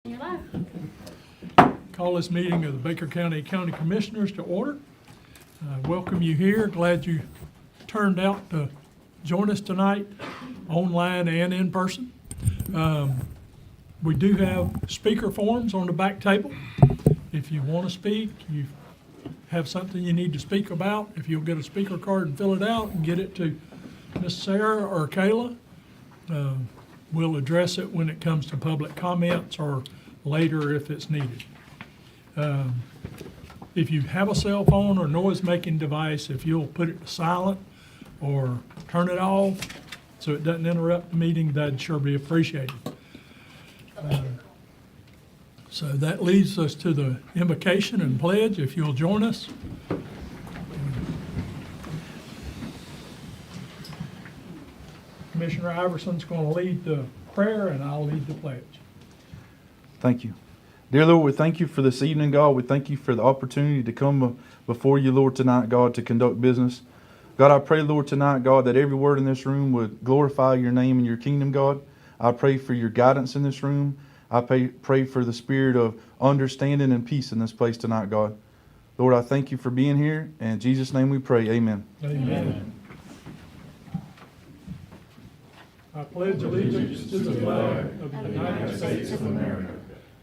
You're live. Call this meeting of the Baker County Commissioners to order. Welcome you here. Glad you turned out to join us tonight, online and in person. We do have speaker forms on the back table. If you want to speak, you have something you need to speak about, if you'll get a speaker card and fill it out and get it to Miss Sarah or Kayla, we'll address it when it comes to public comments or later if it's needed. If you have a cell phone or noise-making device, if you'll put it to silent or turn it off so it doesn't interrupt the meeting, that'd sure be appreciated. So that leads us to the invocation and pledge, if you'll join us. Commissioner Iverson's going to lead the prayer, and I'll lead the pledge. Thank you. Dear Lord, we thank you for this evening, God. We thank you for the opportunity to come before you, Lord, tonight, God, to conduct business. God, I pray, Lord, tonight, God, that every word in this room would glorify your name and your kingdom, God. I pray for your guidance in this room. I pray for the spirit of understanding and peace in this place tonight, God. Lord, I thank you for being here. And in Jesus' name we pray. Amen. Amen. I pledge allegiance to the flag of the United States of America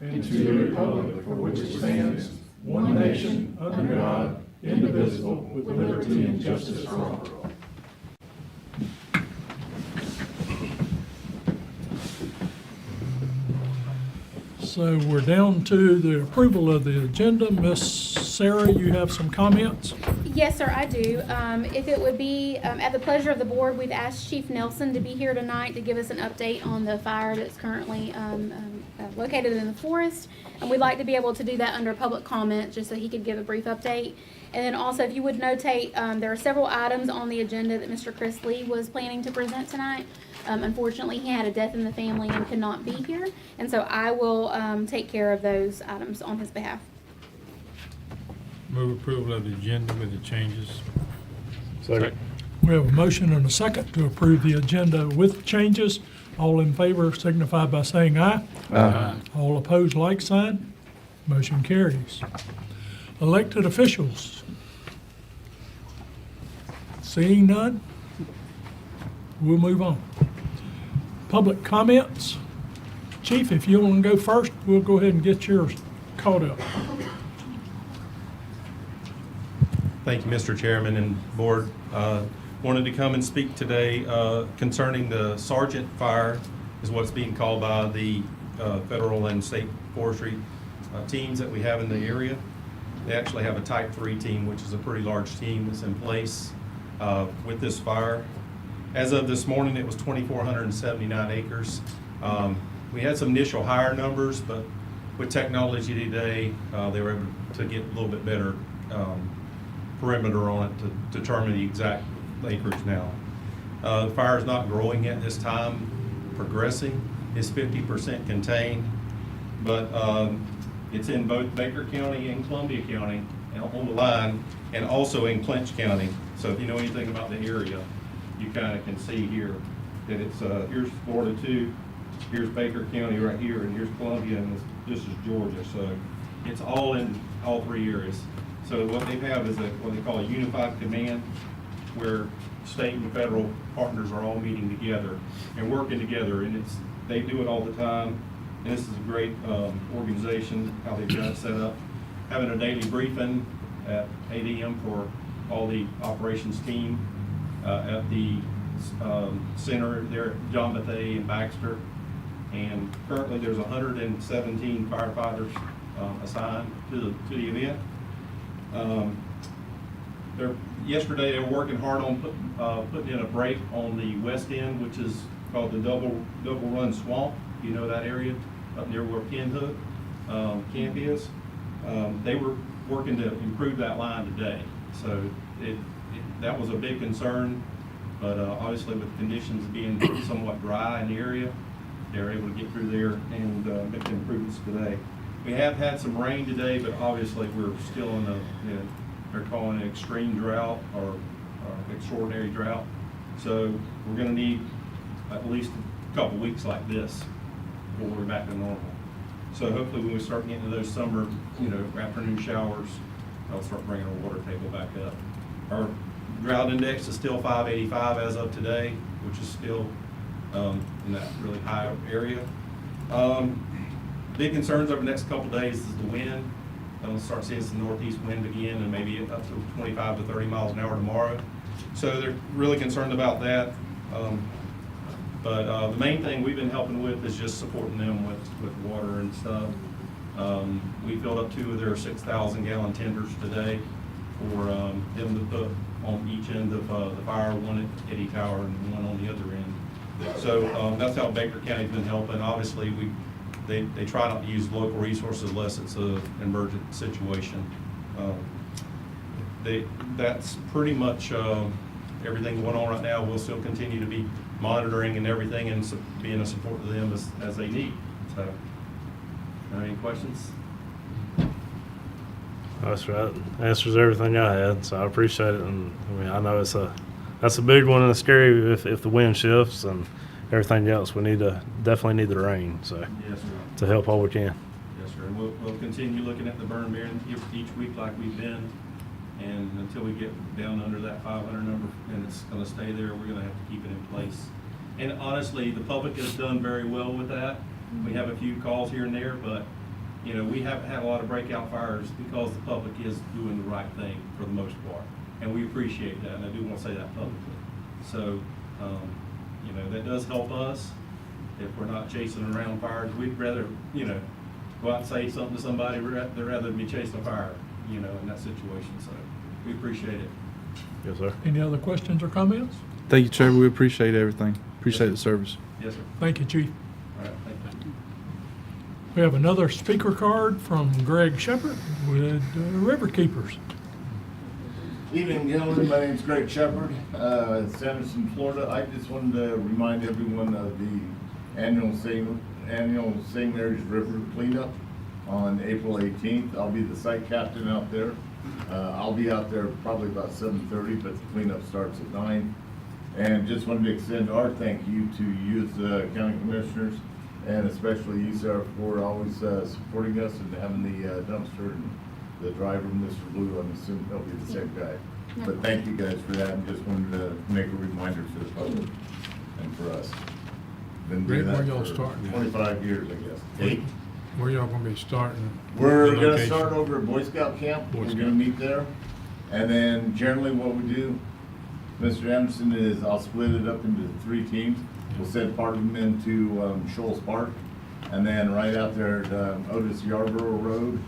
and to the republic for which it stands, one nation, under God, indivisible, with liberty and justice for all. So we're down to the approval of the agenda. Miss Sarah, you have some comments? Yes, sir, I do. If it would be at the pleasure of the board, we've asked Chief Nelson to be here tonight to give us an update on the fire that's currently located in the forest. And we'd like to be able to do that under public comment, just so he could give a brief update. And then also, if you would notate, there are several items on the agenda that Mr. Chris Lee was planning to present tonight. Unfortunately, he had a death in the family and could not be here. And so I will take care of those items on his behalf. Move approval of the agenda with the changes. Second. We have a motion and a second to approve the agenda with changes. All in favor signify by saying aye. Aye. All opposed, like sign. Motion carries. Elected officials. Seeing none, we'll move on. Public comments. Chief, if you want to go first, we'll go ahead and get yours caught up. Thank you, Mr. Chairman and Board. Wanted to come and speak today concerning the Sargent Fire, is what's being called by the federal and state forestry teams that we have in the area. They actually have a Type 3 team, which is a pretty large team that's in place with this fire. As of this morning, it was 2,479 acres. We had some initial higher numbers, but with technology today, they were able to get a little bit better perimeter on it to determine the exact acreage now. The fire is not growing at this time, progressing. It's 50% contained, but it's in both Baker County and Columbia County on the line, and also in Clinch County. So if you know anything about the area, you kind of can see here that it's here's Florida 2, here's Baker County right here, and here's Columbia, and this is Georgia. So it's all in all three areas. So what they have is what they call a unified command, where state and federal partners are all meeting together and working together, and they do it all the time. And this is a great organization, how they've got it set up. Having a daily briefing at 8 a.m. for all the operations team at the center there at John Bethea and Baxter. And currently there's 117 firefighters assigned to the event. Yesterday they were working hard on putting in a break on the west end, which is called the Double Run Swamp. You know that area up near where Pinhook camp is. They were working to improve that line today. So that was a big concern, but obviously with conditions being somewhat dry in the area, they were able to get through there and make the improvements today. We have had some rain today, but obviously we're still in they're calling it extreme drought or extraordinary drought. So we're going to need at least a couple weeks like this before we're back to normal. So hopefully when we start getting into those summer, afternoon showers, I'll start bringing our water table back up. Our drought index is still 585 as of today, which is still in that really high area. Big concerns over the next couple days is the wind. I'll start seeing some northeast wind again and maybe up to 25 to 30 miles an hour tomorrow. So they're really concerned about that. But the main thing we've been helping with is just supporting them with water and stuff. We filled up 2 of their 6,000 gallon tenders today for them to put on each end of the fire, one at Eddy Tower and one on the other end. So that's how Baker County's been helping. Obviously, they try not to use local resources unless it's an emergent situation. That's pretty much everything going on right now. We'll still continue to be monitoring and everything and being a support to them as they need. So, any questions? That's right. Answers everything I had, so I appreciate it. And I mean, I know that's a big one and it's scary if the wind shifts and everything else. We definitely need the rain, so Yes, sir. to help all we can. Yes, sir. And we'll continue looking at the burn barren each week like we've been. And until we get down under that 500 number and it's going to stay there, we're going to have to keep it in place. And honestly, the public has done very well with that. We have a few calls here and there, but we haven't had a lot of breakout fires because the public is doing the right thing for the most part. And we appreciate that, and I do want to say that publicly. So, that does help us. If we're not chasing around fires, we'd rather, go out and say something to somebody rather than be chasing a fire, in that situation. So we appreciate it. Yes, sir. Any other questions or comments? Thank you, Trevor. We appreciate everything. Appreciate the service. Yes, sir. Thank you, Chief. All right, thank you. We have another speaker card from Greg Shepherd with River Keepers. Evening, gentlemen. My name's Greg Shepherd, Sanderson, Florida. I just wanted to remind everyone of the annual St. Mary's River cleanup on April 18th. I'll be the site captain out there. I'll be out there probably about 7:30, but the cleanup starts at 9. And just wanted to extend our thank you to you as the county commissioners, and especially you, Sarah, for always supporting us and having the dumpster and the driver, Mr. Blue. I'm assuming he'll be the same guy. No. But thank you guys for that, and just wanted to make a reminder to the public and for us. Been doing Where that y'all for starting at? 25 years, I guess. 8. Where y'all gonna be starting? We're The gonna location? start over at Boy Scout camp. Boy We're Scout. gonna meet there. And then generally what we do, Mr. Anderson, is I'll split it up into 3 teams. We'll send part of them into Shoals Park. And then right out there at Otis Yarborough Road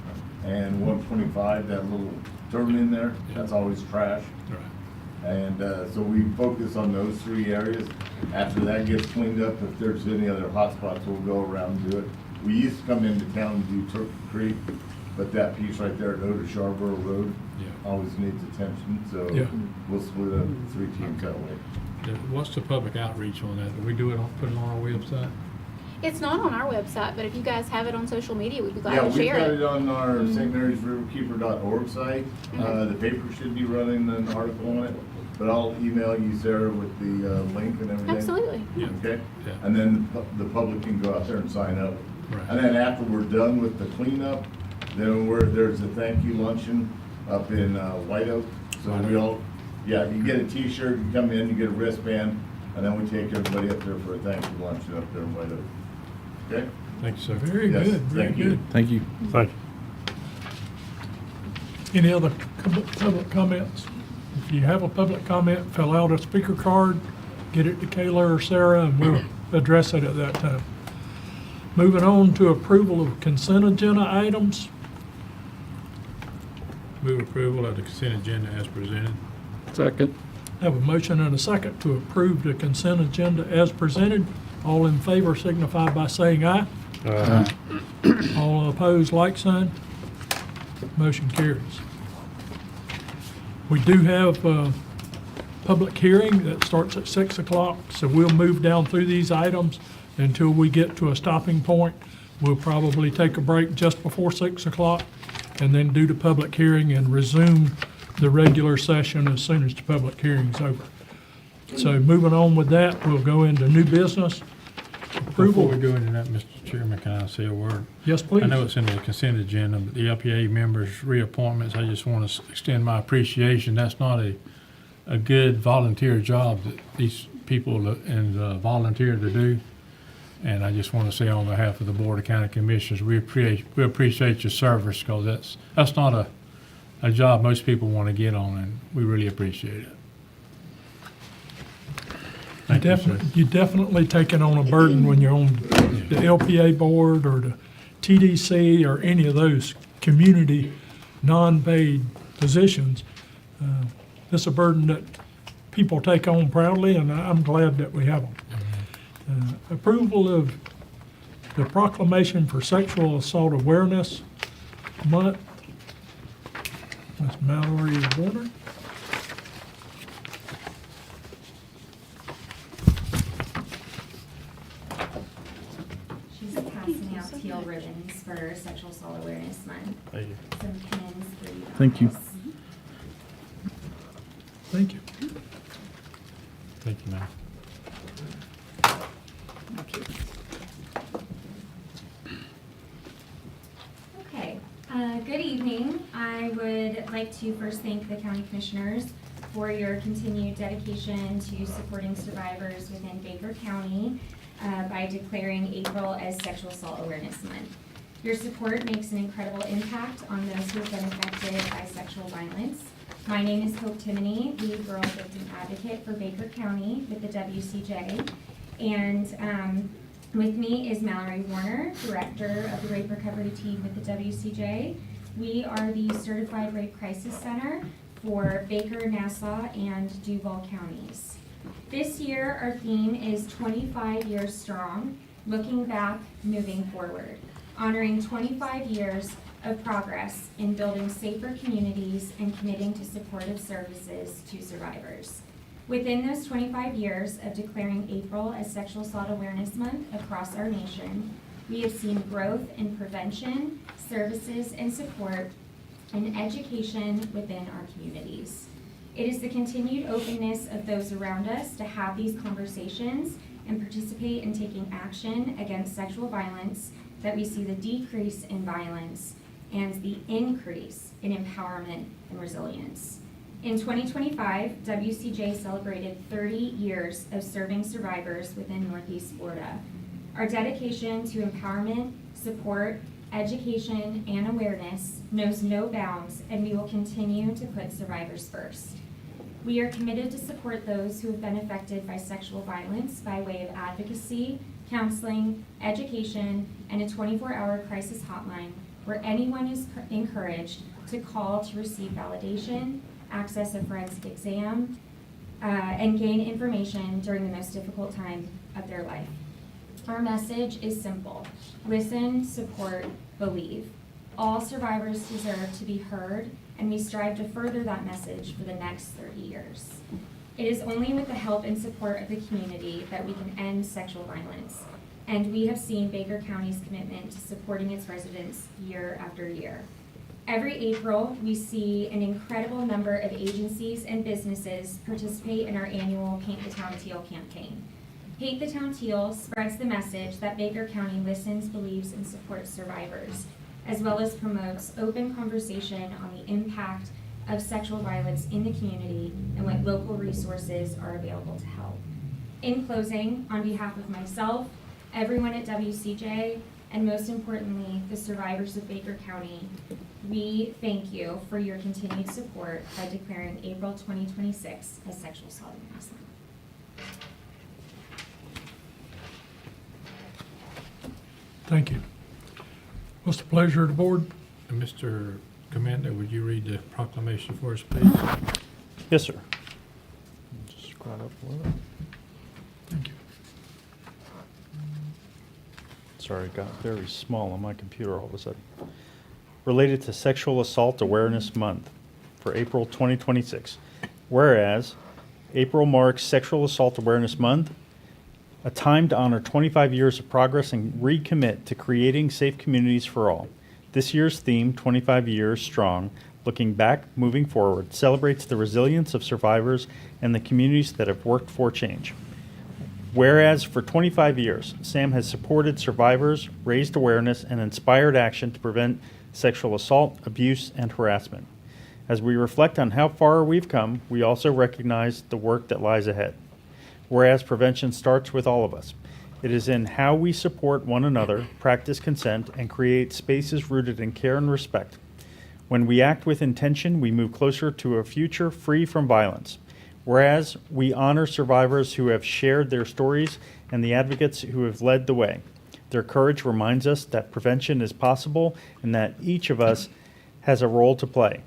and 125, that little turn in there, that's always trash. Right. And so we focus on those 3 areas. After that gets cleaned up, if there's any other hot spots, we'll go around and do it. We used to come into town and do Turkey Creek, but that piece right there at Otis Yarborough Road Yeah. always needs attention, so Yeah. we'll split up 3 teams that way. What's the public outreach on that? Do we do it put it on our website? It's not on our website, but if you guys have it on social media, we'd be glad Yeah, to we've share got it. it on our St. Mary's Riverkeeper.org site. The paper should be running an article on it, but I'll email you, Sarah, with the link and everything. Absolutely. Yeah. Okay? Yeah. And then the public can go out there and sign up. Right. And then after we're done with the cleanup, then there's a thank you luncheon up in White Oak. So White we Oak. all, you get a t-shirt, you come in, you get a wristband, and then we take everybody up there for a thank you luncheon up there in White Oak. Okay? Thank you, sir. Very Yes, good, very thank you. good. Thank you. Thank you. Any other public comments? If you have a public comment, fill out a speaker card, get it to Kayla or Sarah, and we'll address it at that time. Moving on to approval of consent agenda items. Move approval of the consent agenda as presented. Second. Have a motion and a second to approve the consent agenda as presented. All in favor signify by saying aye. All opposed, like sign. Motion carries. We do have a public hearing that starts at 6 o'clock, so we'll move down through these items until we get to a stopping point. We'll probably take a break just before 6 o'clock and then do the public hearing and resume the regular session as soon as the public hearing's over. So moving on with that, we'll go into new business. Before approval. we go into that, Mr. Chairman, can I say a word? Yes, please. I know it's in the consent agenda, but the LPA members' reappointments, I just want to extend my appreciation. That's not a good volunteer job that these people volunteer to do. And I just want to say on behalf of the Board of County Commissioners, we appreciate your service, because that's not a job most people want to get on, and we really appreciate it. Thank you, sir. You definitely taking on a burden when you're on the LPA board or the TDC or any of those community non-paid positions. It's a burden that people take on proudly, and I'm glad that we have them. Approval of the proclamation for Sexual Assault Awareness Month. That's Mallory Warner. She's passing out teal ribbons for Sexual Assault Awareness Month. Thank you. Some pins for you. Thank you. guys. Thank you. Thank you, ma'am. Okay, good evening. I would like to first thank the county commissioners for your continued dedication to supporting survivors within Baker County by declaring April as Sexual Assault Awareness Month. Your support makes an incredible impact on those who have been affected by sexual violence. My name is Hope Timoney, lead girl victim advocate for Baker County with the WCJ. And with me is Mallory Warner, director of the Rape Recovery Team with the WCJ. We are the Certified Rape Crisis Center for Baker, Nassau, and Duval counties. This year, our theme is 25 years strong, looking back, moving forward, honoring 25 years of progress in building safer communities and committing to supportive services to survivors. Within those 25 years of declaring April as Sexual Assault Awareness Month across our nation, we have seen growth in prevention, services, and support, and education within our communities. It is the continued openness of those around us to have these conversations and participate in taking action against sexual violence that we see the decrease in violence and the increase in empowerment and resilience. In 2025, WCJ celebrated 30 years of serving survivors within Northeast Florida. Our dedication to empowerment, support, education, and awareness knows no bounds, and we will continue to put survivors first. We are committed to support those who have been affected by sexual violence by way of advocacy, counseling, education, and a 24-hour crisis hotline where anyone is encouraged to call to receive validation, access a forensic exam, and gain information during the most difficult time of their life. Our message is simple: listen, support, believe. All survivors deserve to be heard, and we strive to further that message for the next 30 years. It is only with the help and support of the community that we can end sexual violence, and we have seen Baker County's commitment to supporting its residents year after year. Every April, we see an incredible number of agencies and businesses participate in our annual Paint the Town Teal campaign. Paint the Town Teal spreads the message that Baker County listens, believes, and supports survivors, as well as promotes open conversation on the impact of sexual violence in the community and what local resources are available to help. In closing, on behalf of myself, everyone at WCJ, and most importantly, the survivors of Baker County, we thank you for your continued support by declaring April 2026 as Sexual Assault Awareness Month. Thank you. What's the pleasure of the board? And Mr. Commander, would you read the proclamation for us, please? Yes, sir. Just scroll up a little. Thank you. Sorry, it got very small on my computer all of a sudden. Related to Sexual Assault Awareness Month for April 2026. Whereas April marks Sexual Assault Awareness Month, a time to honor 25 years of progress and recommit to creating safe communities for all. This year's theme, 25 Years Strong, Looking Back, Moving Forward, celebrates the resilience of survivors and the communities that have worked for change. Whereas for 25 years, SAM has supported survivors, raised awareness, and inspired action to prevent sexual assault, abuse, and harassment. As we reflect on how far we've come, we also recognize the work that lies ahead. Whereas prevention starts with all of us. It is in how we support one another, practice consent, and create spaces rooted in care and respect. When we act with intention, we move closer to a future free from violence. Whereas we honor survivors who have shared their stories and the advocates who have led the way. Their courage reminds us that prevention is possible and that each of us has a role to play.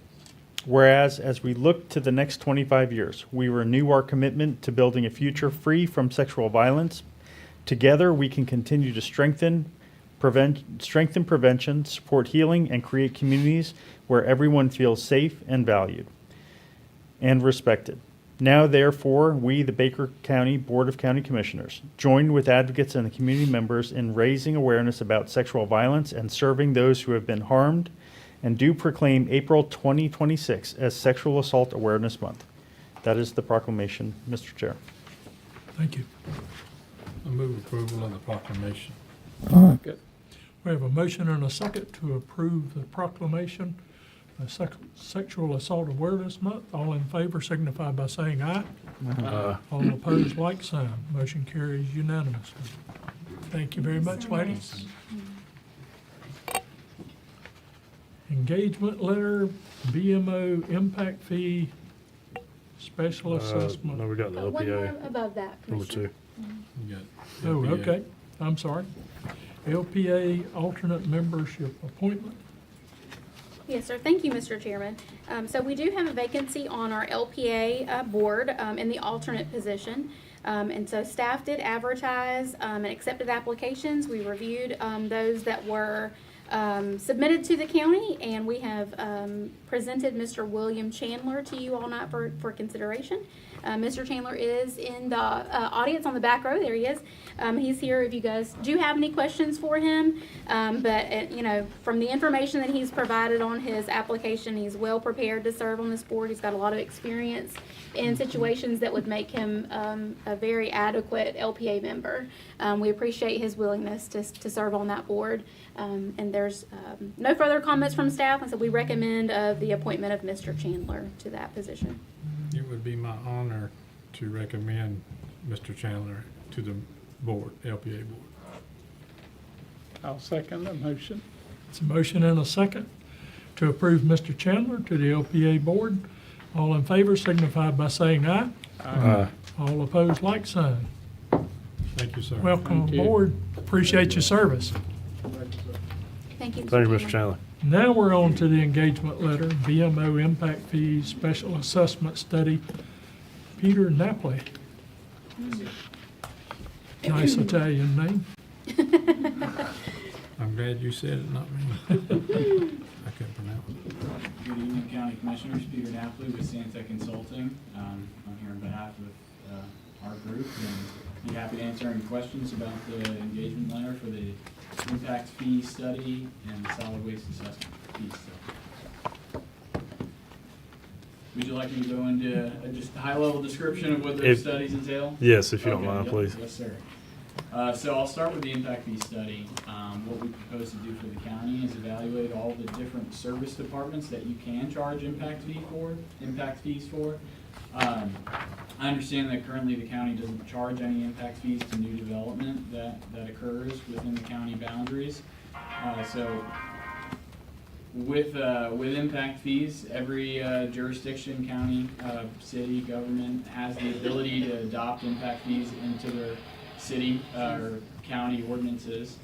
Whereas, as we look to the next 25 years, we renew our commitment to building a future free from sexual violence. Together, we can continue to strengthen prevention, support healing, and create communities where everyone feels safe and valued and respected. Now, therefore, we, the Baker County Board of County Commissioners, join with advocates and the community members in raising awareness about sexual violence and serving those who have been harmed, and do proclaim April 2026 as Sexual Assault Awareness Month. That is the proclamation, Mr. Chair. Thank you. I move approval of the proclamation. We have a motion and a second to approve the proclamation, Sexual Assault Awareness Month. All in favor signify by saying aye. All opposed, like sign. Motion carries unanimously. Thank you very much, ladies. Engagement letter, BMO impact fee, special No, assessment. we got the One more LPA, above that, number Commissioner. 2. You got Oh, LPA. okay. I'm sorry. LPA alternate membership appointment. Yes, sir. Thank you, Mr. Chairman. So we do have a vacancy on our LPA board in the alternate position. And so staff did advertise and accepted applications. We reviewed those that were submitted to the county, and we have presented Mr. William Chandler to you all night for consideration. Mr. Chandler is in the audience on the back row. There he is. He's here if you guys do have any questions for him. But you know, from the information that he's provided on his application, he's well prepared to serve on this board. He's got a lot of experience in situations that would make him a very adequate LPA member. We appreciate his willingness to serve on that board. And there's no further comments from staff, and so we recommend the appointment of Mr. Chandler to that position. It would be my honor to recommend Mr. Chandler to the board, LPA board. I'll second the motion. It's a motion and a second to approve Mr. Chandler to the LPA board. All in favor signify by saying aye. All opposed, like sign. Thank you, sir. Welcome Thank you. aboard. Appreciate your service. Thank you, Thank you, Mr. Mr. Chandler. Chandler. Now we're on to the engagement letter, BMO impact fees, special assessment study. Peter Napoli. Nice Italian name. I'm glad you said it, not me. I couldn't pronounce it. Good evening, County Commissioners. Peter Napoli with Santa Consulting. I'm here on behalf of our group and be happy to answer any questions about the engagement letter for the impact fee study and the solid waste assessment fee study. Would you like me to go into just a high-level description of what those If- studies entail? Yes, if you don't Okay, mind, yep, please. Yes, sir. So I'll start with the impact fee study. What we propose to do for the county is evaluate all the different service departments that you can charge impact fees for. I understand that currently the county doesn't charge any impact fees to new development that occurs within the county boundaries. So with impact fees, every jurisdiction, county, city, government has the ability to adopt impact fees into their city or county ordinances.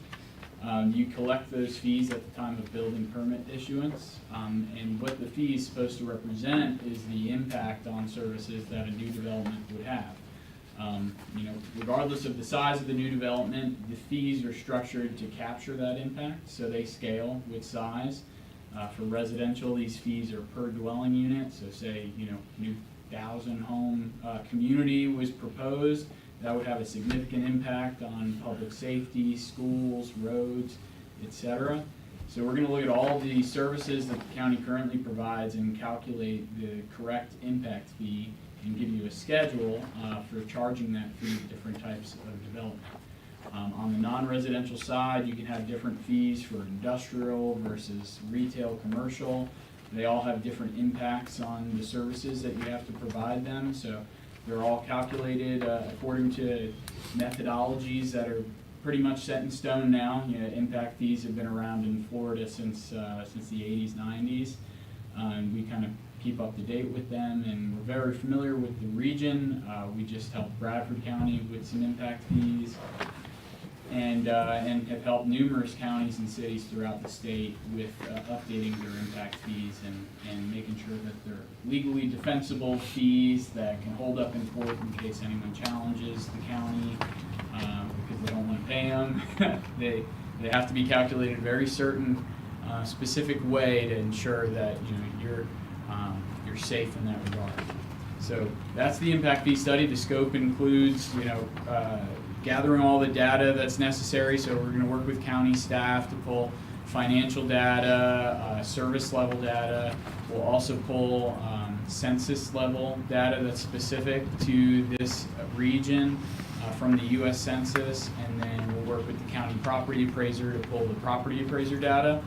You collect those fees at the time of building permit issuance, and what the fee is supposed to represent is the impact on services that a new development would have. Regardless of the size of the new development, the fees are structured to capture that impact, so they scale with size. For residential, these fees are per dwelling unit, so say, new 1,000-home community was proposed, that would have a significant impact on public safety, schools, roads, etc. So we're going to look at all the services that the county currently provides and calculate the correct impact fee and give you a schedule for charging that fee to different types of development. On the non-residential side, you can have different fees for industrial versus retail, commercial. They all have different impacts on the services that you have to provide them, so they're all calculated according to methodologies that are pretty much set in stone now. You know, impact fees have been around in Florida since the 80s, 90s. And we kind of keep up to date with them, and we're very familiar with the region. We just helped Bradford County with some impact fees, and have helped numerous counties and cities throughout the state with updating their impact fees and making sure that they're legally defensible fees that can hold up in court in case anyone challenges the county because they don't want to pay them. They have to be calculated very certain, specific way to ensure that you're safe in that regard. So that's the impact fee study. The scope includes gathering all the data that's necessary. So we're going to work with county staff to pull financial data, service level data. We'll also pull census level data that's specific to this region from the U.S. Census, and then we'll work with the county property appraiser to pull the property appraiser data,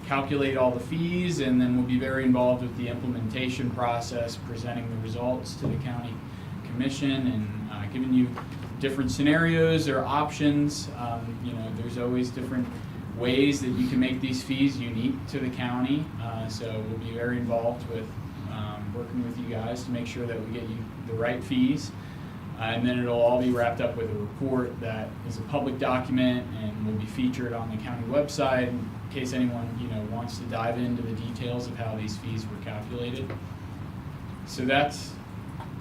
calculate all the fees, and then we'll be very involved with the implementation process, presenting the results to the county commission and giving you different scenarios or options. There's always different ways that you can make these fees unique to the county. So we'll be very involved with working with you guys to make sure that we get you the right fees. And then it'll all be wrapped up with a report that is a public document and will be featured on the county website in case anyone wants to dive into the details of how these fees were calculated. So that's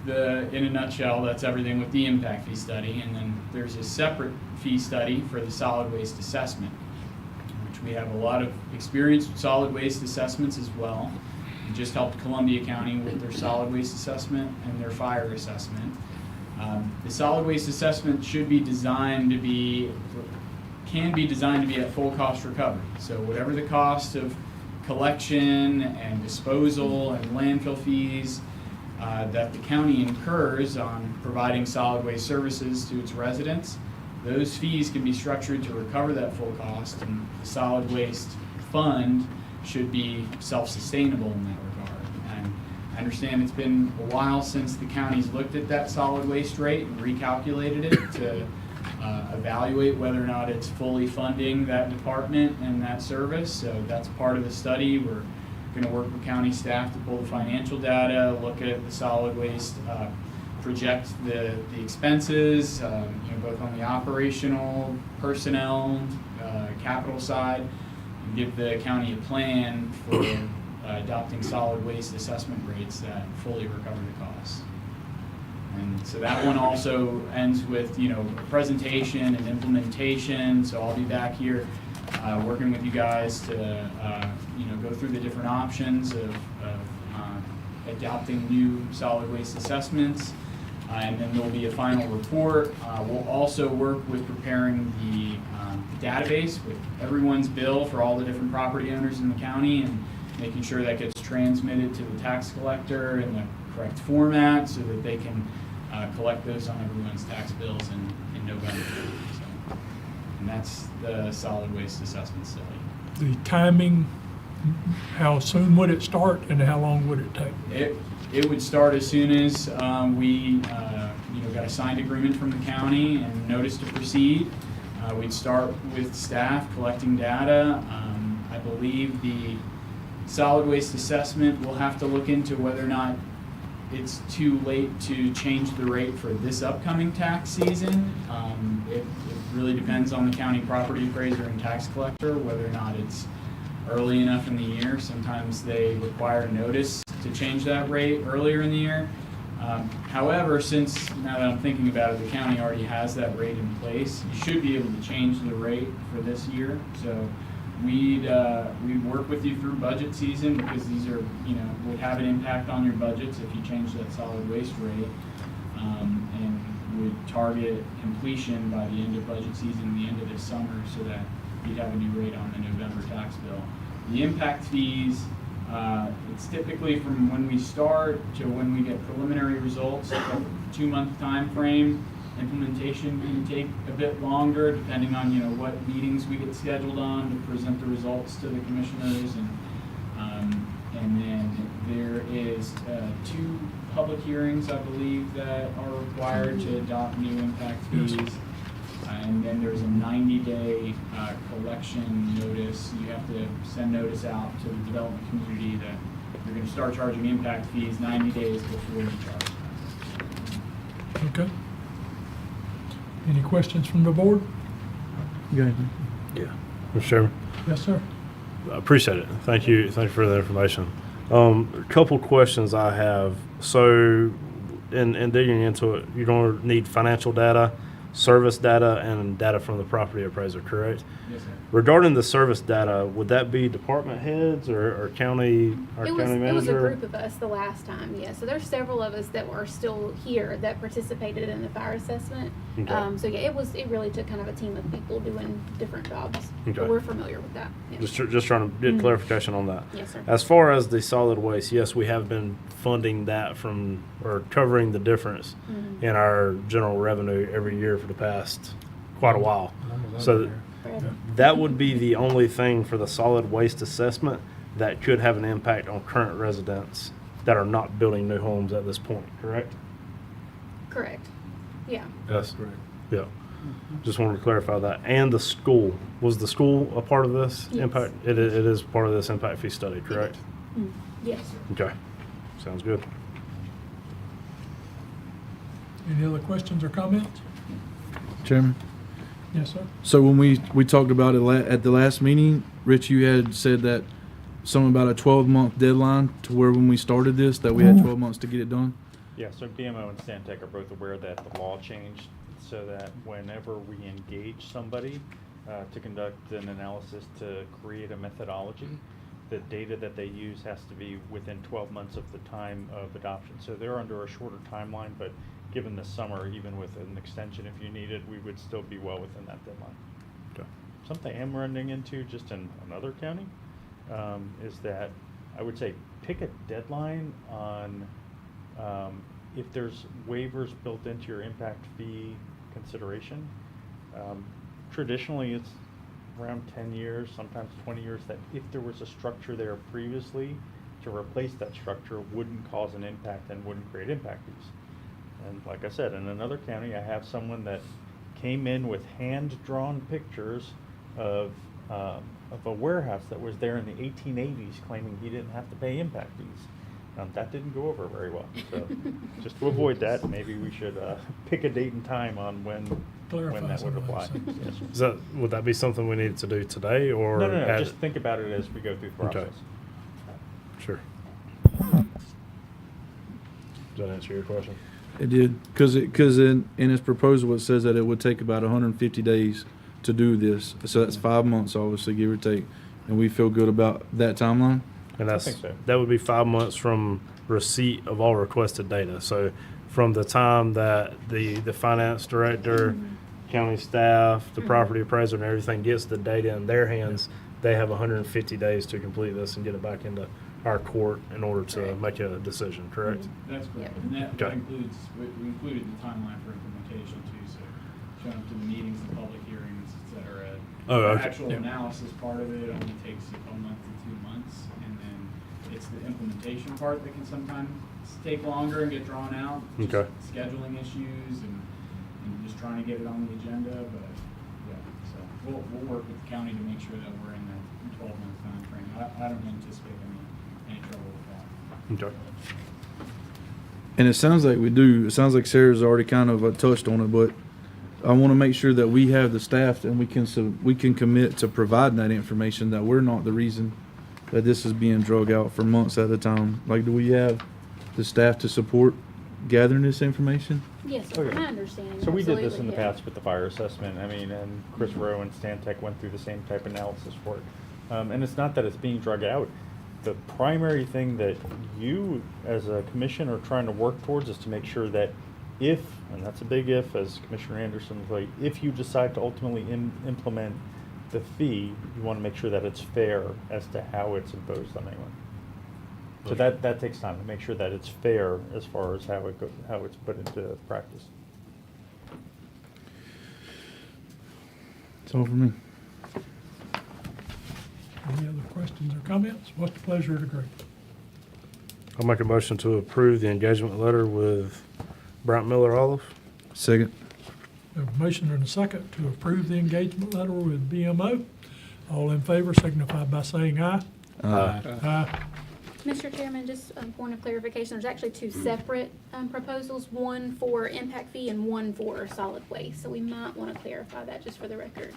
in a nutshell, that's everything with the impact fee study. And then there's a separate fee study for the solid waste assessment, which we have a lot of experience with solid waste assessments as well. We just helped Columbia County with their solid waste assessment and their fire assessment. The solid waste assessment can be designed to be at full cost recovery. So whatever the cost of collection and disposal and landfill fees that the county incurs on providing solid waste services to its residents, those fees can be structured to recover that full cost, and the solid waste fund should be self-sustainable in that regard. And I understand it's been a while since the county's looked at that solid waste rate and recalculated it to evaluate whether or not it's fully funding that department and that service. So that's part of the study. We're going to work with county staff to pull the financial data, look at the solid waste, project the expenses, both on the operational, personnel, capital side, and give the county a plan for adopting solid waste assessment rates that fully recover the costs. And so that one also ends with a presentation and implementation. So I'll be back here working with you guys to go through the different options of adopting new solid waste assessments, and then there'll be a final report. We'll also work with preparing the database with everyone's bill for all the different property owners in the county and making sure that gets transmitted to the tax collector in the correct format so that they can collect those on everyone's tax bills in November. So, and that's the solid waste assessment study. The timing, how soon would it start and how long would it take? It would start as soon as we got a signed agreement from the county and notice to proceed. We'd start with staff collecting data. I believe the solid waste assessment will have to look into whether or not it's too late to change the rate for this upcoming tax season. It really depends on the county property appraiser and tax collector whether or not it's early enough in the year. Sometimes they require notice to change that rate earlier in the year. However, since now that I'm thinking about it, the county already has that rate in place, you should be able to change the rate for this year. So we'd work with you through budget season because these are, would have an impact on your budgets if you change that solid waste rate, and would target completion by the end of budget season, the end of this summer, so that you'd have a new rate on the November tax bill. The impact fees It's typically from when we start to when we get preliminary results, a 2-month time frame. Implementation can take a bit longer depending on, what meetings we get scheduled on to present the results to the commissioners. And then there is 2 public hearings, I believe, that are required to adopt new impact fees. And then there's a 90-day collection notice. You have to send notice out to the development community that you're going to start charging impact fees 90 days before you charge them. Okay. Any questions from the board? You got anything? Yeah. Mr. Chairman, Yes, sir. I appreciate it. Thank you for the information. A couple questions I have. So, in digging into it, you don't need financial data, service data, and data from the property appraiser, correct? Yes, sir. Regarding the service data, would that be department heads or county It was manager? a group of us the last time, yeah. So there's several of us that were still here that participated in the fire assessment. Okay. So yeah, it really took kind of a team of people doing different jobs. Okay. But we're familiar with that. Yeah. Just trying to get clarification on that. Yes, sir. As far as the solid waste, yes, we have been funding that from, or covering the difference Mhm. in our general revenue every year for the past quite a while. So Forever. that would be the only thing for the solid waste assessment that could have an impact on current residents that are not building new homes at this point, correct? Correct. Yeah. Yes. Correct. Yeah. Just wanted to clarify that. And the school, was the school a part of this Yes. impact? It is part of this impact fee study, correct? Mm. Yes. Okay. Sounds good. Any other questions or comments? Chairman? Yes, sir. So when we talked about it at the last meeting, Rich, you had said that something about a 12-month deadline to where when we started this, that we had 12 months to get it done? Yeah, so BMO and Stantec are both aware that the law changed so that whenever we engage somebody to conduct an analysis to create a methodology, the data that they use has to be within 12 months of the time of adoption. So they're under a shorter timeline, but given the summer, even with an extension if you needed, we would still be well within that deadline. Okay. Something I'm running into just in another county is that I would say pick a deadline on if there's waivers built into your impact fee consideration. Traditionally, it's around 10 years, sometimes 20 years, that if there was a structure there previously, to replace that structure wouldn't cause an impact and wouldn't create impact fees. And like I said, in another county, I have someone that came in with hand-drawn pictures of a warehouse that was there in the 1880s, claiming he didn't have to pay impact fees. That didn't go over very well. So just to avoid that, maybe we should pick a date and time on when Clarify that some would of those apply. things. Yes. Would that be something we need to do today or? No, add just it? think about it as we go through the Okay. process. Sure. Does that answer your question? It did, because in its proposal, it says that it would take about 150 days to do this. So that's 5 months, obviously, give or take. And we feel good about that timeline? And I think so. that would be 5 months from receipt of all requested data. So from the time that the finance director, county staff, the property appraiser and everything gets the data in their hands, they have 150 days to complete this and get it back into our court in order to Correct. make a decision, correct? That's correct. Yep. And that Okay. includes, we included the timeline for implementation too, so showing up to the meetings, the public hearings, et cetera. Oh, The okay. actual Yeah. analysis part of it only takes a month to 2 months, and then it's the implementation part that can sometimes take longer and get drawn out. Just Okay. scheduling issues and just trying to get it on the agenda, but, yeah, so we'll work with the county to make sure that we're in that 12-month timeframe. I don't anticipate any trouble with that. Okay. And it sounds like we do. It sounds like Sarah's already kind of touched on it, but I want to make sure that we have the staff and we can commit to providing that information, that we're not the reason that this is being drug out for months at a time. Like, do we have the staff to support gathering this information? Yes, sir. Okay. I understand. So we did this in the Absolutely, yeah. past with the fire assessment. I mean, and Chris Rowe and Stantec went through the same type of analysis for it. And it's not that it's being drug out. The primary thing that you, as a commission, are trying to work towards is to make sure that if, and that's a big if, as Commissioner Anderson was like, if you decide to ultimately implement the fee, you want to make sure that it's fair as to how it's imposed on anyone. So that takes time to make sure that it's fair as far as how it's put into practice. That's all for me. Any other questions or comments? What's the pleasure of the group? I'll make a motion to approve the engagement letter with Bryant Miller Olive. Second. We have a motion and a second to approve the engagement letter with BMO. All in favor signify by saying aye. Aye. Mr. Chairman, just a point of clarification, there's actually two separate proposals, one for impact fee and one for solid waste. So we might want to clarify that just for the record.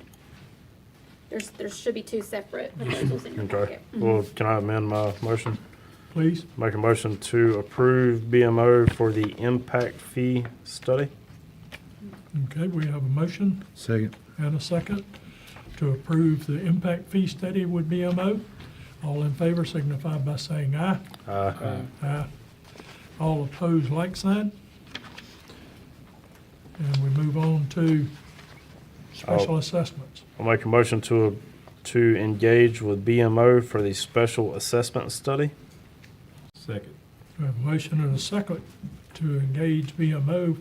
There should be two separate proposals in your Okay. packet. Well, can I amend my motion? Please. Make a motion to approve BMO for the impact fee study. Okay, we have a motion Second. and a second to approve the impact fee study with BMO. All in favor signify by saying aye. Aye. All opposed, like sign. And we move on to special assessments. I'll make a motion to engage with BMO for the special assessment study. Second. We have a motion and a second to engage BMO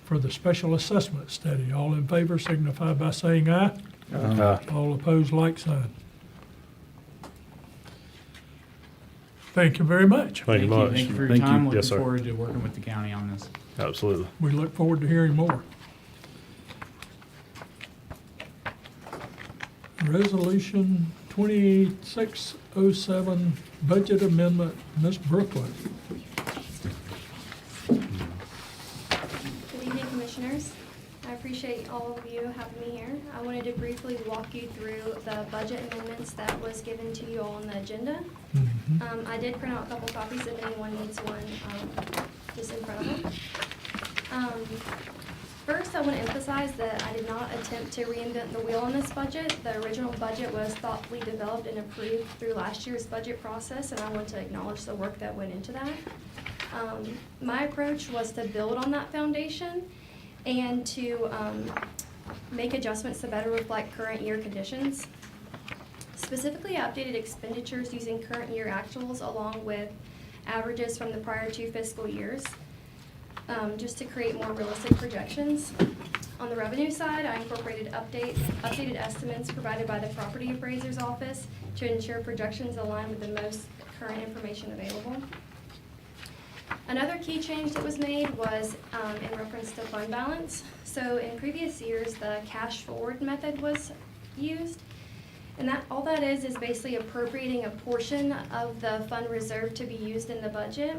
for the special assessment study. All in favor signify by saying aye. All opposed, like sign. Thank you very much. Thank you much. Thank you for your Thank you. time. Looking Yes, sir. forward to working with the county on this. Absolutely. We look forward to hearing more. Resolution 2607, budget amendment, Ms. Brooklyn. Good evening, Commissioners. I appreciate all of you having me here. I wanted to briefly walk you through the budget amendments that was given to you all on the agenda. I did print out a couple copies if anyone needs one, just in front of them. First, I want to emphasize that I did not attempt to reinvent the wheel on this budget. The original budget was thoughtfully developed and approved through last year's budget process, and I want to acknowledge the work that went into that. My approach was to build on that foundation and to make adjustments to better reflect current year conditions. Specifically, I updated expenditures using current year actuals along with averages from the prior 2 fiscal years, just to create more realistic projections. On the revenue side, I incorporated updated estimates provided by the property appraiser's office to ensure projections align with the most current information available. Another key change that was made was in reference to fund balance. So in previous years, the cash forward method was used. And all that is basically appropriating a portion of the fund reserve to be used in the budget.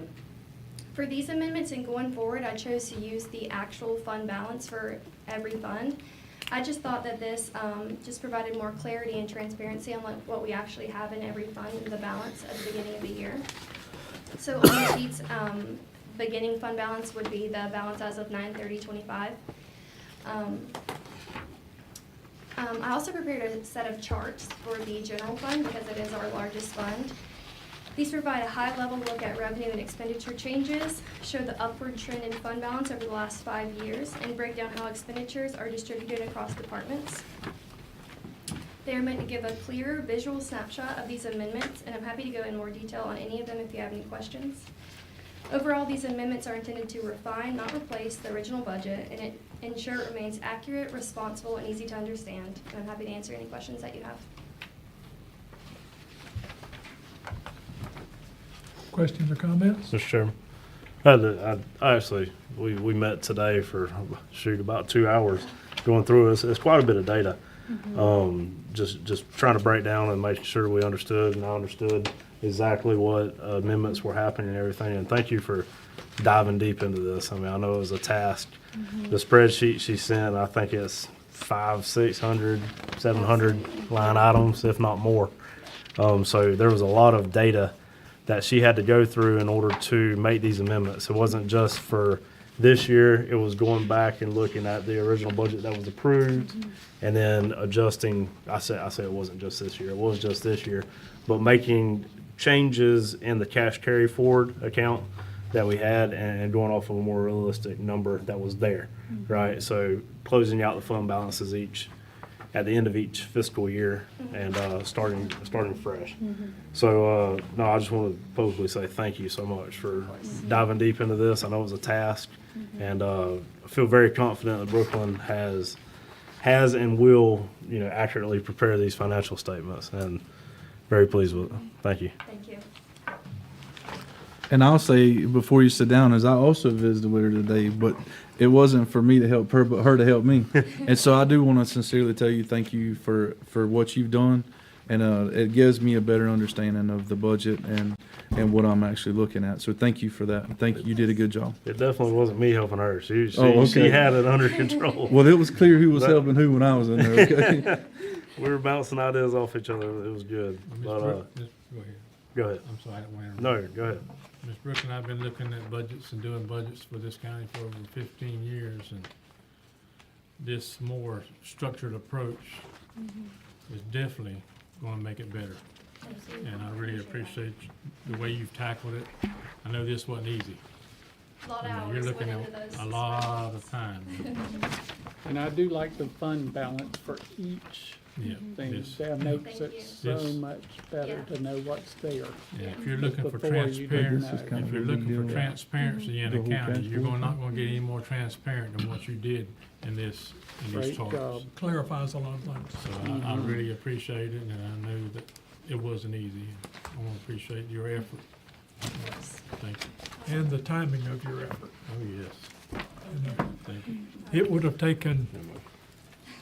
For these amendments and going forward, I chose to use the actual fund balance for every fund. I just thought that this just provided more clarity and transparency on what we actually have in every fund and the balance at the beginning of the year. So on the sheets, beginning fund balance would be the balance as of 9/30/25. I also prepared a set of charts for the general fund because it is our largest fund. These provide a high-level look at revenue and expenditure changes, show the upward trend in fund balance over the last 5 years, and break down how expenditures are distributed across departments. They are meant to give a clearer visual snapshot of these amendments, and I'm happy to go in more detail on any of them if you have any questions. Overall, these amendments are intended to refine, not replace, the original budget, and ensure it remains accurate, responsible, and easy to understand. And I'm happy to answer any questions that you have. Questions or comments? Mr. Chairman, we met today for, about 2 hours going through this. It's quite a bit of data. Just trying to break down and make sure we understood, and I understood exactly what amendments were happening and everything. And thank you for diving deep into this. I mean, I know it was a task. The spreadsheet she sent, I think it's 500, 600, 700 line items, if not more. So there was a lot of data that she had to go through in order to make these amendments. It wasn't just for this year, it was going back and looking at the original budget that was approved and then adjusting. I say it wasn't just this year, it was just this year, but making changes in the cash carry forward account that we had and going off of a more realistic number that was there, right? So closing out the fund balances at the end of each fiscal year and starting fresh. So, no, I just want to publicly say thank you so much for diving deep into this. I know it was a task, and I feel very confident that Brooklyn has and will, accurately prepare these financial statements, and very pleased with it. Thank you. Thank you. And I'll say before you sit down, is I also visited with her today, but it wasn't for me to help her, but her to help me. And so I do want to sincerely tell you thank you for what you've done, and it gives me a better understanding of the budget and what I'm actually looking at. So thank you for that. Thank you. You did a good job. It definitely wasn't me helping her. She okay. had it under control. Well, it was clear who was helping who when I was in there. Okay. We were bouncing ideas off each other. It was good. Ms. But, Brooke, go ahead. go ahead. I'm sorry, I don't want to No, go ahead. Ms. Brooke and I have been looking at budgets and doing budgets for this county for over 15 years, and this more structured approach is definitely going to make it better. And I really appreciate the way you've tackled it. I know this wasn't easy. A lot of You're hours looking went at into those. a lot of time. And I do like the fund balance for each Yeah, thing. this- That makes Thank it you. so This- much better Yeah. to know what's there. yeah, if you're looking for Before you do transparency, that. This is kind if of you're a big looking for deal. transparency in The the whole county, you're transport not going to get any more transparent than what you did in these Great charts. job. Clarifies a lot of things. So I really appreciate it, and I know that it wasn't easy. I want to appreciate your effort. Thank you. And the timing of your effort. Oh, yes. Thank you. It would have taken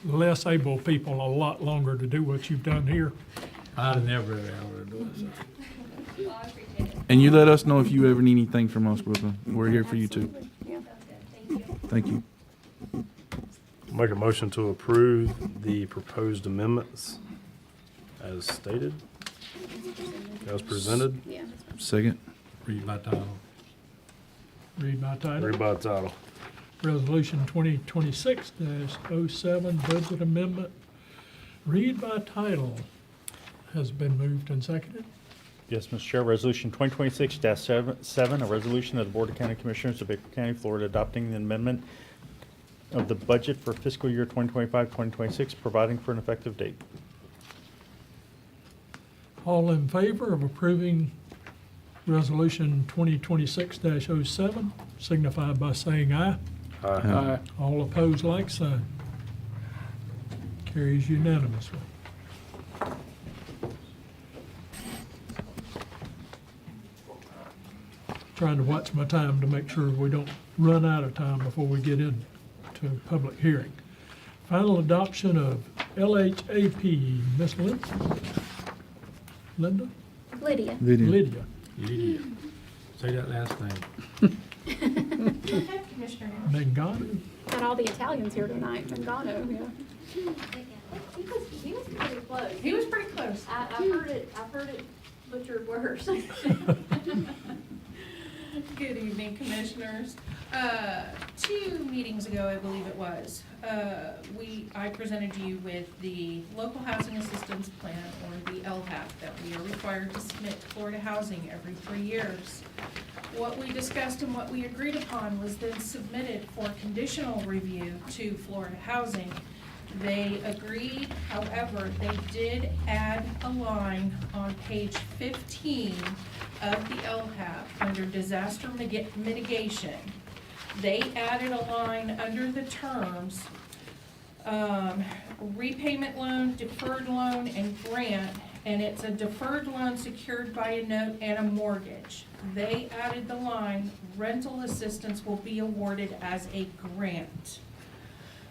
less able people a lot longer to do what you've done here. I'd never been able to do it, so. Well, I appreciate it. And you let us know if you ever need anything from us, Brooklyn. We're here for you too. Yeah. Sounds good. Thank Thank you. you. Make a motion to approve the proposed amendments as stated, as presented. Yeah. Second. Read by title. Read my title. Read by title. Resolution 2026-07, budget amendment. Read by title has been moved and seconded. Yes, Mr. Chair, Resolution 2026-7, a resolution of the Board of County Commissioners of Baker County, Florida, adopting the amendment of the budget for fiscal year 2025-2026, providing for an effective date. All in favor of approving Resolution 2026-07, signify by saying aye. Aye. All opposed, like sign. Carries unanimously. Trying to watch my time to make sure we don't run out of time before we get into public hearing. Final adoption of LHAP. Ms. Linda? Lydia. Lydia. Lydia. Say that last name. Mangano? Got all the Italians here tonight. Mangano, yeah. He was pretty close. He was pretty close. I've heard it butchered worse. Good evening, Commissioners. 2 meetings ago, I believe it was, I presented you with the Local Housing Assistance Plan, or the LHAP, that we are required to submit to Florida Housing every 3 years. What we discussed and what we agreed upon was then submitted for conditional review to Florida Housing. They agreed, however, they did add a line on page 15 of the LHAP under disaster mitigation. They added a line under the terms, repayment loan, deferred loan, and grant, and it's a deferred loan secured by a note and a mortgage. They added the line, rental assistance will be awarded as a grant.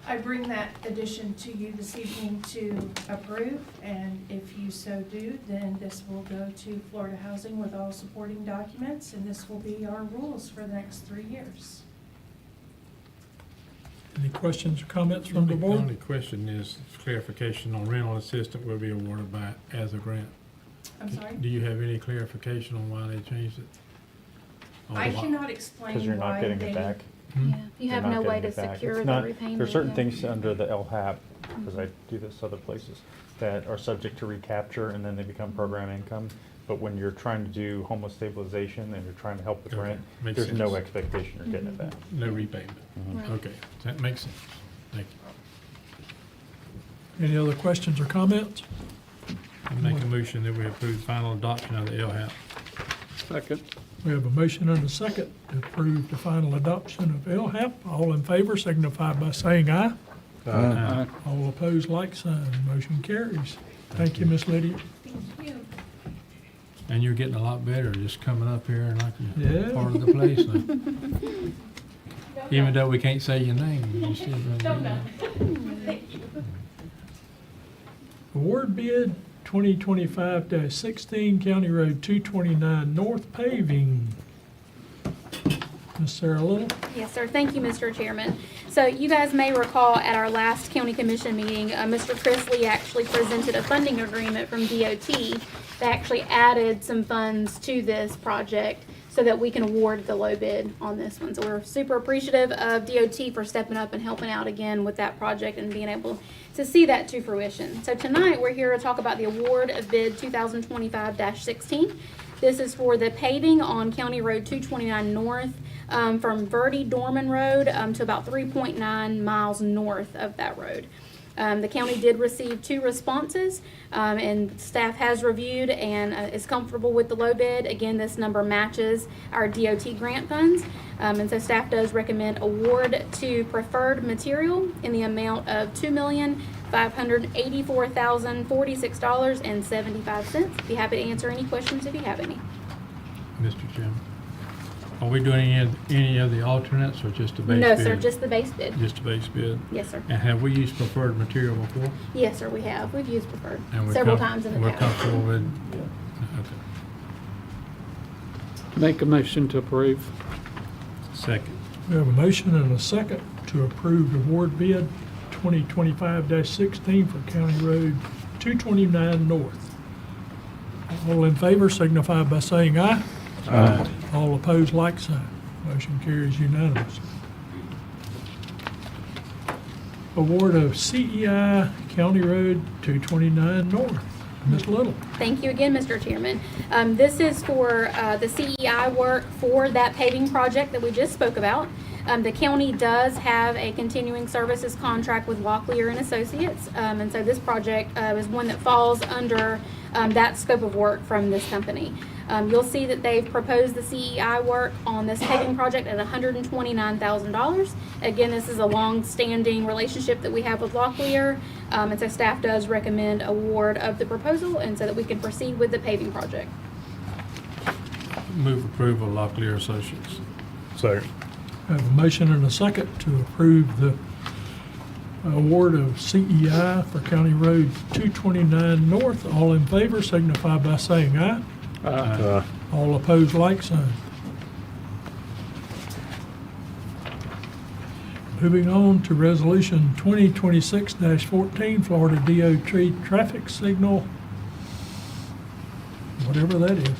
I bring that addition to you this evening to approve, and if you so do, then this will go to Florida Housing with all supporting documents, and this will be our rules for the next 3 years. Any questions or comments from the The board? only question is clarification on rental assistant will be awarded by, as a grant. I'm sorry? Do you have any clarification on why they changed it? Or I why- cannot explain Because you're not why getting they. it back. Hmm? Yeah. You have You're no not way getting to it back. secure It's the not- repayment. There's certain yeah. things under the LHAP, because I do this other places, that are subject to recapture and then they become program income. But when you're trying to do homeless stabilization and you're trying to help with Okay, rent, makes there's no sense. expectation you're getting it back. No repayment. Right. Okay, that makes sense. Thank Any other questions or comments? I make a motion that we approve final adoption of the LHAP. Second. We have a motion and a second to approve the final adoption of LHAP. All in favor signify by saying aye. Aye. All opposed, like sign. Motion carries. Thank you, Miss Lydia. Thank you. And you're getting a lot better, just coming up here and like Yeah. you're part of the place now. Even though we can't say your name, you still gonna be there. Award bid 2025-16 County Road 229 North paving. Ms. Sarah Little? Yes, sir. Thank you, Mr. Chairman. So you guys may recall at our last county commission meeting, Mr. Chris Lee actually presented a funding agreement from DOT that actually added some funds to this project so that we can award the low bid on this one. So we're super appreciative of DOT for stepping up and helping out again with that project and being able to see that to fruition. So tonight, we're here to talk about the award of bid 2025-16. This is for the paving on County Road 229 North, from Verde Dorman Road to about 3.9 miles north of that road. The county did receive 2 responses, and staff has reviewed and is comfortable with the low bid. Again, this number matches our DOT grant funds, and so staff does recommend award to preferred material in the amount of $2,584,046.75. Be happy to answer any questions if you have any. Mr. Chairman, are we doing any of the alternates or just the base bid? No, sir, just the base bid. Just the base bid? Yes, sir. And have we used preferred material before? Yes, sir, we have. We've used preferred And we're several times in the We're past. comfortable with, okay. Make a motion to approve. Second. We have a motion and a second to approve award bid 2025-16 for County Road 229 North. All in favor signify by saying aye. Aye. All opposed, like sign. Motion carries unanimously. Award of CEI County Road 229 North. Ms. Little. Thank you again, Mr. Chairman. This is for the CEI work for that paving project that we just spoke about. The county does have a continuing services contract with Locklear and Associates, and so this project is one that falls under that scope of work from this company. You'll see that they've proposed the CEI work on this paving project at $129,000. Again, this is a long-standing relationship that we have with Locklear, and so staff does recommend award of the proposal and so that we can proceed with the paving project. Move approval of Locklear Associates. Second. I have a motion and a second to approve the award of CEI for County Road 229 North. All in favor signify by saying aye. Aye. All opposed, like sign. Moving on to Resolution 2026-14, Florida DOT traffic signal, whatever that is.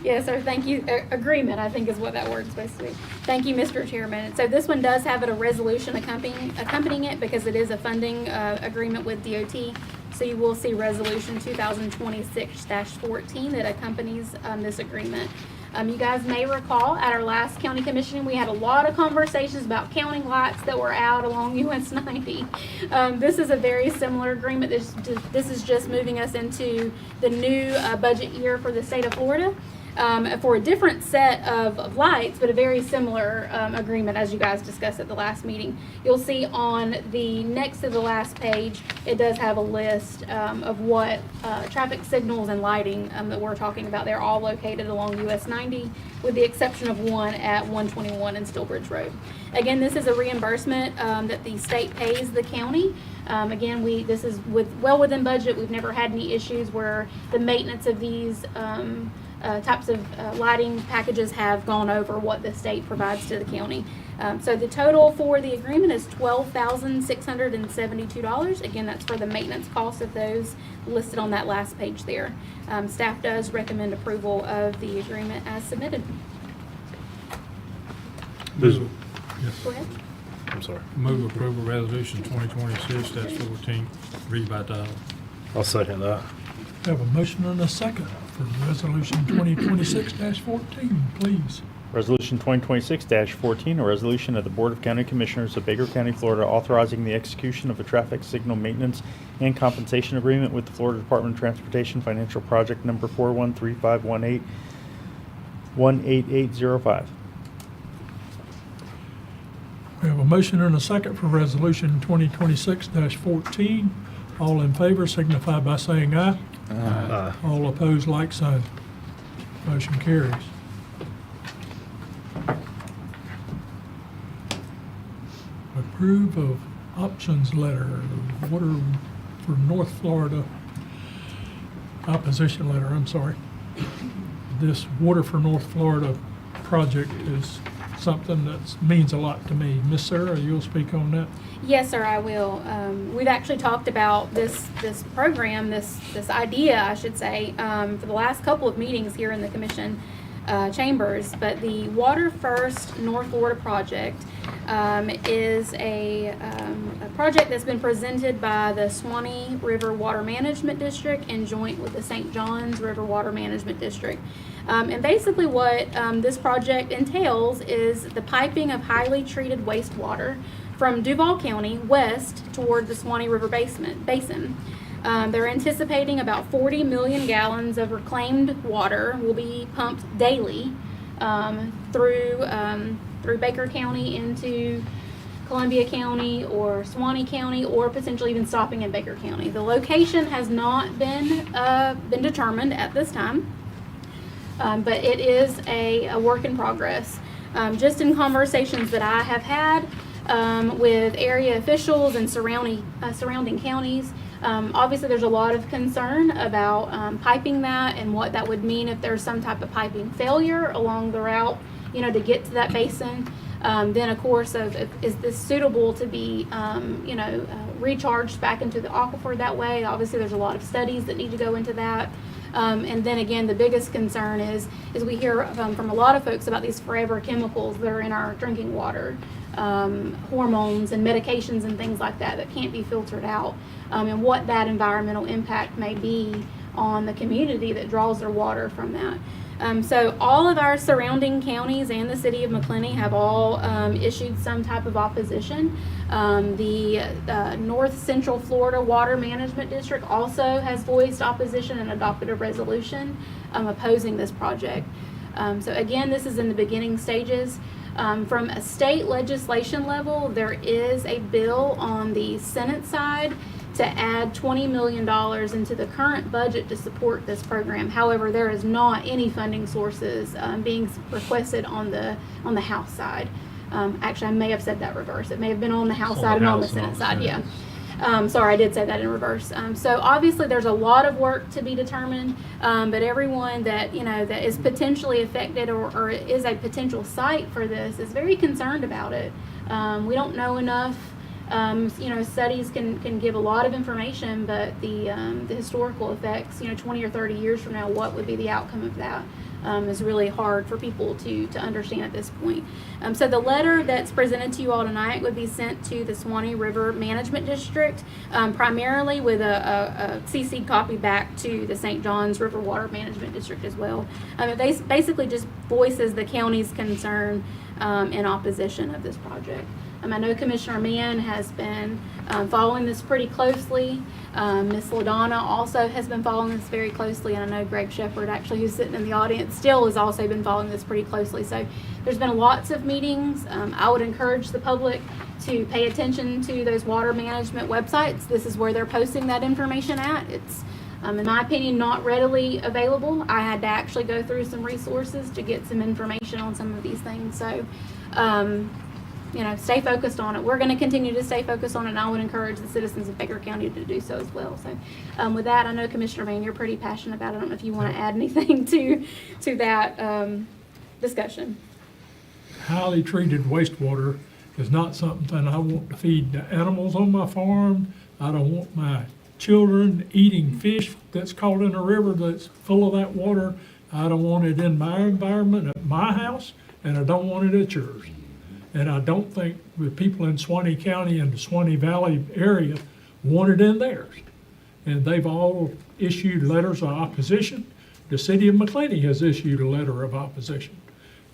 Yes, sir, thank you. Agreement, I think is what that word's supposed to be. Thank you, Mr. Chairman. So this one does have a resolution accompanying it because it is a funding agreement with DOT. So you will see Resolution 2026-14 that accompanies this agreement. You guys may recall at our last county commission, we had a lot of conversations about counting lights that were out along US 90. This is a very similar agreement. This is just moving us into the new budget year for the state of Florida. For a different set of lights, but a very similar agreement as you guys discussed at the last meeting. You'll see on the next to the last page, it does have a list of what traffic signals and lighting that we're talking about. They're all located along US 90 with the exception of one at 121 and Stillbridge Road. Again, this is a reimbursement that the state pays the county. Again, this is well within budget. We've never had any issues where the maintenance of these types of lighting packages have gone over what the state provides to the county. So the total for the agreement is $12,672. Again, that's for the maintenance cost of those listed on that last page there. Staff does recommend approval of the agreement as submitted. Yes. Go ahead. I'm sorry. Move approval resolution 2026-14, read by title. I'll second that. Have a motion and a second for Resolution 2026-14, please. Resolution 2026-14, a resolution of the Board of County Commissioners of Baker County, Florida, authorizing the execution of a traffic signal maintenance and compensation agreement with the Florida Department of Transportation Financial Project Number 413-518-18805. We have a motion and a second for Resolution 2026-14. All in favor signify by saying aye. Aye. All opposed, like sign. Motion carries. Approve of options letter, water for North Florida, opposition letter, I'm sorry. This Water for North Florida project is something that means a lot to me. Miss Sarah, you'll speak on that? Yes, sir, I will. We've actually talked about this program, this idea, I should say, for the last couple of meetings here in the commission chambers. But the Water First North Florida project is a project that's been presented by the Swanee River Water Management District in joint with the St. Johns River Water Management District. And basically what this project entails is the piping of highly treated wastewater from Duval County west toward the Swanee River basin. They're anticipating about 40 million gallons of reclaimed water will be pumped daily through Baker County into Columbia County or Swanee County, or potentially even stopping in Baker County. The location has not been determined at this time, but it is a work in progress. Just in conversations that I have had with area officials and surrounding counties, obviously there's a lot of concern about piping that and what that would mean if there's some type of piping failure along the route, to get to that basin. Then of course, is this suitable to be, recharged back into the aquifer that way? Obviously there's a lot of studies that need to go into that. And then again, the biggest concern is we hear from a lot of folks about these forever chemicals that are in our drinking water, hormones and medications and things like that can't be filtered out, and what that environmental impact may be on the community that draws their water from that. So all of our surrounding counties and the city of McClenny have all issued some type of opposition. The North Central Florida Water Management District also has voiced opposition and adopted a resolution opposing this project. So again, this is in the beginning stages. From a state legislation level, there is a bill on the Senate side to add $20 million into the current budget to support this program. However, there is not any funding sources being requested on the House side. Actually, I may have said that reverse. It may have been on the House side and on the Senate side. Yeah. Sorry, I did say that in reverse. So obviously there's a lot of work to be determined, but everyone that, that is potentially affected or is a potential site for this is very concerned about it. We don't know enough. Studies can give a lot of information, but the historical effects, 20 or 30 years from now, what would be the outcome of that is really hard for people to understand at this point. So the letter that's presented to you all tonight would be sent to the Swanee River Management District, primarily with a CC copy back to the St. Johns River Water Management District as well. It basically just voices the county's concern in opposition of this project. I know Commissioner Mann has been following this pretty closely. Ms. LaDonna also has been following this very closely, and I know Greg Shepard, actually, who's sitting in the audience, still has also been following this pretty closely. So there's been lots of meetings. I would encourage the public to pay attention to those water management websites. This is where they're posting that information at. It's, in my opinion, not readily available. I had to actually go through some resources to get some information on some of these things. So, stay focused on it. We're going to continue to stay focused on it, and I would encourage the citizens of Baker County to do so as well. So with that, I know Commissioner Mann, you're pretty passionate about it. I don't know if you want to add anything to that discussion. Highly treated wastewater is not something I want to feed the animals on my farm. I don't want my children eating fish that's caught in a river that's full of that water. I don't want it in my environment at my house, and I don't want it at yours. And I don't think the people in Swanee County and the Swanee Valley area want it in theirs. And they've all issued letters of opposition. The city of McClenny has issued a letter of opposition.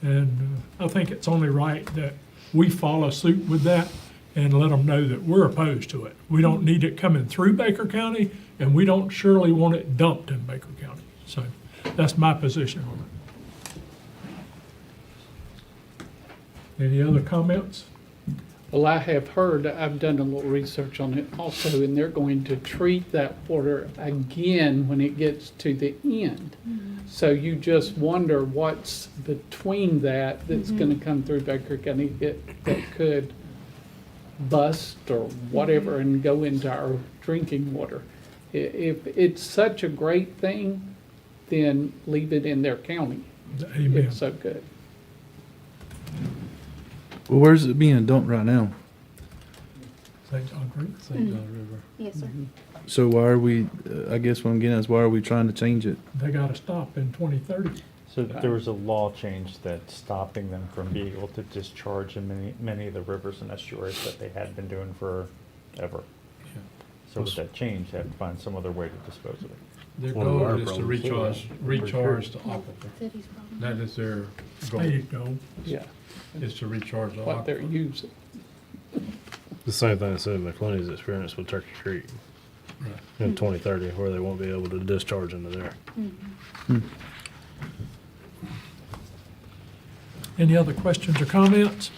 And I think it's only right that we follow suit with that and let them know that we're opposed to it. We don't need it coming through Baker County, and we don't surely want it dumped in Baker County. So that's my position on it. Any other comments? Well, I have heard, I've done a little research on it also, and they're going to treat that water again when it gets to the end. So you just wonder what's between that's gonna come through Baker County that could bust or whatever and go into our drinking water. If it's such a great thing, then leave it in their county. Amen. It's so good. Well, where's it being dumped right now? St. John Creek? St. John River. Yes, sir. So why are we, I guess what I'm getting at is why are we trying to change it? They gotta stop in 2030. So there was a law change that's stopping them from being able to discharge in many of the rivers and estuaries that they had been doing forever. Yeah. So with that change, they have to find some other way to dispose of it. Their One of our goal is to problems. recharge the aquifer. City's problem. That is their goal, There you go. Yeah, is to recharge the what they're aquifer. using. The same thing that City of McClounty's experienced with Turkey Creek Right. in 2030, where they won't be able to discharge into there. Any other questions or comments?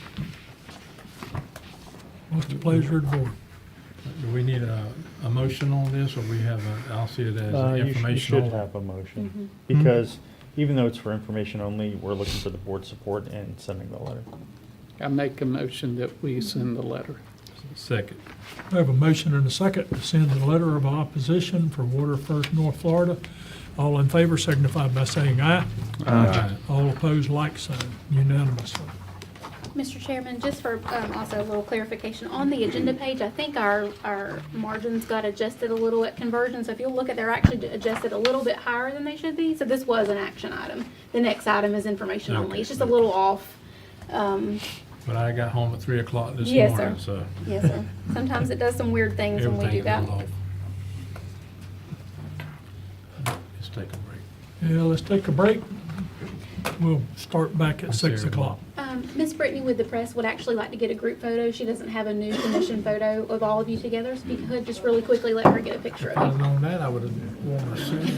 What's the pleasure of the board? Do we need a motion on this, or we have I'll see it as You should informational? have a motion, because even though it's for information only, we're looking for the board support and sending the letter. I make a motion that we send the letter. Second. We have a motion and a second to send a letter of opposition for Water First North Florida. All in favor signify by saying aye. Aye. All opposed, like sign, unanimously. Mr. Chairman, just for also a little clarification, on the agenda page, I think our margins got adjusted a little at conversion. So if you'll look at, they're actually adjusted a little bit higher than they should be. So this was an action item. The next item is information only. Okay. It's just a little off. But I got home at 3 o'clock this Yes, morning, sir. so Yes, sir. Sometimes it does some weird things when we do everything's a that. little off. Let's take a break. Yeah, let's take a break. We'll start back at 6 o'clock. Miss Brittany with the press would actually like to get a group photo. She doesn't have a new commission photo of all of you together. So if you could just really quickly let her get a picture If of I'd you. have known that, I would have worn a suit.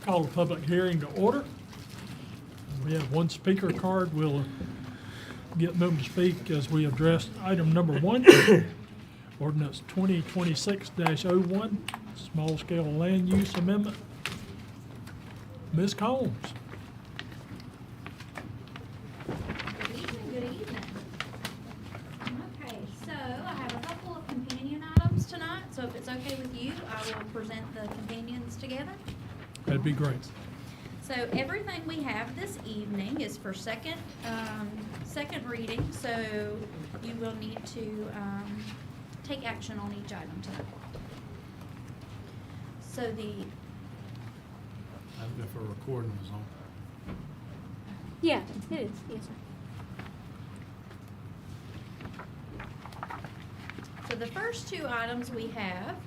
Call the public hearing to order. We have one speaker card. We'll get them to speak as we address item number 1, ordinance 2026-01, small-scale land use amendment. Ms. Combs. Good evening. Okay, so I have a couple of companion items tonight, so if it's okay with you, I will present the companions together. That'd be great. So everything we have this evening is for second reading, so you will need to take action on each item tonight. So I don't know if a recording is on. Yeah, it is, yes, sir. So the first two items we have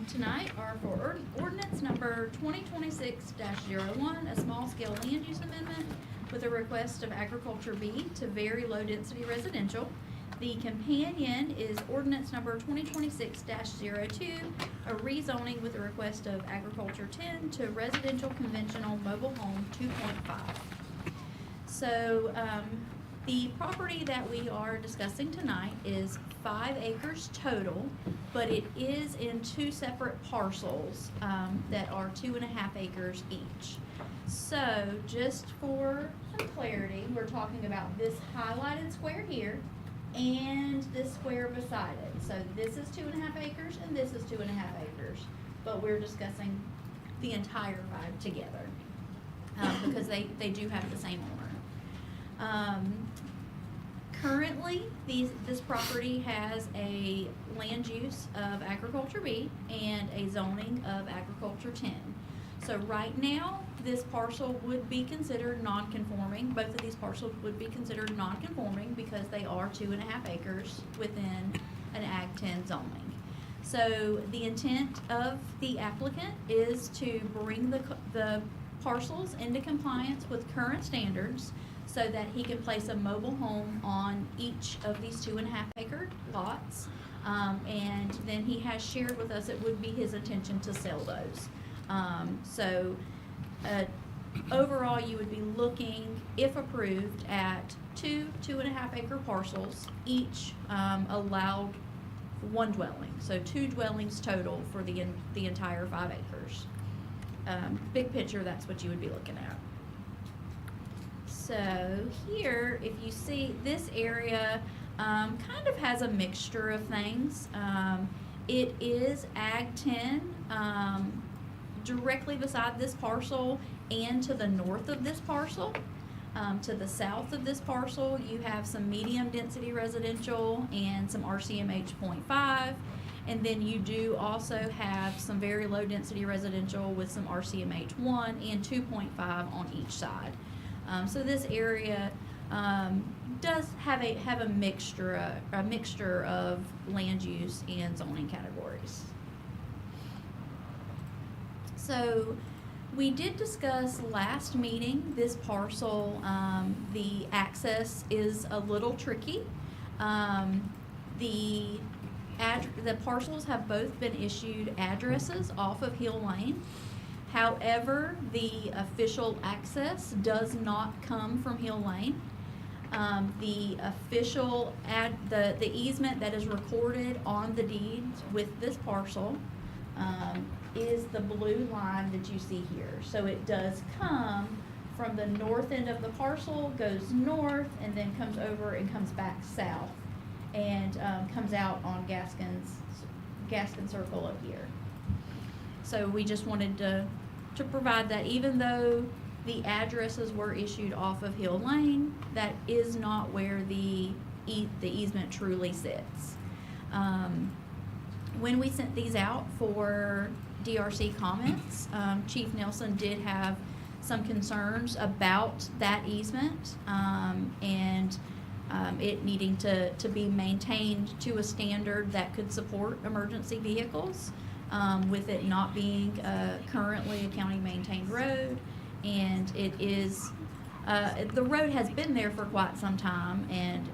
tonight are for ordinance number 2026-01, a small-scale land use amendment with a request of agriculture B to very low-density residential. The companion is ordinance number 2026-02, a rezoning with a request of agriculture 10 to residential conventional mobile home 2.5. So the property that we are discussing tonight is 5 acres total, but it is in 2 separate parcels that are 2.5 acres each. So just for some clarity, we're talking about this highlighted square here and this square beside it. So this is 2.5 acres and this is 2.5 acres, but we're discussing the entire 5 together because they do have the same owner. Currently, this property has a land use of agriculture B and a zoning of agriculture 10. So right now, this parcel would be considered non-conforming. Both of these parcels would be considered non-conforming because they are 2.5 acres within an Ag 10 zoning. So the intent of the applicant is to bring the parcels into compliance with current standards so that he can place a mobile home on each of these 2.5 acre lots. And then he has shared with us it would be his intention to sell those. Overall, you would be looking, if approved, at 2.5 acre parcels, each allowed 1 dwelling. So 2 dwellings total for the entire 5 acres. Big picture, that's what you would be looking at. So here, if you see, this area kind of has a mixture of things. It is Ag 10 directly beside this parcel and to the north of this parcel. To the south of this parcel, you have some medium density residential and some RCMH 0.5. And then you do also have some very low density residential with some RCMH 1 and 2.5 on each side. So this area does have a mixture of land use and zoning categories. So we did discuss last meeting this parcel. The access is a little tricky. The parcels have both been issued addresses off of Hill Lane. However, the official access does not come from Hill Lane. The official the easement that is recorded on the deeds with this parcel is the blue line that you see here. So it does come from the north end of the parcel, goes north, and then comes over and comes back south, and comes out on Gaskin Circle up here. So we just wanted to provide that, even though the addresses were issued off of Hill Lane, that is not where the easement truly sits. When we sent these out for DRC comments, Chief Nelson did have some concerns about that easement and it needing to be maintained to a standard that could support emergency vehicles, with it not being currently a county maintained road. And it is, the road has been there for quite some time, and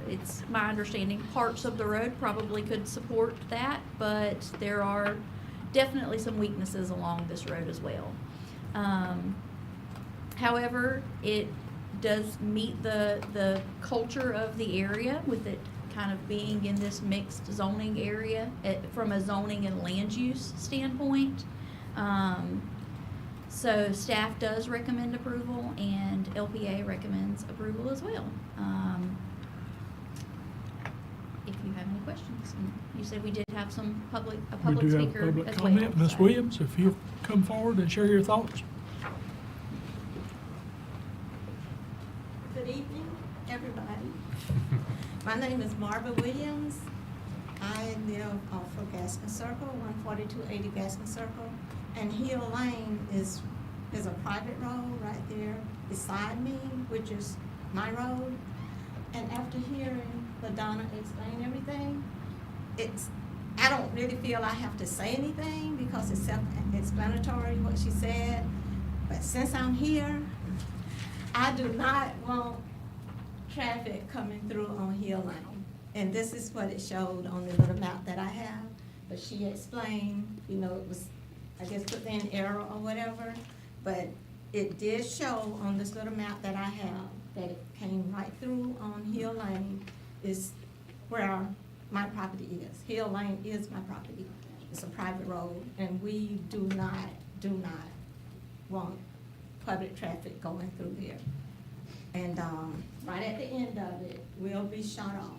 it's my understanding parts of the road probably could support that, but there are definitely some weaknesses along this road as well. However, it does meet the culture of the area with it kind of being in this mixed zoning area from a zoning and land use standpoint. So staff does recommend approval and LPA recommends approval as well. If you have any questions, and you said we did have a public We do have speaker public as comment. well. Ms. so. Williams, if you'll come forward and share your thoughts. Good evening, everybody. My name is Marva Williams. I live off of Gaskin Circle, 14280 Gaskin Circle. And Hill Lane is a private road right there beside me, which is my road. And after hearing LaDonna explain everything, I don't really feel I have to say anything because it's self-explanatory what she said. But since I'm here, I do not want traffic coming through on Hill Lane. And this is what it showed on the little map that I have. But she explained, you know, it was, I guess, put in error or whatever. But it did show on this little map that I have that it came right through on Hill Lane is where my property is. Hill Lane is my property. It's a private road, and we do not want public traffic going through there. And right at the end of it will be shut off,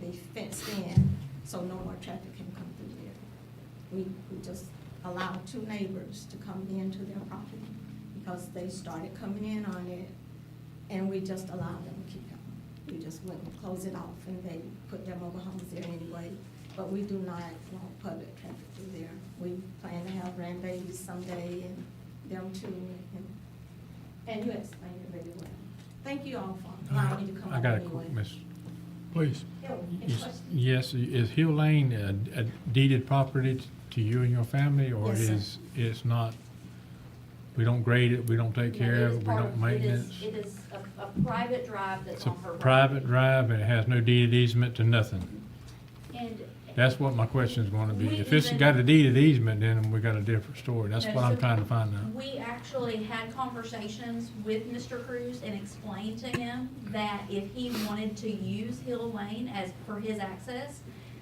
be fenced in, so no more traffic can come through there. We just allow 2 neighbors to come into their property because they started coming in on it, and we just allowed them to keep coming. We just wouldn't close it off, and they put their mobile homes there anyway. But we do not want public traffic through there. We plan to have grandbabies someday, and them too, and you explained it really well. Thank you all for allowing me to come I up got a anyway. Miss. Please. Yes, is Hill Lane a deeded property to you and your family, or Yes, sir. it's not? We don't grade it, we don't take care of it, we don't maintenance? It is a private drive that's It's a on her property. private drive and it has no deeded easement to nothing. And That's what my question is gonna be. We If it's even- got a deeded easement, then we got a different story. That's No, what I'm so trying to find out. We actually had conversations with Mr. Cruz and explained to him that if he wanted to use Hill Lane as for his access,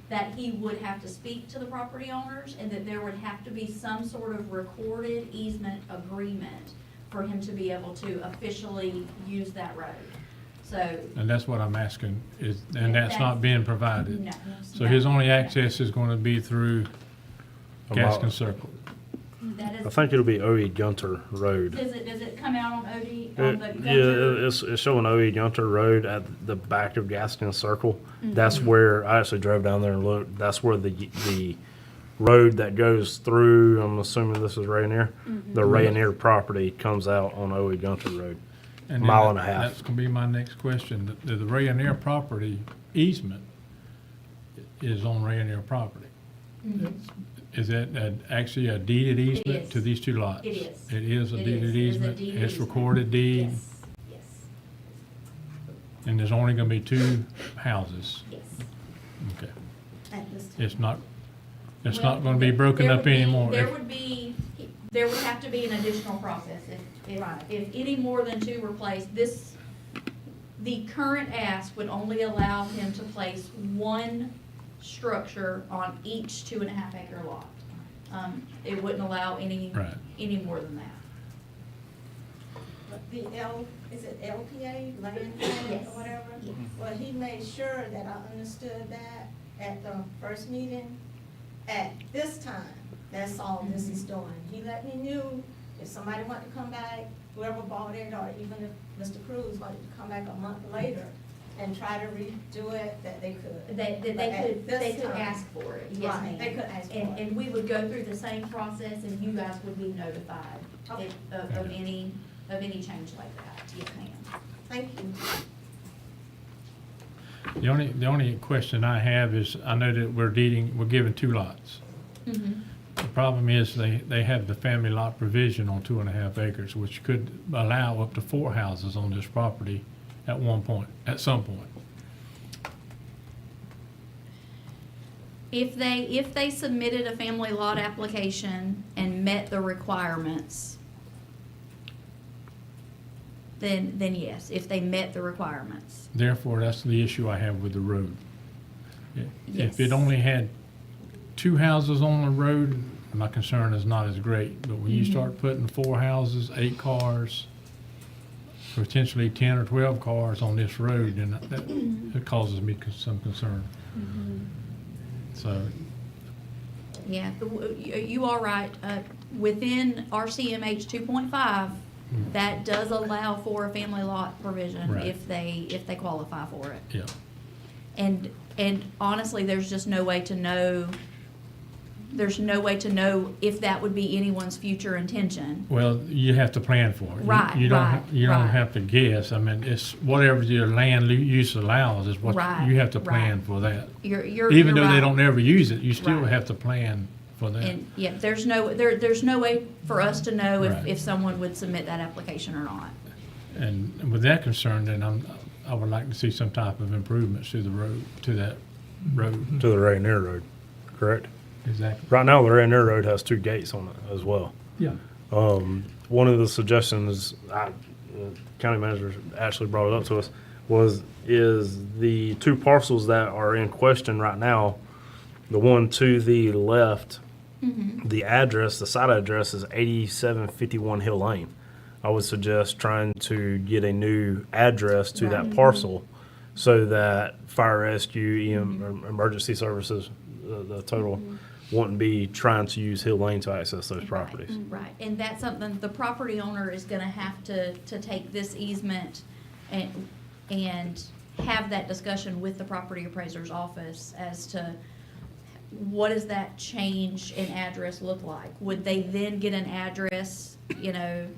that he would have to speak to the property owners and that there would have to be some sort of recorded easement agreement for him to be able to officially use that road. So, And that's what I'm asking, and Yeah, that's not being provided. no. So his only access is gonna be through A mile. Gaskin Circle. that is. I think it'll be O.E. Gunter Road. Does it come out on OD, Yeah, on the Gunter? it's showing O.E. Gunter Road at the back of Gaskin Circle. Mm-hmm. That's where, I actually drove down there and looked, that's where the road that goes through, I'm assuming this is Rayonier, Mm-hmm. the Rayonier property comes out on O.E. Gunter Road. And then Mile and a half. That's gonna be my next question. The Rayonier property easement is on Rayonier property. Is that actually a deeded easement to is. these 2 lots? It is. It is a It deeded is. It is a easement? deeded It's easement. recorded deed? Yes, yes, And there's only gonna be 2 houses? yes. Okay. At this time. It's not Well, gonna be broken there up would be- anymore? There would have to be an additional process. If any more than 2 were placed, the current ask would only allow him to place 1 structure on each 2.5 acre lot. It wouldn't allow any more than that. But is it LPA, land Yes. or whatever? Yes. Well, he made sure that I understood that at the first meeting. At this time, that's all this is doing. He let me know if somebody wanted to come back, whoever bought it, or even if Mr. Cruz wanted to come back a month later and try to redo it, that they could. That But they at could, this they could time- ask for it, yes Right, ma'am. they could ask for it. And we would go through the same process and you guys would be notified Okay. of any change like that, yes ma'am. Thank you. The only question I have is, I know that we're given 2 lots. Mm-hmm. The problem is they have the family lot provision on 2.5 acres, which could allow up to 4 houses on this property at some point. If they submitted a family lot application and met the requirements, then yes, if they met the requirements. Therefore, that's the issue I have with the road. If it Yes. only had 2 houses on the road, my concern is not as great. But when you start putting 4 houses, 8 cars, potentially 10 or 12 cars on this road, then it causes me some concern. So, Yeah, you are right. Within RCMH 2.5, that does allow for a family lot provision Right. if they qualify for it. yeah. And honestly, there's just no way to know. There's no way to know if that would be anyone's future intention. Well, you have to plan for it. Right, You don't, right, you don't right. have to guess. I mean, it's whatever your land use allows is what Right, you have to plan right. for that. You're Even you're though they right. don't ever use it, you still Right. have to plan for that. And yeah, there's no way for us to know Right. if someone would submit that application or not. And with that concern, then I would like to see some type of improvements to the road, to that road. To the Rayonier Road, correct? Exactly. Right now, the Rayonier Road has 2 gates on it as well. Yeah. One of the suggestions, the county manager actually brought it up to us, is the 2 parcels that are in question right now, the one to the left, the address, the site address is 8751 Hill Lane. I would suggest trying to get a new address to that parcel so that fire rescue, or emergency services, the total, wouldn't be trying to use Hill Lane to access those properties. Right, and that's something, the property owner is gonna have to take this easement and have that discussion with the property appraiser's office as to what does that change in address look like? Would they then get an address,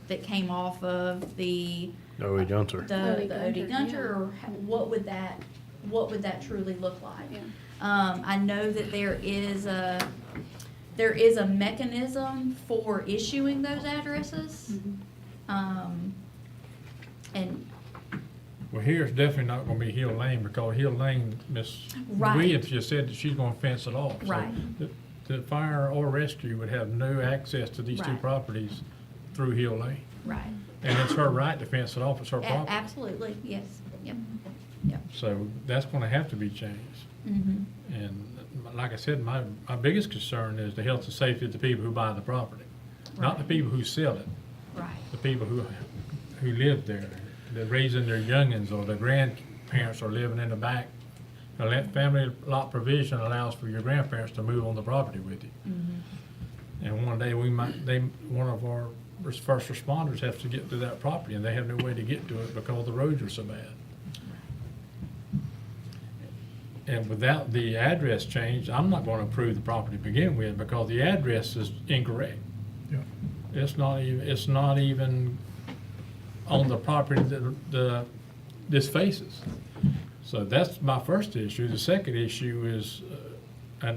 that came off of the O.E. Gunter. the O.D. Gunter, or what would that truly look like? Yeah. I know that there is a mechanism for issuing those addresses. And Well, here it's definitely not gonna be Hill Lane, because Hill Lane, Miss Right. Williams just said that she's gonna fence it off. So Right. The fire or rescue would have no access to these 2 Right. properties through Hill Lane. right, And it's her right to fence it off, it's her property. absolutely, yes, yep, So that's gonna have to be changed. mhm, And like I said, my biggest concern is the health and safety of the people who buy the property. Not the people who sell it, right, the people who live there. They're raising their youngins, or their grandparents are living in the back. Now, that family lot provision allows for your grandparents to move on the property with you. And one day one of our first responders has to get to that property, and they have no way to get to it because the roads are so bad. And without the address change, I'm not gonna approve the property to begin with, because the address is incorrect. Yeah. It's not even on the property that this faces. So that's my first issue. The second issue is a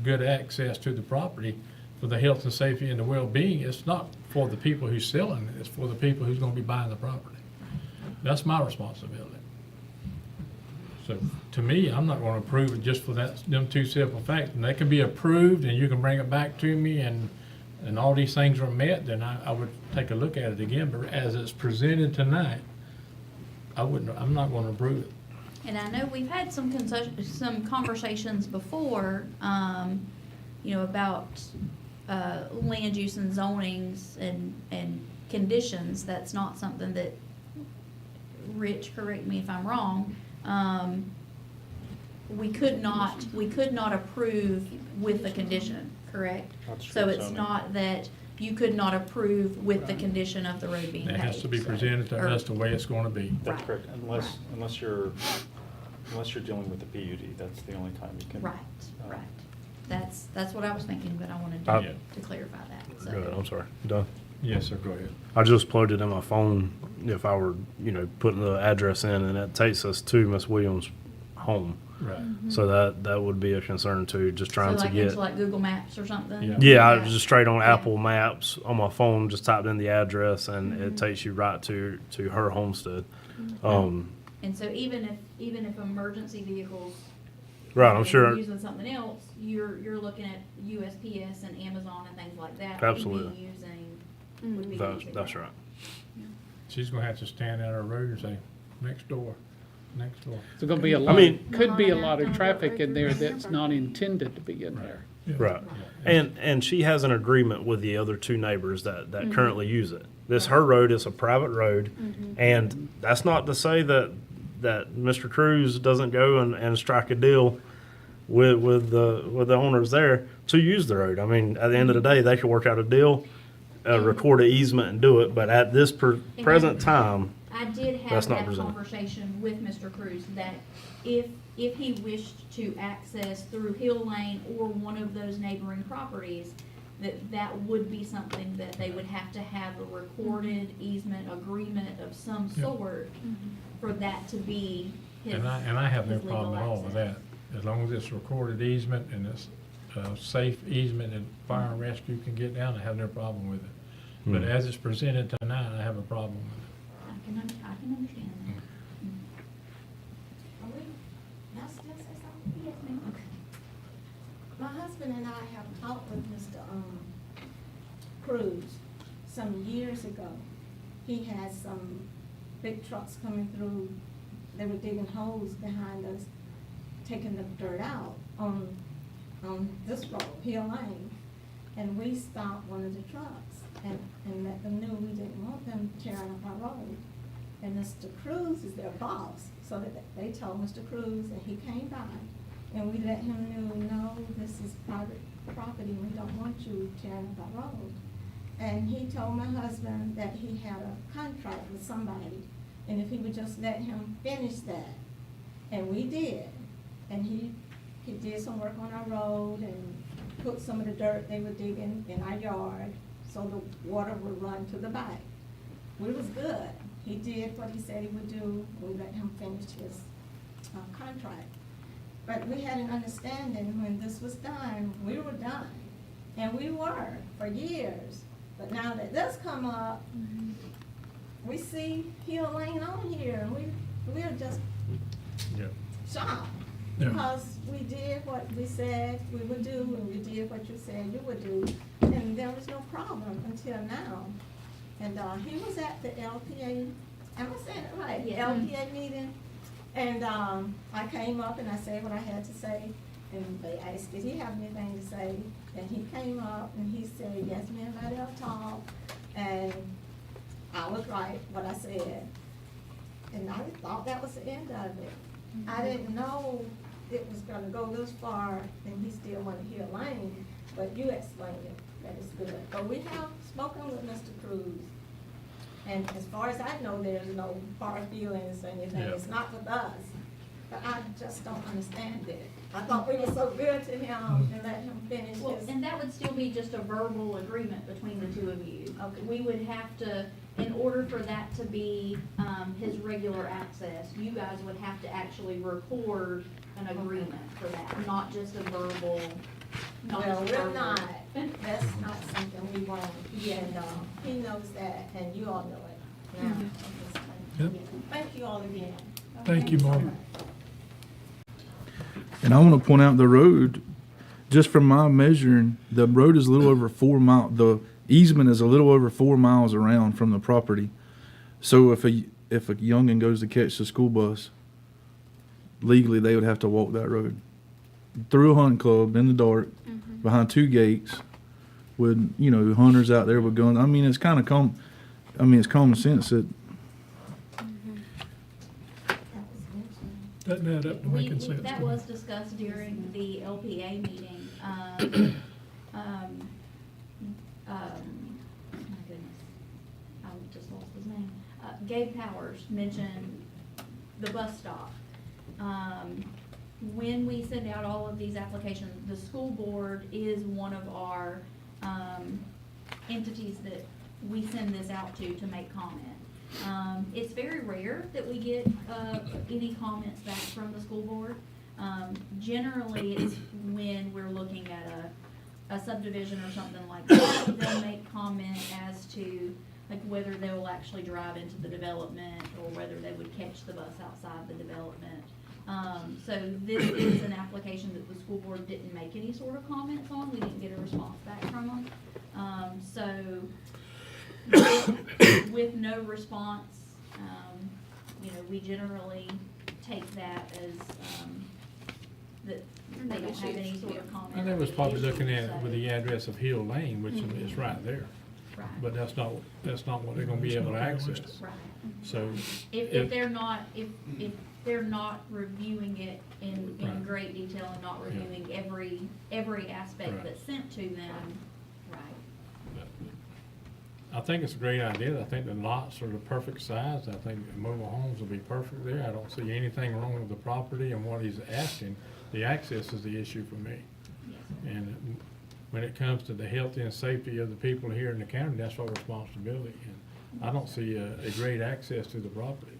good access to the property for the health and safety and the well-being. It's not for the people who's selling it, it's for the people who's gonna be buying the property. That's my responsibility. So to me, I'm not gonna approve it just for them 2 simple facts. And they can be approved and you can bring it back to me and all these things are met, then I would take a look at it again. But as it's presented tonight, I'm not gonna approve it. and I know we've had some conversations before, about, land use and zonings and conditions. That's not something that, Rich, correct me if I'm wrong, we could not approve with the condition, correct? That's So true, it's zoning. not that you could not approve with the condition of the road being It paved. has to be so- presented to or- us the way it's gonna be. That's Right. correct, unless you're dealing with the PUD, that's the only time you can. Right, right. That's what I was thinking, but I wanted I- to clarify that, so. Go ahead, I'm sorry. You done? Yes, sir, go ahead. I just plugged it in my phone if I were, putting the address in, and it takes us to Miss Williams' home. Right. So that would be a concern too, just trying So to like get. into like Google Maps or something? Yeah. Yeah, I was just straight on Apple Maps on my phone, just typed in the address, and it takes you right to her homestead. And so even if emergency vehicles. Right, I'm are sure. Using something else, you're looking at USPS and Amazon and things like that. Absolutely. Would be using. That's right. she's gonna have to stand out her road and say, next door, next door. There's gonna be a I lot, mean- could be a lot of traffic in there that's not intended to be in there. Right. And she has an agreement with the other two neighbors that currently use it. This, her road is a private road, and that's not to say that Mr. Cruz doesn't go and strike a deal with the owners there to use the road. I mean, at the end of the day, they could work out a deal, record an easement and do it, but at this present time, I did That's have not that presented. conversation with Mr. Cruz, that if he wished to access through Hill Lane or one of those neighboring properties, that would be something that they would have to have a recorded easement agreement of some Yeah. sort for that to be his. And I have no his legal problem at all with that, access. as long as it's recorded easement and it's a safe easement and fire and rescue can get down, I have no problem with it. But as it's presented tonight, I have a problem with it. I can understand that. Are we, can I still say something? Yes, ma'am. My husband and I have talked with Mr. Cruz some years ago. He had some big trucks coming through, they were digging holes behind us, taking the dirt out on this road, Hill Lane. And we stopped one of the trucks and let them know we didn't want them tearing up our road. And Mr. Cruz is their boss, so that they told Mr. Cruz, and he came by, and we let him know, no, this is private property, we don't want you tearing up our road. And he told my husband that he had a contract with somebody, and if he would just let him finish that. And we did, and he did some work on our road and put some of the dirt they were digging in our yard, so the water would run to the back. We was good. He did what he said he would do. We let him finish his contract. But we had an understanding when this was done, we were done. And we were for years. But now that this come up, we see Hill Lane on here, and we're just shocked. Yeah. Because we did what we said we would do, and we did what you said you would do, and there was no problem until now. And he was at the LPA, am I saying it right? Yeah. LPA meeting, and I came up and I said what I had to say, and they asked, did he have anything to say? And he came up and he said, yes, ma'am, I'll talk, and I was right, what I said. And I thought that was the end of it. I didn't know it was gonna go this far, and he still wanted to hear Lane, but you explained it, that is good. But we have spoken with Mr. Cruz, and as far as I know, there's no hard feelings or anything, Yeah. it's not with us. But I just don't understand it. I thought we were so good to him and let him finish Well, his. and that would still be just a verbal agreement between the two of you. We would have to, in order for that to be, his regular access, you guys would have to actually record an agreement for that, not just a verbal, not Well, just a we're verbal. not, that's not something we want, and, he knows that, and you all know it now. Yep. Thank you all again. Thank you, Mark. And I want to point out the road, just from my measuring, the road is a little over 4 miles, the easement is a little over 4 miles around from the property. So if a youngin goes to catch the school bus, legally they would have to walk that road. Through a hunt club, in the dark, behind two gates, with, hunters out there with guns. I mean, it's kind of it's common sense that, Doesn't add up to making sense. That to me. was discussed during the LPA meeting. My goodness, I just lost his name. Gabe Powers mentioned the bus stop. When we send out all of these applications, the school board is one of our entities that we send this out to make comment. It's very rare that we get any comments back from the school board. Generally, it's when we're looking at a subdivision or something like that, they'll make comment as to like whether they will actually drive into the development or whether they would catch the bus outside the development. So this is an application that the school board didn't make any sort of comments on. We didn't get a response back from them. So with with no response, we generally take that as, that they don't have any sort of comment. And they or was probably issue, looking at it so- with the address of Hill Lane, which is right there. Right. But that's not what they're gonna be able to access. Right. So, If they're not, if they're not reviewing it in Right. great detail and not reviewing every aspect Right. that's sent to them, right. I think it's a great idea. I think the lots are the perfect size. I think mobile homes will be perfect there. I don't see anything wrong with the property and what he's asking. The access is the issue for me. And when it comes to the health and safety of the people here in the county, that's our responsibility. And I don't see a great access to the property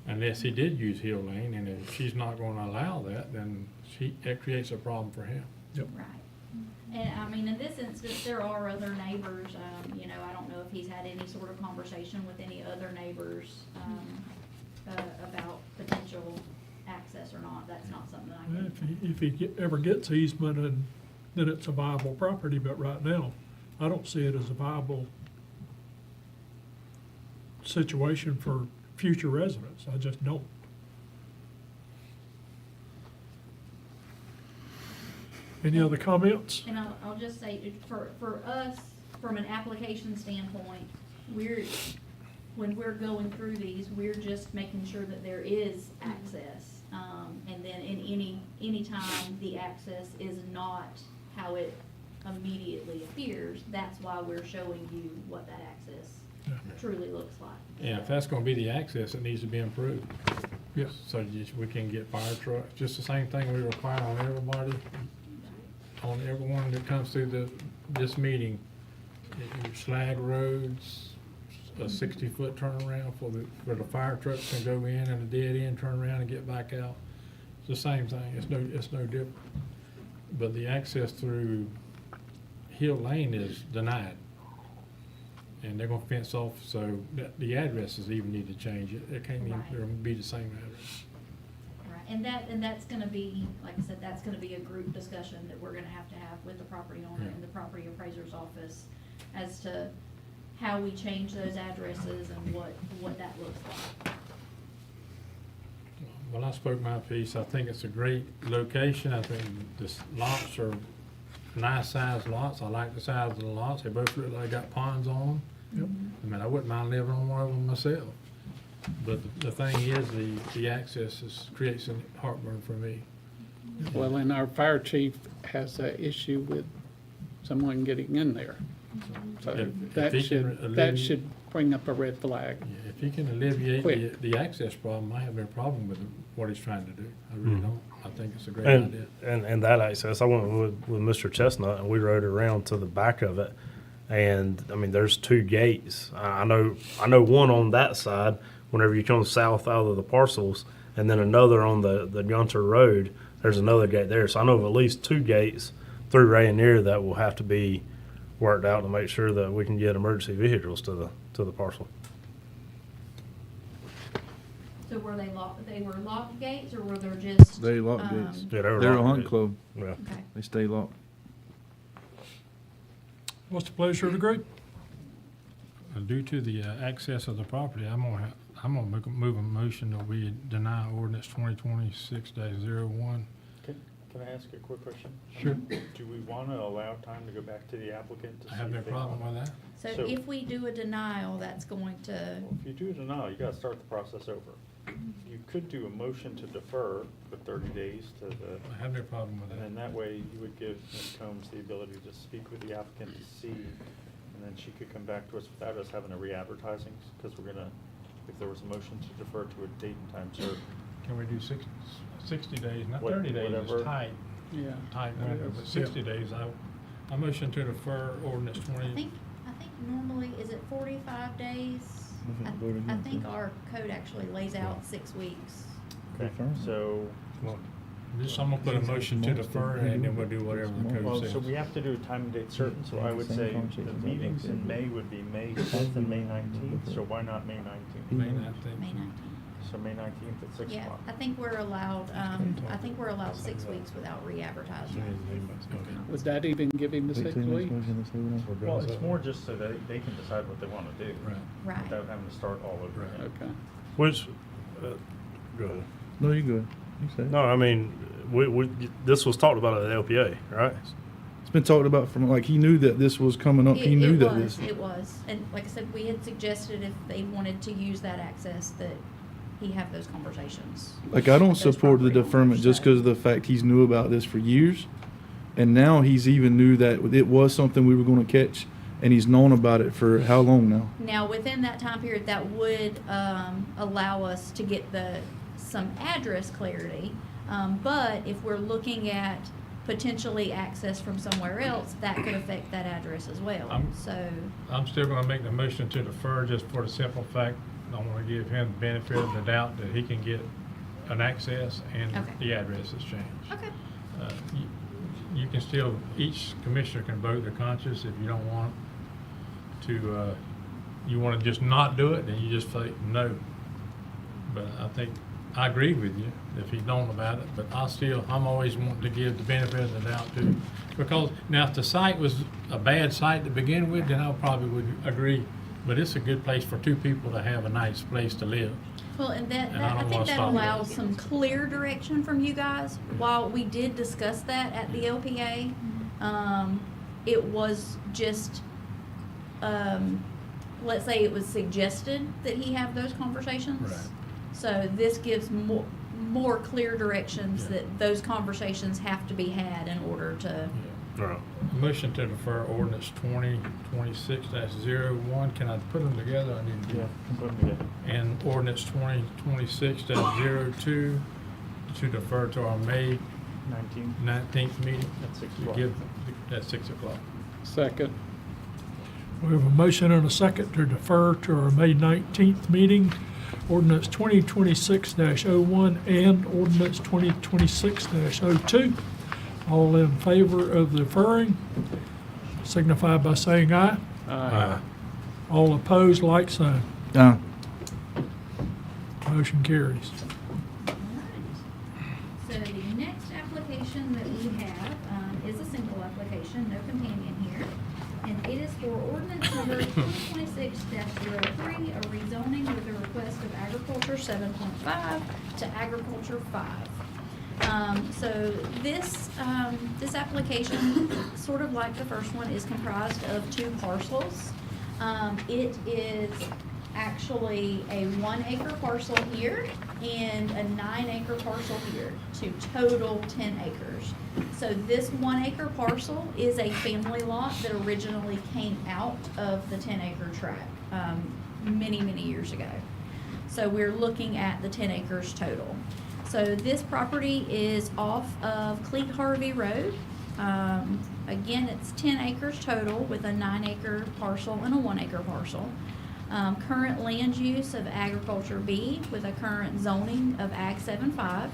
unless he did use Hill Lane. And if she's not gonna allow that, then it creates a problem for him. Yep. Right. And I mean, in this instance, there are other neighbors, I don't know if he's had any sort of conversation with any other neighbors, about potential access or not. That's not something I Well, can. If he ever gets easement, and then it's a viable property, but right now, I don't see it as a viable situation for future residents. I just don't. Any other comments? And I'll just say, for us, from an application standpoint, when we're going through these, we're just making sure that there is access. And then in any time the access is not how it immediately appears, that's why we're showing you what that access truly looks like. Yeah, if that's gonna be the access, it needs to be improved. Yes. So we can get fire trucks, just the same thing we require on everybody, on everyone that comes through this meeting. Your slag roads, a 60-foot turnaround for the fire trucks can go in, and a dead end, turn around and get back out. It's the same thing, it's no different. But the access through Hill Lane is denied. And they're gonna fence off, so the addresses even need to change. It can't even, they're gonna be the same address. Right, and that's gonna be, like I said, that's gonna be a group discussion that we're gonna have with the property owner and the property appraiser's office as to how we change those addresses and what that looks like. Well, I spoke my piece. I think it's a great location. I think the lots are nice sized lots. I like the size of the lots. They both look like they got ponds on them. Yep. I mean, I wouldn't mind living on one of them myself. But the thing is, the access creates a heartburn for me. Well, and our fire chief has an issue with someone getting in there. So If that he can should, alleviate- that should bring up a red flag. Yeah, if he can alleviate Quick. the access problem, I have no problem with what he's trying to do. I really don't. I think it's a great And, idea. and that access, I went with Mr. Chestnut and we rode around to the back of it. And I mean, there's two gates. I know one on that side whenever you come south out of the parcels, and then another on the Gunter Road. There's another gate there. So I know of at least two gates through Rayonier that will have to be worked out to make sure that we can get emergency vehicles to the parcel. So were they locked, they were locked gates, or were there just? They lock gates. Yeah, they were They're a locked hunt gates. club. Yeah. Okay. They stay locked. What's the pleasure of the group? Due to the access of the property, I'm gonna move a motion that we deny ordinance 2026-01. Can I ask a quick question? Sure. Do we want to allow time to go back to the applicant to see I have no if they problem want- with that. So if we do a denial, that's going to, Well, if you do a denial, you gotta start the process over. You could do a motion to defer for 30 days to the, I have no problem with and that. then that way you would give Ms. Combs the ability to speak with the applicant to see, and then she could come back to us without us having a re-advertising, because we're gonna, if there was a motion to defer to a date and time certain. Can we do 60 days, not What- 30 days, whatever. it's tight, Yeah. tight window, but 60 days, I motion to defer ordinance I 20. think normally, is it 45 days? I think our code actually lays out 6 weeks. Okay, so, Well, I'm gonna put a motion to defer, and then we'll do whatever the well, code so says. we have to do a time and date certain, so I would say the meetings in May would be May 5th and May 19th, so why not May 19th? May 19th. May 19th. So May 19th at 6 Yeah, o'clock. I think we're allowed, 6 weeks without re-advertising. Would that even give him the 6 weeks? Well, it's more just so that they can decide what they want to do. Right. Without having to start all over again. Okay. Which, go ahead. No, you good. You say. No, I mean, this was talked about at the LPA, right? It's been talked about from, like, he knew that this was coming up. He knew that this. It was, and like I said, we had suggested if they wanted to use that access, that he have those conversations. Like, I don't with those support the property deferment owners, just so- because of the fact he's knew about this for years. And now he's even knew that it was something we were going to catch, and he's known about it for how long now? Now, within that time period, that would allow us to get some address clarity. But if we're looking at potentially access from somewhere else, that could affect that address as well. So, I'm still gonna make the motion to defer just for the simple fact, I wanna give him the benefit of the doubt that he can get an access and Okay. the address is changed. okay. You can still, each commissioner can vote their conscience if you don't want to, you wanna just not do it, then you just say no. But I think, I agree with you if he's known about it, but I'm always wanting to give the benefit of the doubt too. Because now if the site was a bad site to begin with, then I probably would agree. But it's a good place for two people to have a nice place to live. Well, and And I I don't think wanna that stop allows that. some clear direction from you guys. While we did discuss that at the LPA, it was just, let's say it was suggested that he have those conversations. Right. So this gives more clear directions Yeah. that those conversations have to be had in order to, Right. Motion to defer ordinance 2026-01. Can I put them together? I need to do Yeah, can put them together. And ordinance 2026-02 to defer to our May 19th meeting. At 6 To o'clock. give, at 6 o'clock. Second. We have a motion and a second to defer to our May 19th meeting, ordinance 2026-01 and ordinance 2026-02. All in favor of deferring, signify by saying aye. Aye. All opposed, like sign. Motion carries. So the next application that we have is a single application, no companion here. And it is for ordinance number 2026-03, a rezoning with a request of agriculture 7.5 to agriculture 5. So this application, sort of like the first one, is comprised of 2 parcels. It is actually a 1 acre parcel here and a 9 acre parcel here, to total 10 acres. So this 1 acre parcel is a family lot that originally came out of the 10 acre tract, many, many years ago. So we're looking at the 10 acres total. So this property is off of Cleet Harvey Road. Again, it's 10 acres total with a 9 acre parcel and a 1 acre parcel. Current land use of agriculture B with a current zoning of Ag 7.5.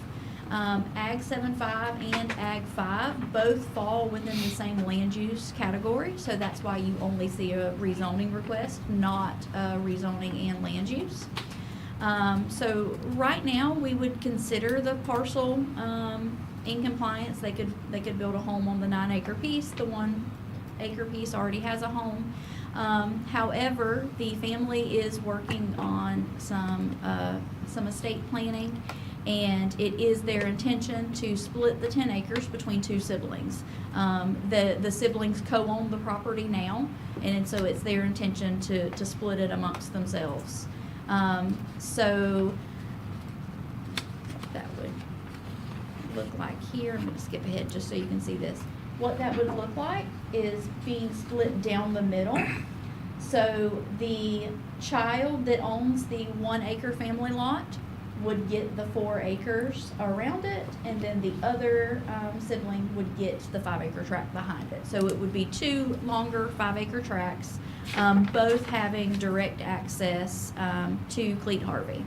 Ag 7.5 and Ag 5 both fall within the same land use category, so that's why you only see a rezoning request, not rezoning and land use. So right now, we would consider the parcel in compliance. They could build a home on the 9 acre piece. The 1 acre piece already has a home. However, the family is working on some estate planning, and it is their intention to split the 10 acres between 2 siblings. The siblings co-own the property now, and so it's their intention to split it amongst themselves. So that would look like here. I'm going to skip ahead just so you can see this. What that would look like is being split down the middle. So the child that owns the 1 acre family lot would get the 4 acres around it, and then the other sibling would get the 5 acre tract behind it. So it would be 2 longer 5 acre tracts, both having direct access to Cleet Harvey.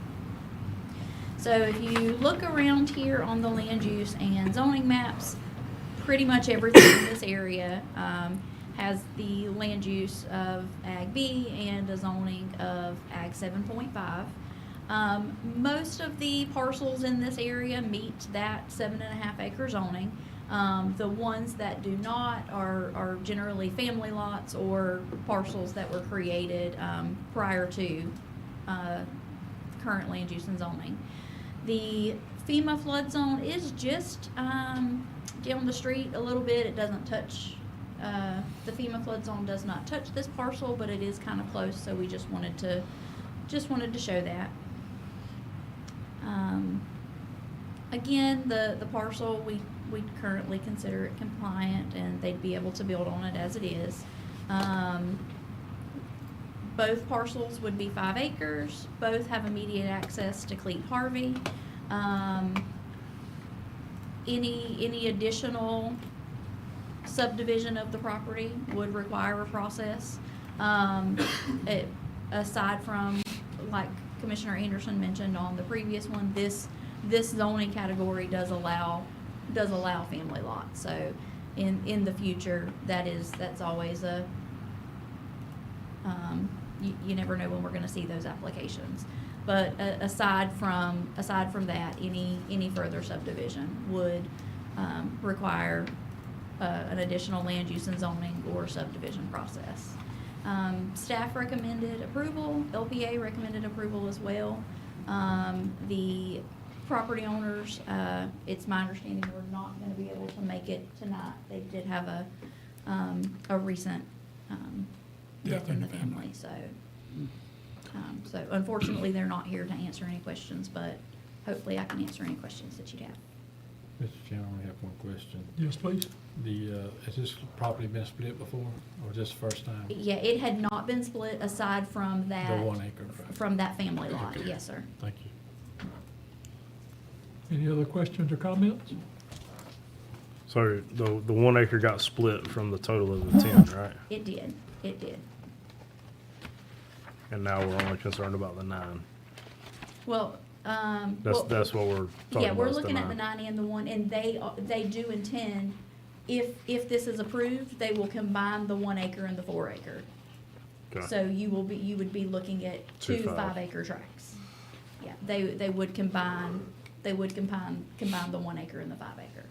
So if you look around here on the land use and zoning maps, pretty much everything in this area has the land use of Ag B and a zoning of Ag 7.5. Most of the parcels in this area meet that 7.5 acre zoning. The ones that do not are generally family lots or parcels that were created prior to current land use and zoning. The FEMA flood zone is just down the street a little bit. It doesn't touch, the FEMA flood zone does not touch this parcel, but it is kind of close, so we just wanted to show that. Again, the parcel, we currently consider it compliant, and they'd be able to build on it as it is. Both parcels would be 5 acres. Both have immediate access to Cleet Harvey. Any additional subdivision of the property would require a process. Aside from, like Commissioner Anderson mentioned on the previous one, this zoning category does allow family lots. So in the future, that's always a, you never know when we're gonna see those applications. But aside from that, any further subdivision would require an additional land use and zoning or subdivision process. Staff recommended approval, LPA recommended approval as well. The property owners, it's my understanding we're not gonna be able to make it tonight. They did have a recent death in the family, so. So unfortunately, they're not here to answer any questions, but hopefully I can answer any questions that you'd have. Mr. Chairman, I only have one question. Yes, please. Has this property been split before, or just first time? Yeah, it had not been split aside from that. The 1 acre. From that family lot, yes, sir. Thank you. Any other questions or comments? So the 1 acre got split from the total of the 10, right? It did. And now we're only concerned about the 9. Well, That's what we're talking about. yeah, we're is the looking at 9. the 9 and the 1, and they do intend, if this is approved, they will combine the 1 acre and the 4 acre. Okay. So you would be looking at Two 2 5. 5-acre tracts. Yeah, they would combine the 1 acre and the 5 acre.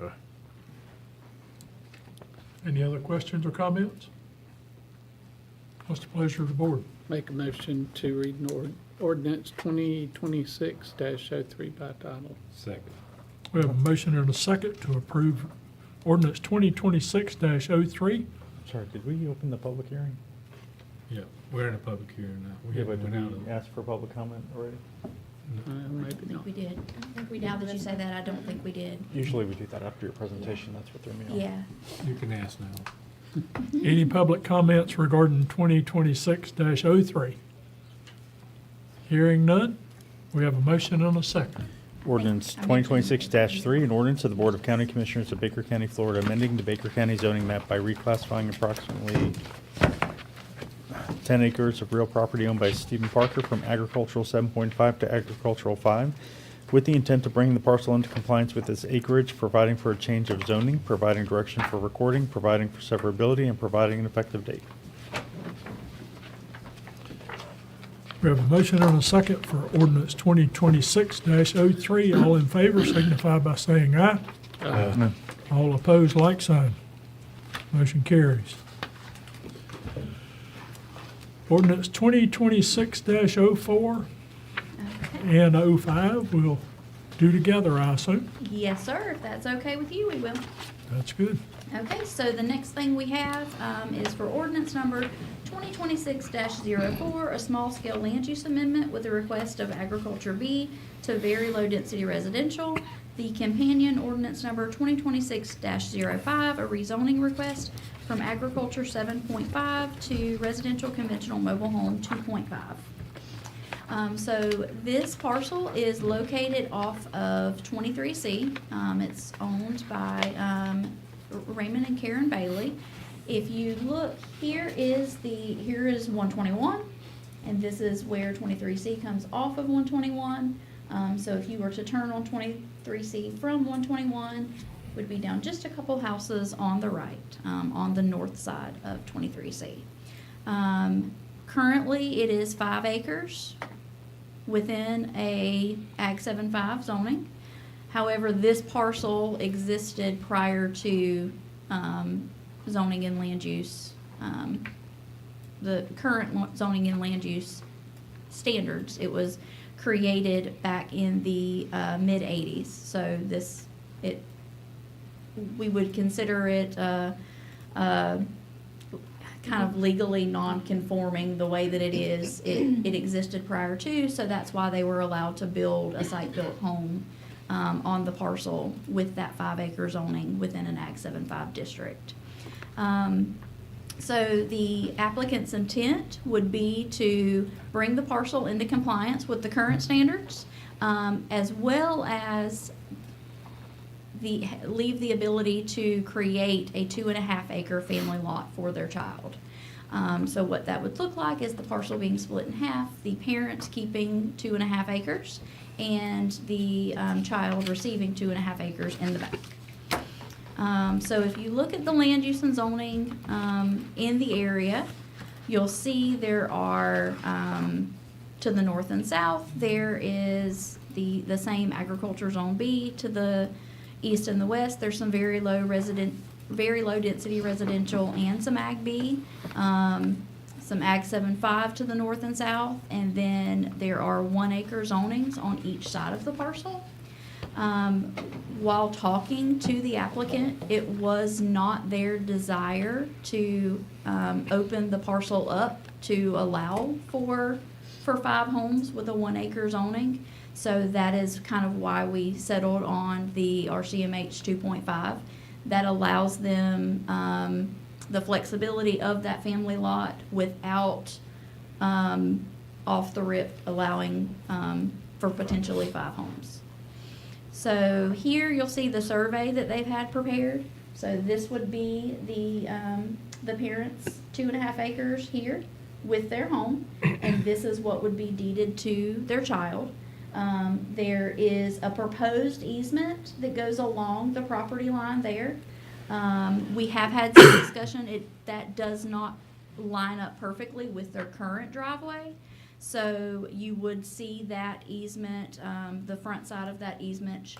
Okay. Any other questions or comments? What's the pleasure of the board? Make a motion to read an ordinance 2026-03 by title. Second. We have a motion and a second to approve ordinance 2026-03. Sorry, did we open the public hearing? Yeah, we're in a public hearing now. We Yeah, but haven't did went out we of. ask for public comment already? I Maybe don't not. think we did. Now that you say that, I don't think we did. Usually we do that after your presentation, that's what threw me off. Yeah. You can ask now. Any public comments regarding 2026-03? Hearing none, we have a motion and a second. Ordinance 2026-3, an ordinance of the Board of County Commissioners of Baker County, Florida, amending the Baker County zoning map by reclassifying approximately 10 acres of real property owned by Stephen Parker from agricultural 7.5 to agricultural 5, with the intent to bring the parcel into compliance with its acreage, providing for a change of zoning, providing direction for recording, providing for severability, and providing an effective date. We have a motion and a second for ordinance 2026-03. All in favor signify by saying aye. All opposed, like sign. Motion carries. Ordinance 2026-04 and 05 we'll do together, I assume. Yes, sir. If that's okay with you, we will. That's good. Okay, so the next thing we have is for ordinance number 2026-04, a small-scale land use amendment with a request of Agriculture B to very low-density residential. The companion ordinance number 2026-05, a rezoning request from Agriculture 7.5 to Residential Conventional Mobile Home 2.5. So this parcel is located off of 23C. It's owned by Raymond and Karen Bailey. If you look, here is 121, and this is where 23C comes off of 121. So if you were to turn on 23C from 121, it would be down just a couple houses on the right, on the north side of 23C. Currently, it is 5 acres within a Ag 7.5 zoning. However, this parcel existed prior to zoning and land use, the current zoning and land use standards. It was created back in the mid-'80s. So we would consider it kind of legally non-conforming the way that it is. It existed prior to, so that's why they were allowed to build a site-built home on the parcel with that 5 acre zoning within an Ag 7.5 district. So the applicant's intent would be to bring the parcel into compliance with the current standards, as well as leave the ability to create a 2.5 acre family lot for their child. So what that would look like is the parcel being split in half, the parents keeping 2.5 acres, and the child receiving 2.5 acres in the back. So if you look at the land use and zoning in the area, you'll see there are, to the north and south, there is the same agriculture zone B. To the east and the west, there's some very low density residential and some Ag B, some Ag 7.5 to the north and south, and then there are 1 acre zonings on each side of the parcel. While talking to the applicant, it was not their desire to open the parcel up to allow for 5 homes with a 1 acre zoning. So that is kind of why we settled on the RCMH 2.5. That allows them the flexibility of that family lot without off the rip allowing for potentially 5 homes. So here you'll see the survey that they've had prepared. So this would be the parents' 2.5 acres here with their home, and this is what would be deeded to their child. There is a proposed easement that goes along the property line there. We have had some discussion, that does not line up perfectly with their current driveway. So you would see that easement, the front side of that easement,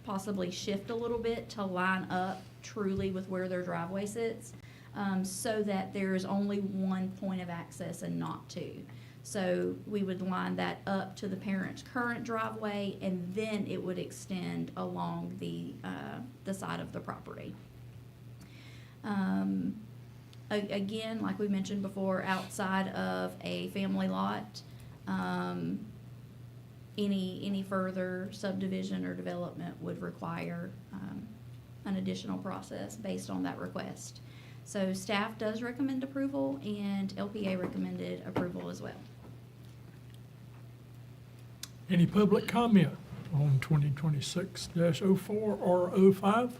possibly shift a little bit to line up truly with where their driveway sits, so that there is only 1 point of access and not 2. So we would line that up to the parent's current driveway, and then it would extend along the side of the property. Again, like we mentioned before, outside of a family lot, any further subdivision or development would require an additional process based on that request. So staff does recommend approval, and LPA recommended approval as well. Any public comment on 2026-04 or 05?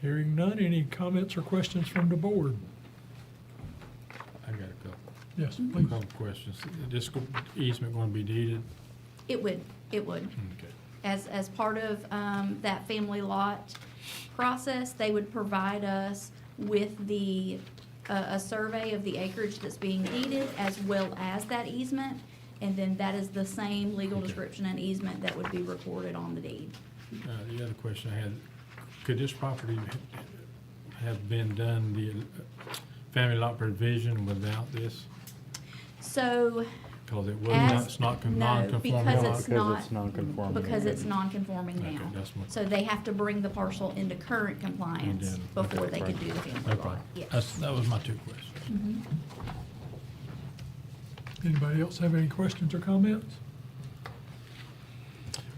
Hearing none, any comments or questions from the board? I got a couple. Yes, please. Couple questions. This easement going to be deeded? It would. Okay. As part of that family lot process, they would provide us with a survey of the acreage that's being deeded, as well as that easement, and then that is the same legal description and easement that would be recorded on the deed. The other question I had, could this property have been done, the family lot provision without this? So, Because it was it's not non-conforming? because it's non-conforming. Because it's non-conforming Okay, now. that's my- So they have to bring the parcel into current compliance then- before okay, they could do the family No lot. problem. Yes. That was my 2 questions. Mhm. Anybody else have any questions or comments?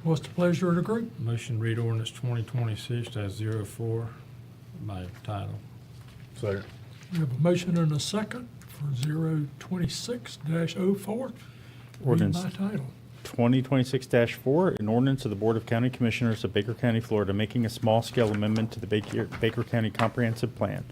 What's the pleasure of the group? Motion read ordinance 2026-04 by title. Second. We have a motion and a second for 026-04. Read Ordinance by title. 2026-4, an ordinance of the Board of County Commissioners of Baker County, Florida, making a small-scale amendment to the Baker County Comprehensive Plan.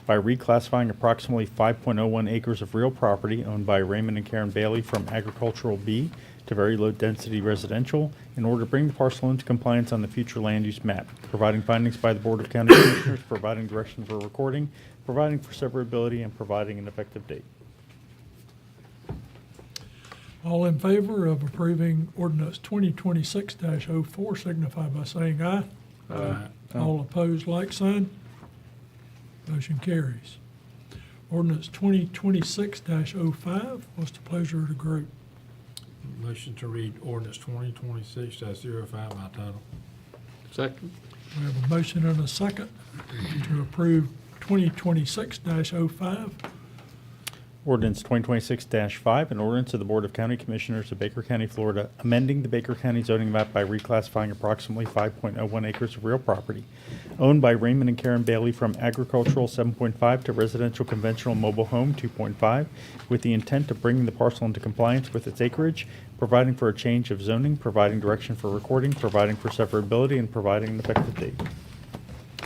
by reclassifying approximately 5.01 acres of real property owned by Raymond and Karen Bailey from agricultural B to very low-density residential in order to bring the parcel into compliance on the future land use map, providing findings by the Board of County Commissioners, providing direction for recording, providing for severability, and providing an effective date. All in favor of approving ordinance 2026-04 signify by saying aye. Aye. All opposed, like sign. Motion carries. Ordinance 2026-05, what's the pleasure of the group? Motion to read ordinance 2026-05 by title. Second. We have a motion and a second to approve 2026-05. Ordinance 2026-5, an ordinance of the Board of County Commissioners of Baker County, Florida, amending the Baker County zoning map by reclassifying approximately 5.01 acres of real property owned by Raymond and Karen Bailey from agricultural 7.5 to residential conventional mobile home 2.5, with the intent of bringing the parcel into compliance with its acreage, providing for a change of zoning, providing direction for recording, providing for severability, and providing an effective date.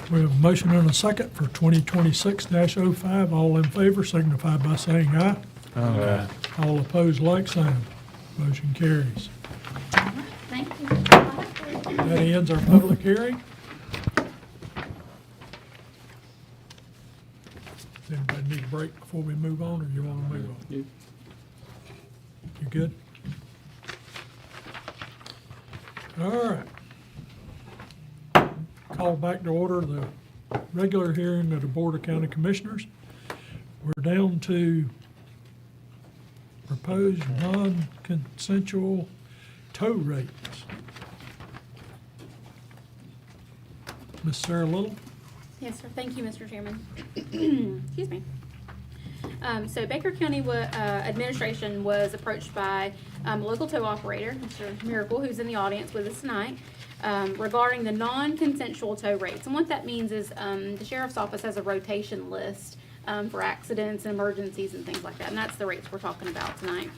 We have a motion and a second for 2026-05. All in favor signify by saying aye. Aye. All opposed, like sign. Motion carries. Thank you. That ends our public hearing. Does anybody need a break before we move on, or you want to move on? You- You good? All right. Call back to order the regular hearing of the Board of County Commissioners. We're down to proposed non-consensual tow rates. Ms. Sarah Little? Yes, sir. Thank you, Mr. Chairman. Excuse me. So Baker County administration was approached by a local tow operator, Mr. Miracle, who's in the audience with us tonight, regarding the non-consensual tow rates. And what that means is the sheriff's office has a rotation list for accidents and emergencies and things like that, and that's the rates we're talking about tonight.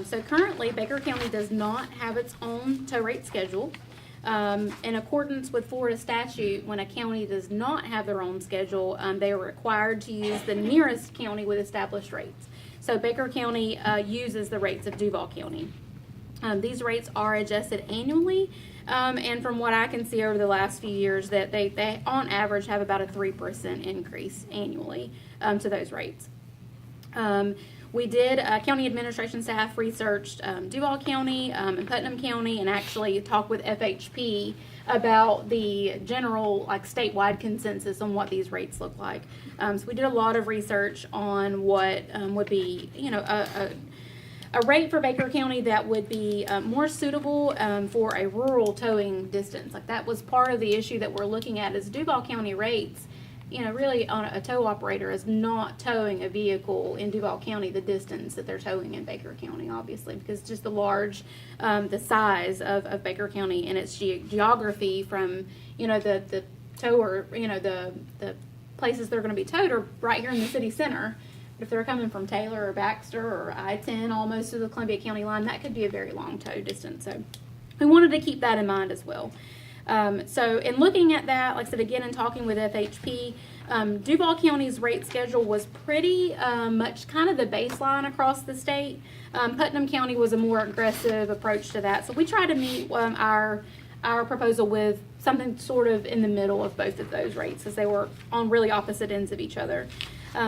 So currently, Baker County does not have its own tow rate schedule. In accordance with Florida statute, when a county does not have their own schedule, they are required to use the nearest county with established rates. So Baker County uses the rates of Duval County. These rates are adjusted annually, and from what I can see over the last few years, that they on average have about a 3% increase annually to those rates. We did, county administration staff researched Duval County and Putnam County, and actually talked with FHP about the general, like, statewide consensus on what these rates look like. So we did a lot of research on what would be, you know, a rate for Baker County that would be more suitable for a rural towing distance. Like, that was part of the issue that we're looking at is Duval County rates. You know, really, on a tow operator is not towing a vehicle in Duval County the distance that they're towing in Baker County, obviously, because just the size of Baker County and its geography from, you know, the tower, you know, the places they're going to be towed are right here in the city center. But if they're coming from Taylor or Baxter or I-10 almost to the Columbia County line, that could be a very long tow distance. So we wanted to keep that in mind as well. So in looking at that, like I said, again, in talking with FHP, Duval County's rate schedule was pretty much kind of the baseline across the state. Putnam County was a more aggressive approach to that. So we tried to meet our proposal with something sort of in the middle of both of those rates, as they were on really opposite ends of each other.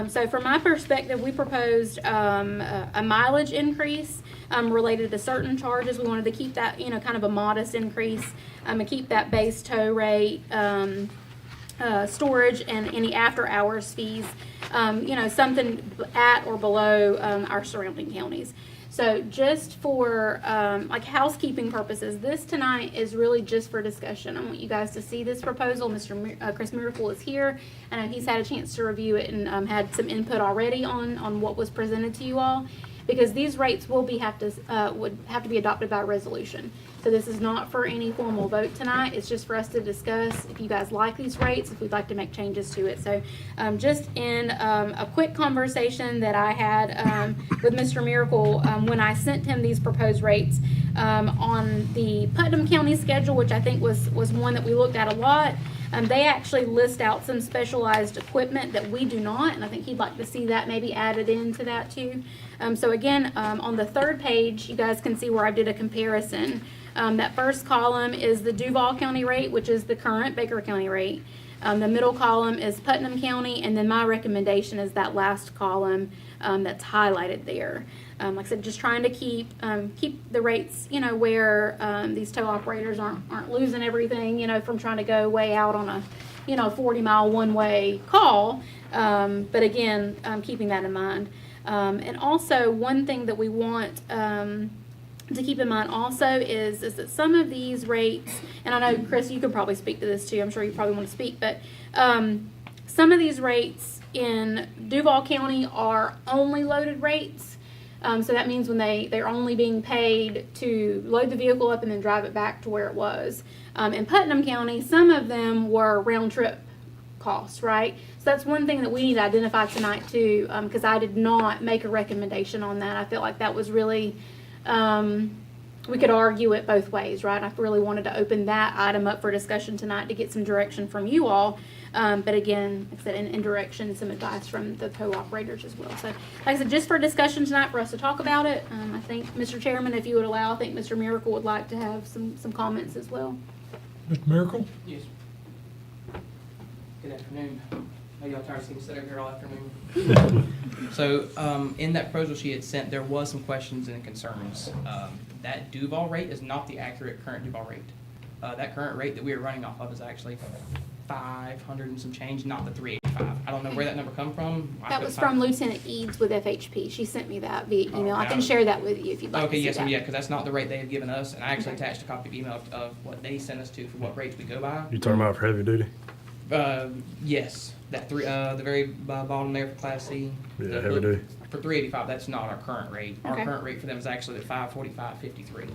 So from my perspective, we proposed a mileage increase related to certain charges. We wanted to keep that, you know, kind of a modest increase and keep that base tow rate, storage, and any after-hours fees, you know, something at or below our surrounding counties. So just for like housekeeping purposes, this tonight is really just for discussion. I want you guys to see this proposal. Mr. Chris Miracle is here. I know he's had a chance to review it and had some input already on what was presented to you all, because these rates would have to be adopted by resolution. So this is not for any formal vote tonight. It's just for us to discuss if you guys like these rates, if we'd like to make changes to it. So just in a quick conversation that I had with Mr. Miracle when I sent him these proposed rates on the Putnam County schedule, which I think was one that we looked at a lot. They actually list out some specialized equipment that we do not, and I think he'd like to see that maybe added into that too. So again, on the third page, you guys can see where I did a comparison. That first column is the Duval County rate, which is the current Baker County rate. The middle column is Putnam County, and then my recommendation is that last column that's highlighted there. Like I said, just trying to keep the rates, where these tow operators aren't losing everything, from trying to go way out on a, 40-mile one-way call. But again, keeping that in mind. And also, one thing that we want to keep in mind also is that some of these rates, and I know, Chris, you could probably speak to this too. I'm sure you probably want to speak, but some of these rates in Duval County are only loaded rates. So that means when they're only being paid to load the vehicle up and then drive it back to where it was. In Putnam County, some of them were round trip costs, right? So that's one thing that we need to identify tonight too, because I did not make a recommendation on that. I feel like that was really, we could argue it both ways, right? I really wanted to open that item up for discussion tonight to get some direction from you all. But again, like I said, in direction, some advice from the tow operators as well. So, like I said, just for discussion tonight for us to talk about it, I think, Mr. Chairman, if you would allow, I think Mr. Miracle would like to have some comments as well. Mr. Miracle? Yes. Good afternoon. I know y'all tired of seeing me sit over here all afternoon. So, in that proposal she had sent, there was some questions and concerns. That Duval rate is not the accurate current Duval rate. That current rate that we are running off of is actually 500 and some change, not the 385. I don't know where that number come from. That was from Lieutenant Eads with FHP. She sent me that via email. I can share that with you if you'd like Okay, to see yes, that. yeah, because that's not the rate they have given us, and I actually attached a copy of email of what they sent us to for what rates we go by. You talking about for heavy duty? Yes, that the very bottom there for Class C. Yeah, heavy duty. For 385, that's not our current rate. Our Okay. current rate for them is actually at 545.53.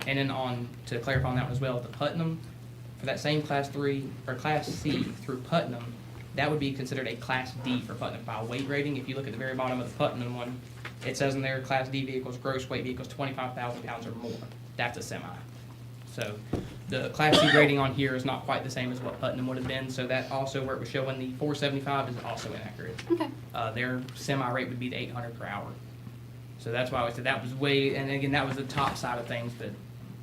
And then on, to clarify on that one as well, the Putnam, for that same Class 3, or Class C through Putnam, that would be considered a Class D for Putnam by weight rating. If you look at the very bottom of the Putnam one, it says in there, Class D vehicles, gross weight vehicles, 25,000 pounds or more. That's a semi. So the Class C rating on here is not quite the same as what Putnam would have been, so that also, where it was showing the 475 is also inaccurate. Okay. Their semi rate would be the 800 per hour. So that's why I said that was way, and again, that was the top side of things, but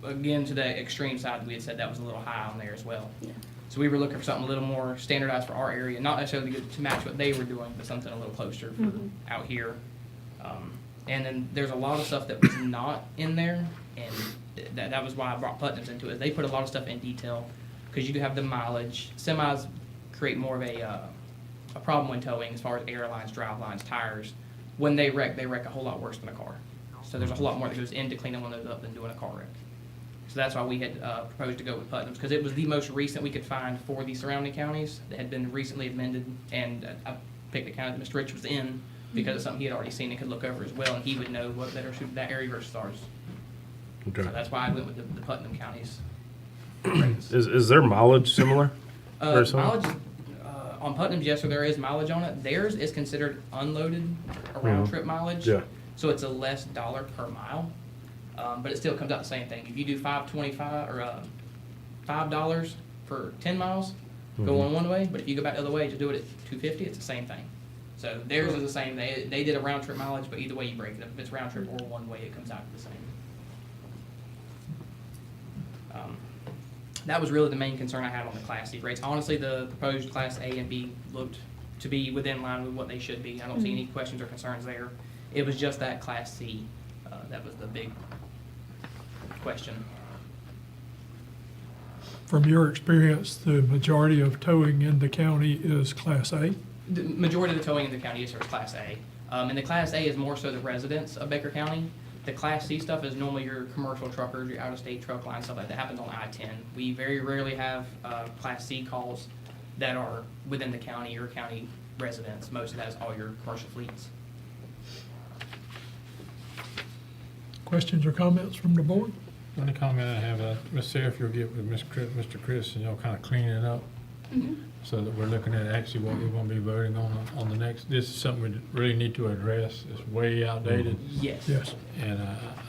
again, to the extreme side, we had said that was a little high on there as well. Yeah. So we were looking for something a little more standardized for our area, not necessarily to match what they were doing, but something a little closer for out here. And then there's a lot of stuff that was not in there, and that was why I brought Putnam's into it. They put a lot of stuff in detail, because you do have the mileage. Semis create more of a problem when towing as far as air lines, drive lines, tires. When they wreck a whole lot worse than a car. So there's a whole lot more that goes into cleaning one of those up than doing a car wreck. So that's why we had proposed to go with Putnam's, because it was the most recent we could find for the surrounding counties that had been recently amended. And I picked a county that Mr. Rich was in because it's something he had already seen and could look over as well, and he would know what better suited that area versus ours. Okay. So that's why I went with the Putnam counties. Is their mileage similar? Or something? Mileage on Putnam's, yes, so there is mileage on it. Theirs is considered unloaded around trip mileage. Yeah. So it's a less dollar per mile, but it still comes out the same thing. If you do $5.25 or $5 for 10 miles, go on one way. But if you go back the other way, just do it at $2.50. It's the same thing. So theirs is the same. They did a round trip mileage, but either way you break it up. If it's round trip or one way, it comes out the same. That was really the main concern I had on the Class C rates. Honestly, the proposed Class A and B looked to be within line with what they should be. I don't see any questions or concerns there. It was just that Class C that was the big question. From your experience, the majority of towing in the county is Class A? The majority of the towing in the county is Class A. And the Class A is more so the residents of Baker County. The Class C stuff is normally your commercial truckers, your out-of-state truck line, stuff like that happens on I-10. We very rarely have Class C calls that are within the county or county residents. Most of that is all your commercial fleets. Questions or comments from the board? The only comment I have, Ms. Sarah, if you'll get with Mr. Chris, and y'all kind of clean it up, so that we're looking at actually what we're going to be voting on the next. This is something we really need to address. It's way outdated. Yes. Yes. And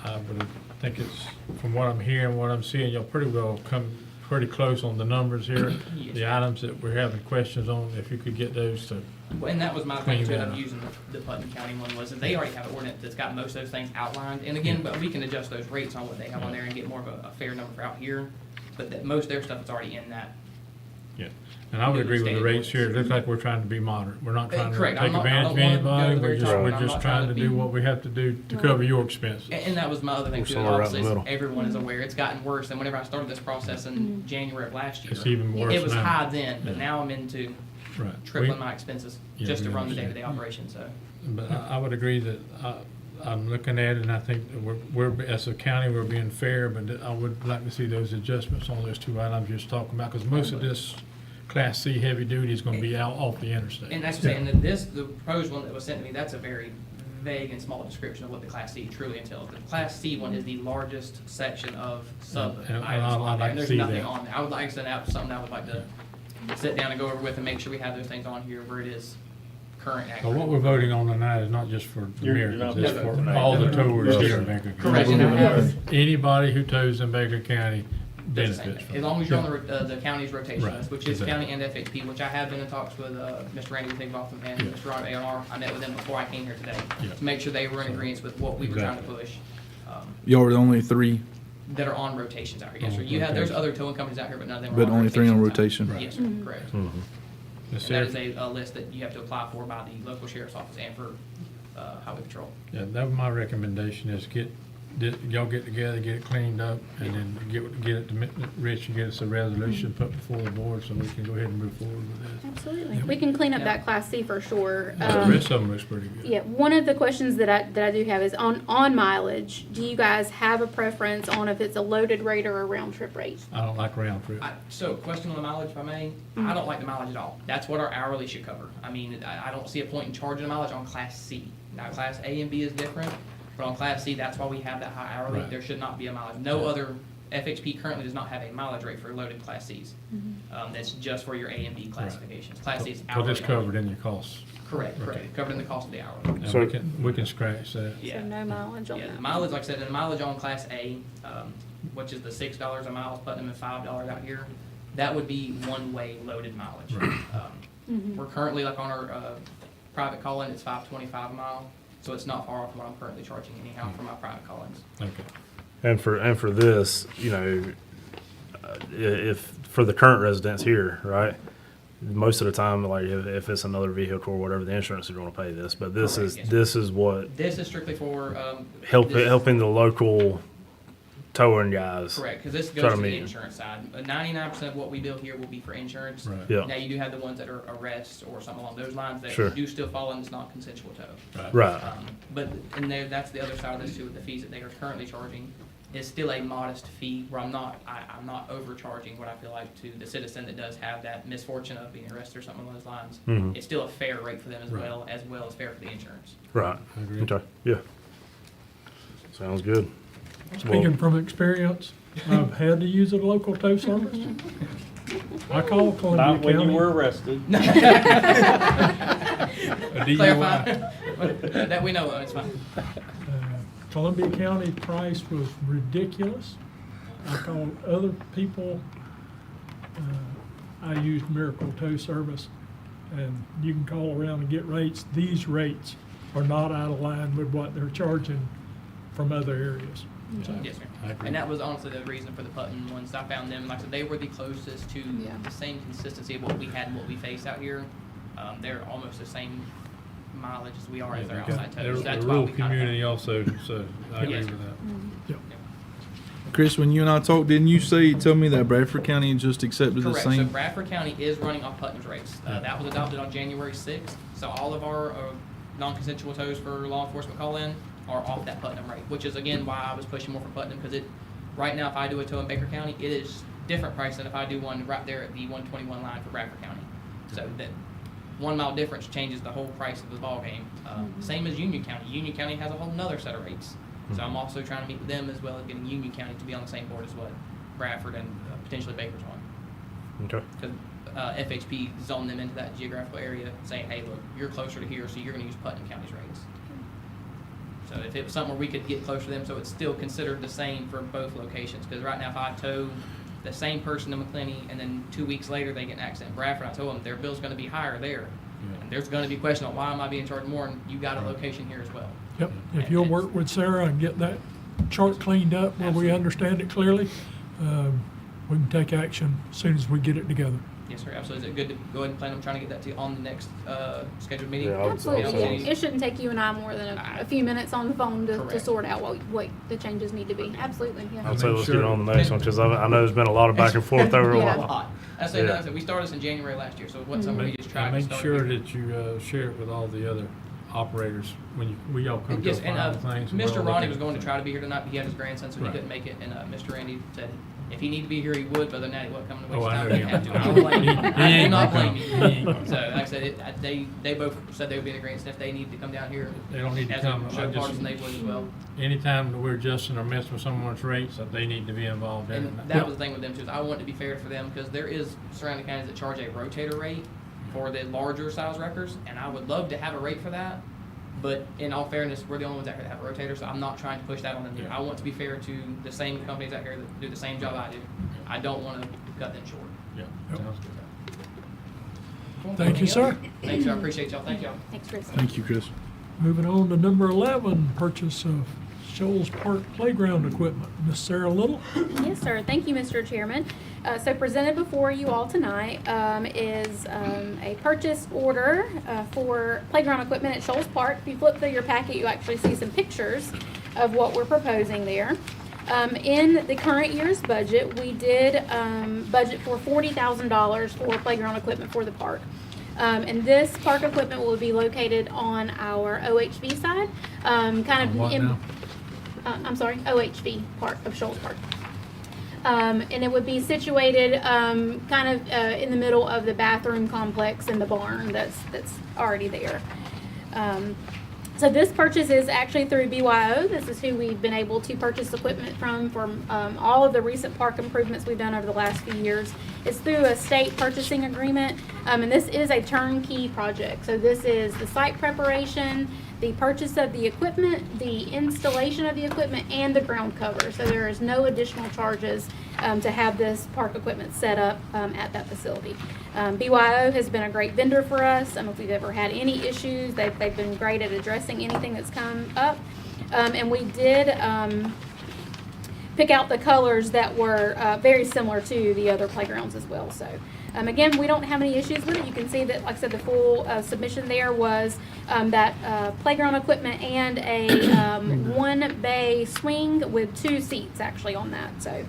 I would think it's, from what I'm hearing, what I'm seeing, y'all pretty well come pretty close on the numbers here. Yes. The items that we're having questions on, if you could get those to, Well, and that was my thing too, Clean of that up. using the Putnam County one, was that they already have an ordinance that's got most of those things outlined. And again, but we can adjust those rates on what they have on there and get more of a fair number for out here. But that, most of their stuff is already in that. yeah. And I would agree with the rates here. It looks like we're trying to be moderate. We're not trying to Correct. take I advantage of don't wanna go to anybody. the very top, We're and I'm just not trying trying to to do be- what we have to do to cover your expenses. And that was my other thing We're too, somewhere right in obviously, the middle. everyone is aware, it's gotten worse. And whenever I started this process in January of last year. It's even worse It was now. high then, but Yeah. now I'm into Right. tripling my expenses Yeah, just to we run the understand. day-to-day operation, so. But I would agree that I'm looking at it, and I think that we're, as a county, we're being fair, but I would like to see those adjustments on those two items you're just talking about, because most of this Class C heavy duty is gonna be out off the interstate. And that's what I'm saying, that the proposed one that was sent to me, that's a very vague and small description of what the Class C truly entails. The Class C one is the largest section of sub And items I'd on like there, to and there's see nothing that. on there. I would like to send out something I would like to sit down and go over with and make sure we have those things on here where it is current But accurate. what we're voting on tonight is not just for the You're Americans, not it's voting for tonight. all the towers No, here sir. in Baker County. Correct, and I have, Anybody who tows in Baker County Does the same benefits thing. from it. As long as you're on the county's rotation Right, list, which is exactly. county and FHP, which I have been in talks with, Mr. Randy Higginbotham and Yeah. Mr. Ron A&R. I met with them before I came here today, Yeah. to make sure they were in So, agreement with what we were trying to exactly. push, Y'all are the only three, that are on rotations out here. Yes, sir. On You have, there's rotation. other towing companies out here, but none of them are but on only three on rotations out rotation. here. Yes, sir, correct. Mhm. Ms. And that is Sheriff? a list that you have to apply for by the local sheriff's office and for, highway patrol. Yeah, that was my recommendation, is y'all get together, get it cleaned up, and then get it to Rich and get us a resolution put before the board so we can go ahead and move forward with this. Absolutely. We can clean up that Class C for sure. The rest of them looks pretty good. Yeah, one of the questions that I do have is on mileage. Do you guys have a preference on if it's a loaded rate or a round trip rate? I don't like round trip. So, question on the mileage, if I may. I don't like the mileage at all. That's what our hourly should cover. I mean, I don't see a point in charging the mileage on Class C. Now, Class A and B is different, but on Class C, that's why we have that high hourly. Right. There should not be a mileage. No other, FHP currently does not have a mileage rate for loaded Class Cs. That's just for your A and B classifications. Class C is Because hourly. it's covered in your costs. Correct, Okay. correct. Covered in the cost of the hourly. And So- we can scratch that. So Yeah. no mileage on Yeah, that. the mileage, like I said, the mileage on Class A, which is the $6 a mile, Putnam and $5 out here, that would be one-way loaded mileage. We're currently, like on our private call-in, it's $5.25 a mile, so it's not far off from what I'm currently charging anyhow for my private call-ins. Okay. And for this, you know, if for the current residents here, right? Most of the time, like if it's another vehicle or whatever, the insurance is going to pay this. But this Correct, is yes. this is what This is strictly for, helping this- the local towing guys. Correct, because this Try goes to to the meet. insurance side. 99% of what we bill here will be for insurance. Right. Yeah. Now, you do have the ones that are arrests or something along those lines that Sure. do still fall in this non-consensual tow. Right. But, and there, that's the other side of this too, with the fees that they are currently charging, is still a modest fee, where I'm not overcharging what I feel like to the citizen that does have that misfortune of being arrested or something along those lines. Mhm. It's still a fair rate for them Right. as well as fair for the insurance. Right. I agree. Okay. Yeah. Sounds good. Speaking from experience, I've had to use a local tow service. I call Columbia Not when you County. were arrested. A DUI. Clarify, that we know of, it's fine. Columbia County price was ridiculous. I called other people. I used Miracle Tow Service, and you can call around and get rates. These rates are not out of line with what they're charging from other areas. So, Yes, sir. I agree. And that was honestly the reason for the Putnam ones. I found them, like I said, they were the closest to Yeah. the same consistency of what we had and what we face out here. They're almost the same mileage as we are as Yeah, their we got- outside they're tows. That's a why rural we kind of. community also, so I agree Yes, with sir. that. Chris, when you and I talked, didn't you tell me that Bradford County just accepted the Correct. So same? Bradford County is running off Putnam's rates. That was adopted on January 6th. So all of our non-consensual tows for law enforcement call-in are off that Putnam rate, which is again why I was pushing more for Putnam, because right now if I do a tow in Baker County, it is different price than if I do one right there at the 121 line for Bradford County. So that 1 mile difference changes the whole price of the ballgame. Same as Union County. Union County has a whole nother set of rates. So I'm also trying to meet with them as well as getting Union County to be on the same board as what Bradford and potentially Baker's on. Okay. Because FHP zoned them into that geographical area, saying, hey, look, you're closer to here, so you're going to use Putnam County's rates. So if it was something where we could get closer to them, so it's still considered the same for both locations. Because right now, if I tow the same person in McClenny, and then 2 weeks later they get in an accident in Bradford. I told them their bill's going to be higher there. And there's going to be a question on why am I being charged more, and you got a location here as well. Yep, if you'll work with Sarah and get that chart cleaned up where we understand it clearly, we can take action as soon as we get it together. Yes, sir, absolutely. Is it good to go ahead and plan on trying to get that to you on the next scheduled meeting? Yeah, I would- Absolutely, also- yeah. It shouldn't take you and I more than a few minutes on the phone to Correct. sort out what the changes need to be. Absolutely, yeah. I'd say let's get on the next one, because I know there's been a lot of back and forth over a Yeah. while. That's it. Yeah. That's it. We started this in January last year, so it wasn't something we just tried And to make start. sure here. that you share it with all the other operators when we all come to a Yes, and final things. and we're all Mr. Ronnie looking was at going to things. try to be here tonight, but he had his grandson, so he Right. couldn't make it. And Mr. Randy said if he needed to be here, he would, but other than that, he wasn't coming to waste Oh, I time. know He him. had to. I don't blame you. He I do ain't not gonna blame you. come. He ain't gonna So, like I said, they both said they would be the grandson if they needed to come down here. They don't need to as come. a show partisan, they would as well. Anytime that we're adjusting or messing with someone's rates, that they need to be involved in it. And that was the thing with them too, is I want to be fair for them, because there is surrounding counties that charge a rotator rate for the larger size wreckers, and I would love to have a rate for that. But in all fairness, we're the only ones out here that have a rotator, so I'm not trying to push that on them. Yeah. I want to be fair to the same companies out here that do the same job I do. I don't want to cut them short. Yeah, Yep. sounds good. Thank you, sir. Thanks, I appreciate y'all. Thank y'all. Thanks, Chris. Thank you, Chris. Moving on to number 11, purchase of Shoals Park playground equipment. Miss Sarah Little? Yes, sir. Thank you, Mr. Chairman. So presented before you all tonight is a purchase order for playground equipment at Shoals Park. If you flip through your packet, you actually see some pictures of what we're proposing there. In the current year's budget, we did budget for $40,000 for playground equipment for the park. And this park equipment will be located on our OHV side, kind of On what in, now? I'm sorry, OHV part of Shoals Park. And it would be situated kind of in the middle of the bathroom complex in the barn that's already there. So this purchase is actually through BYO. This is who we've been able to purchase equipment from all of the recent park improvements we've done over the last few years. It's through a state purchasing agreement, and this is a turnkey project. So this is the site preparation, the purchase of the equipment, the installation of the equipment, and the ground cover. So there is no additional charges to have this park equipment set up at that facility. BYO has been a great vendor for us. If we've ever had any issues, they've been great at addressing anything that's come up. And we did pick out the colors that were very similar to the other playgrounds as well. So again, we don't have any issues with it. You can see that, like I said, the full submission there was that playground equipment and a one bay swing with 2 seats actually on that. So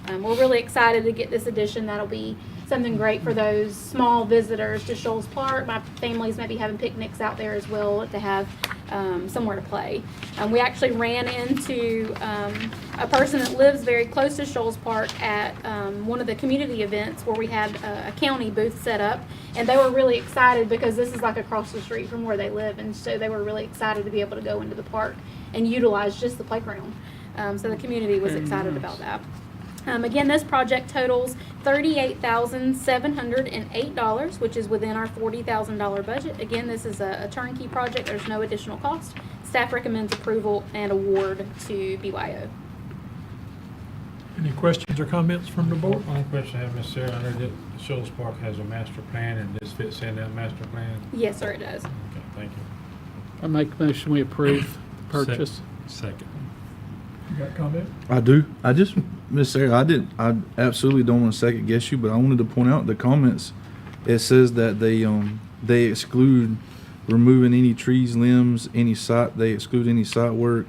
we're really excited to get this addition. That'll be something great for those small visitors to Shoals Park. My family's maybe having picnics out there as well to have somewhere to play. We actually ran into a person that lives very close to Shoals Park at one of the community events where we had a county booth set up, and they were really excited because this is like across the street from where they live, and so they were really excited to be able to go into the park and utilize just the playground. So the community was excited about that. Again, this project totals $38,708, which is within our $40,000 budget. Again, this is a turnkey project. There's no additional cost. Staff recommends approval and award to BYO. Any questions or comments from the board? One question I have, Ms. Sarah, I heard that Shoals Park has a master plan, and this fits in that master plan? Yes, sir, it does. Okay, thank you. I make a motion, we approve the purchase. Second. You got a comment? I do. Miss Sarah, I absolutely don't want to second guess you, but I wanted to point out the comments. It says that they exclude removing any trees, limbs, they exclude any site work,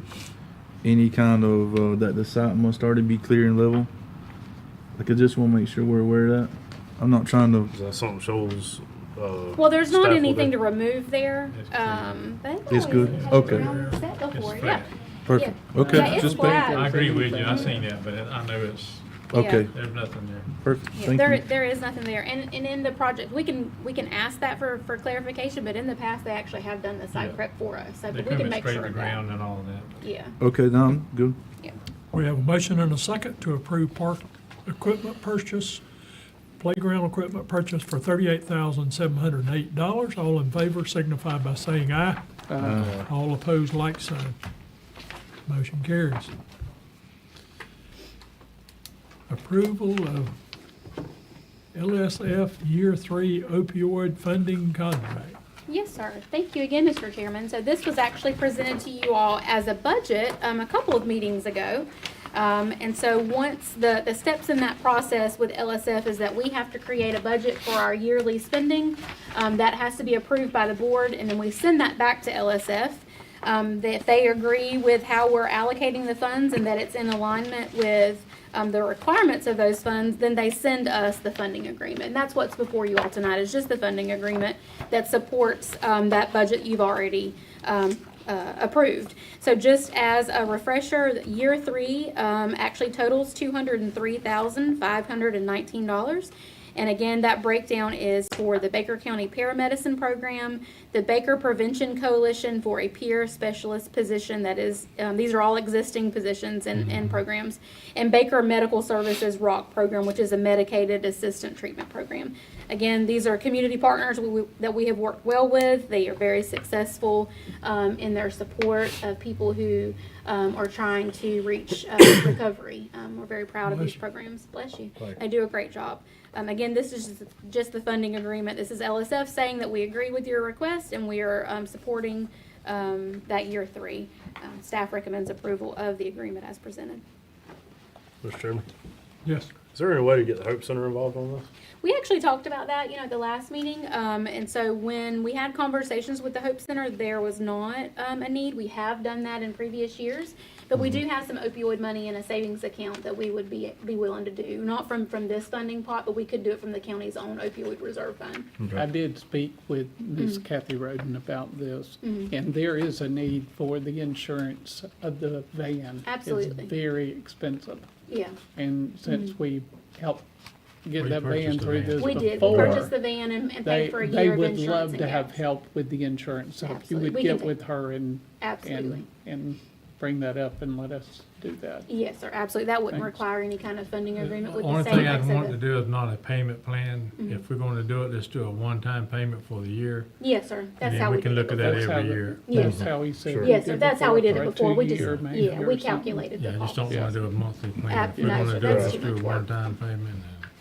any kind of, that the site must already be clear and level. Like, I just want to make sure we're aware of that. I'm not trying to. Is that something Shoals? Well, there's not staff will anything do? to remove there. It's good. Okay. Set before, It's yeah. flat. Perfect. Yeah. Okay. Yeah, it's just flat. I agree with you, I seen that, but I know it's, Okay. there's nothing there. Perfect. Yeah, Thank there, you. there is nothing there, and in the project, we can ask that for clarification, but in the past, they actually have done the site Yeah. prep for us, so They we come can and make spray sure the of that. ground and all of that. Yeah, Okay, now I'm good. yeah. We have a motion and a second to approve park equipment purchase, playground equipment purchase for $38,708. All in favor signify by saying aye. All opposed, like sign. Motion carries. approval of LSF Year 3 opioid funding contract. Yes, sir. Thank you again, Mr. Chairman. So this was actually presented to you all as a budget a couple of meetings ago. And so once the steps in that process with LSF is that we have to create a budget for our yearly spending. That has to be approved by the board, and then we send that back to LSF. If they agree with how we're allocating the funds and that it's in alignment with the requirements of those funds, then they send us the funding agreement. And that's what's before you all tonight, is just the funding agreement that supports that budget you've already approved. So just as a refresher, year 3 actually totals $203,519. And again, that breakdown is for the Baker County Paramedicine Program, the Baker Prevention Coalition for a peer specialist position that is, these are all existing positions and programs, and Baker Medical Services ROC program, which is a medicated assistant treatment program. Again, these are community partners that we have worked well with. They are very successful in their support of people who are trying to reach recovery. We're very proud of these programs. Bless you. They do a great job. Again, this is just the funding agreement. This is LSF saying that we agree with your request and we are supporting that year 3. Staff recommends approval of the agreement as presented. Mr. Chairman, Yes. is there any way to get the Hope Center involved on this? We actually talked about that, at the last meeting. And so when we had conversations with the Hope Center, there was not a need. We have done that in previous years. But we do have some opioid money in a savings account that we would be willing to do. Not from this funding pot, but we could do it from the county's own opioid reserve fund. I did speak with Ms. Kathy Roden about this, and there is a need for the insurance of the van. Absolutely. It's very expensive. Yeah. And since we helped get We that van purchased the through van. this We did. We before, purchased the van and paid for a they year of would insurance love and to have gas. help with the insurance. So if you Absolutely. would We can get with her and Absolutely. and bring that up and let us do that. Yes, sir, absolutely. That wouldn't Thanks. require any kind of funding agreement The with the only state. thing I'd like I said, want to do is not a payment plan. Mhm. If we're going to do it, let's do a one-time payment for the year. Yes, sir. That's And how then we we can did it look at that That's how every the- year. Yes, That's sir. how he said. Sure. we Yes, sir. did That's how we did for it a before. We just, 2-year maybe yeah, or we something. calculated the Yeah, I just cost. don't want to do a monthly Ab- payment. If we're no, going sir, to do it, that's let's too do a much work. one-time payment.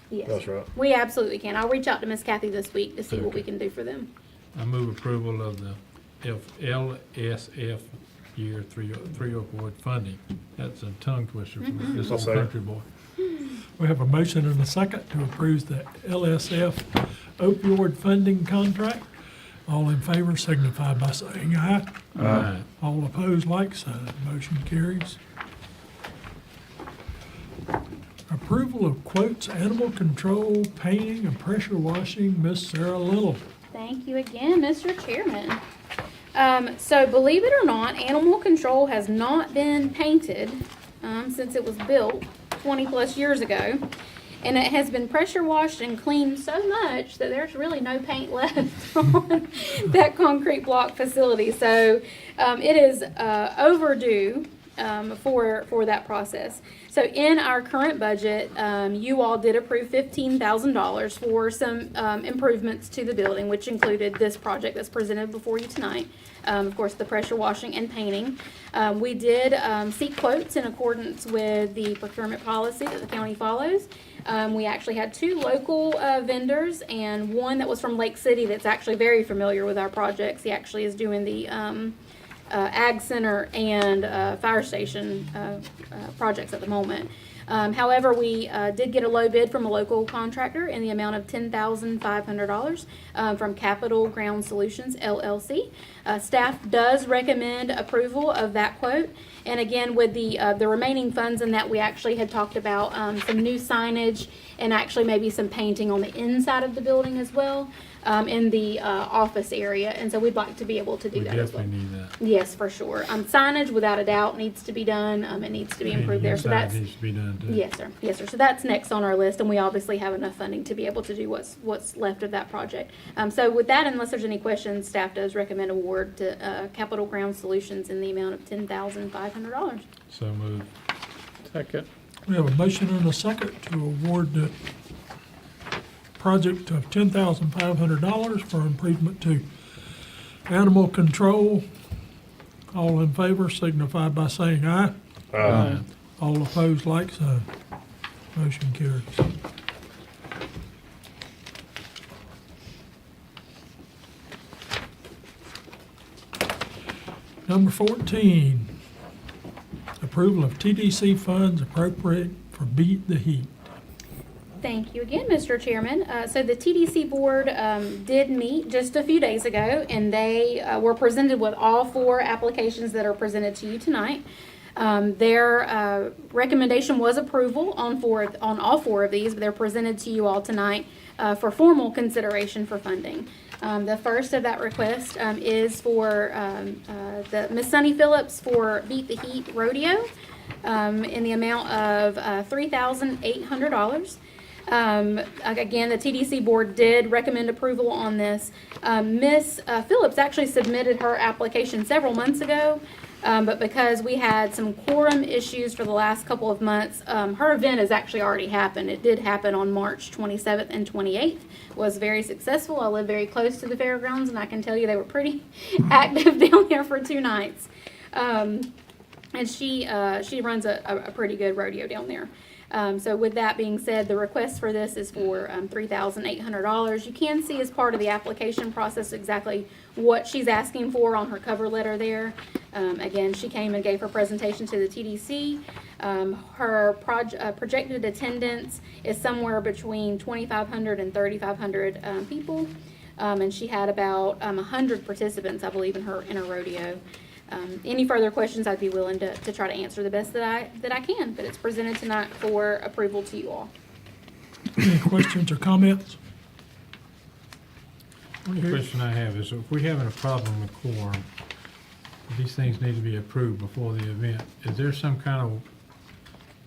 Yes. That's right. We absolutely can. I'll reach out to Miss Kathy this week to see what we Okay. can do for them. I move approval of the LSF Year 3 opioid funding. That's a tongue twister for me. This I'll old second. country boy. We have a motion and a second to approve the LSF opioid funding contract. All in favor signify by saying aye. Aye. All opposed, like sign. Motion carries. Approval of quotes, animal control, painting, and pressure washing, Miss Sarah Little. Thank you again, Mr. Chairman. So believe it or not, animal control has not been painted since it was built 20 plus years ago. And it has been pressure washed and cleaned so much that there's really no paint left on that concrete block facility. So it is overdue for that process. So in our current budget, you all did approve $15,000 for some improvements to the building, which included this project that's presented before you tonight. Of course, the pressure washing and painting. We did seek quotes in accordance with the procurement policy that the county follows. We actually had 2 local vendors and one that was from Lake City that's actually very familiar with our projects. He actually is doing the Ag Center and Fire Station projects at the moment. However, we did get a low bid from a local contractor in the amount of $10,500 from Capital Ground Solutions, LLC. Staff does recommend approval of that quote. And again, with the remaining funds in that, we actually had talked about some new signage and actually maybe some painting on the inside of the building as well, in the office area. And so we'd like to be able to do We that as well. definitely need that. Yes, for sure. Signage, without a doubt, needs to be done. It needs to be improved there. So Inside that's, needs to be done too. yes, sir. Yes, sir. So that's next on our list, and we obviously have enough funding to be able to do what's left of that project. So with that, unless there's any questions, staff does recommend award to Capital Ground Solutions in the amount of $10,500. So moved. Second. We have a motion and a second to award the project of $10,500 for improvement to animal control. All in favor signify by saying aye. Aye. All opposed, like sign. Motion carries. Number 14, approval of TDC funds appropriate for Beat the Heat. Thank you again, Mr. Chairman. So the TDC board did meet just a few days ago, and they were presented with all 4 applications that are presented to you tonight. Their recommendation was approval on all 4 of these, but they're presented to you all tonight for formal consideration for funding. The first of that request is for the Miss Sunny Phillips for Beat the Heat Rodeo in the amount of $3,800. Again, the TDC board did recommend approval on this. Miss Phillips actually submitted her application several months ago, but because we had some quorum issues for the last couple of months, her event has actually already happened. It did happen on March 27th and 28th. Was very successful. I live very close to the fairgrounds, and I can tell you they were pretty active down there for 2 nights. And she runs a pretty good rodeo down there. So with that being said, the request for this is for $3,800. You can see as part of the application process exactly what she's asking for on her cover letter there. Again, she came and gave her presentation to the TDC. Her projected attendance is somewhere between 2,500 and 3,500 people. And she had about 100 participants, I believe, in her rodeo. Any further questions, I'd be willing to try to answer the best that I can, but it's presented tonight for approval to you all. Any questions or comments? One question I have is, if we're having a problem with quorum, these things need to be approved before the event. Is there some kind of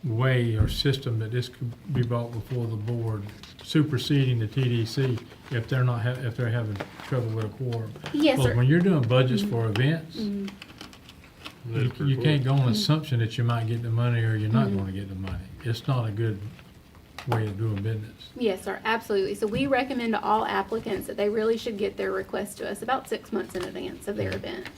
way or system that this could be brought before the board, superseding the TDC if they're having trouble with a quorum? Yes, sir. When you're doing budgets for events, Mhm. you can't go on assumption that you might get the money or you're not going to get the money. It's not a good way of doing business. Yes, sir, absolutely. So we recommend to all applicants that they really should get their request to us about 6 months in advance of their event.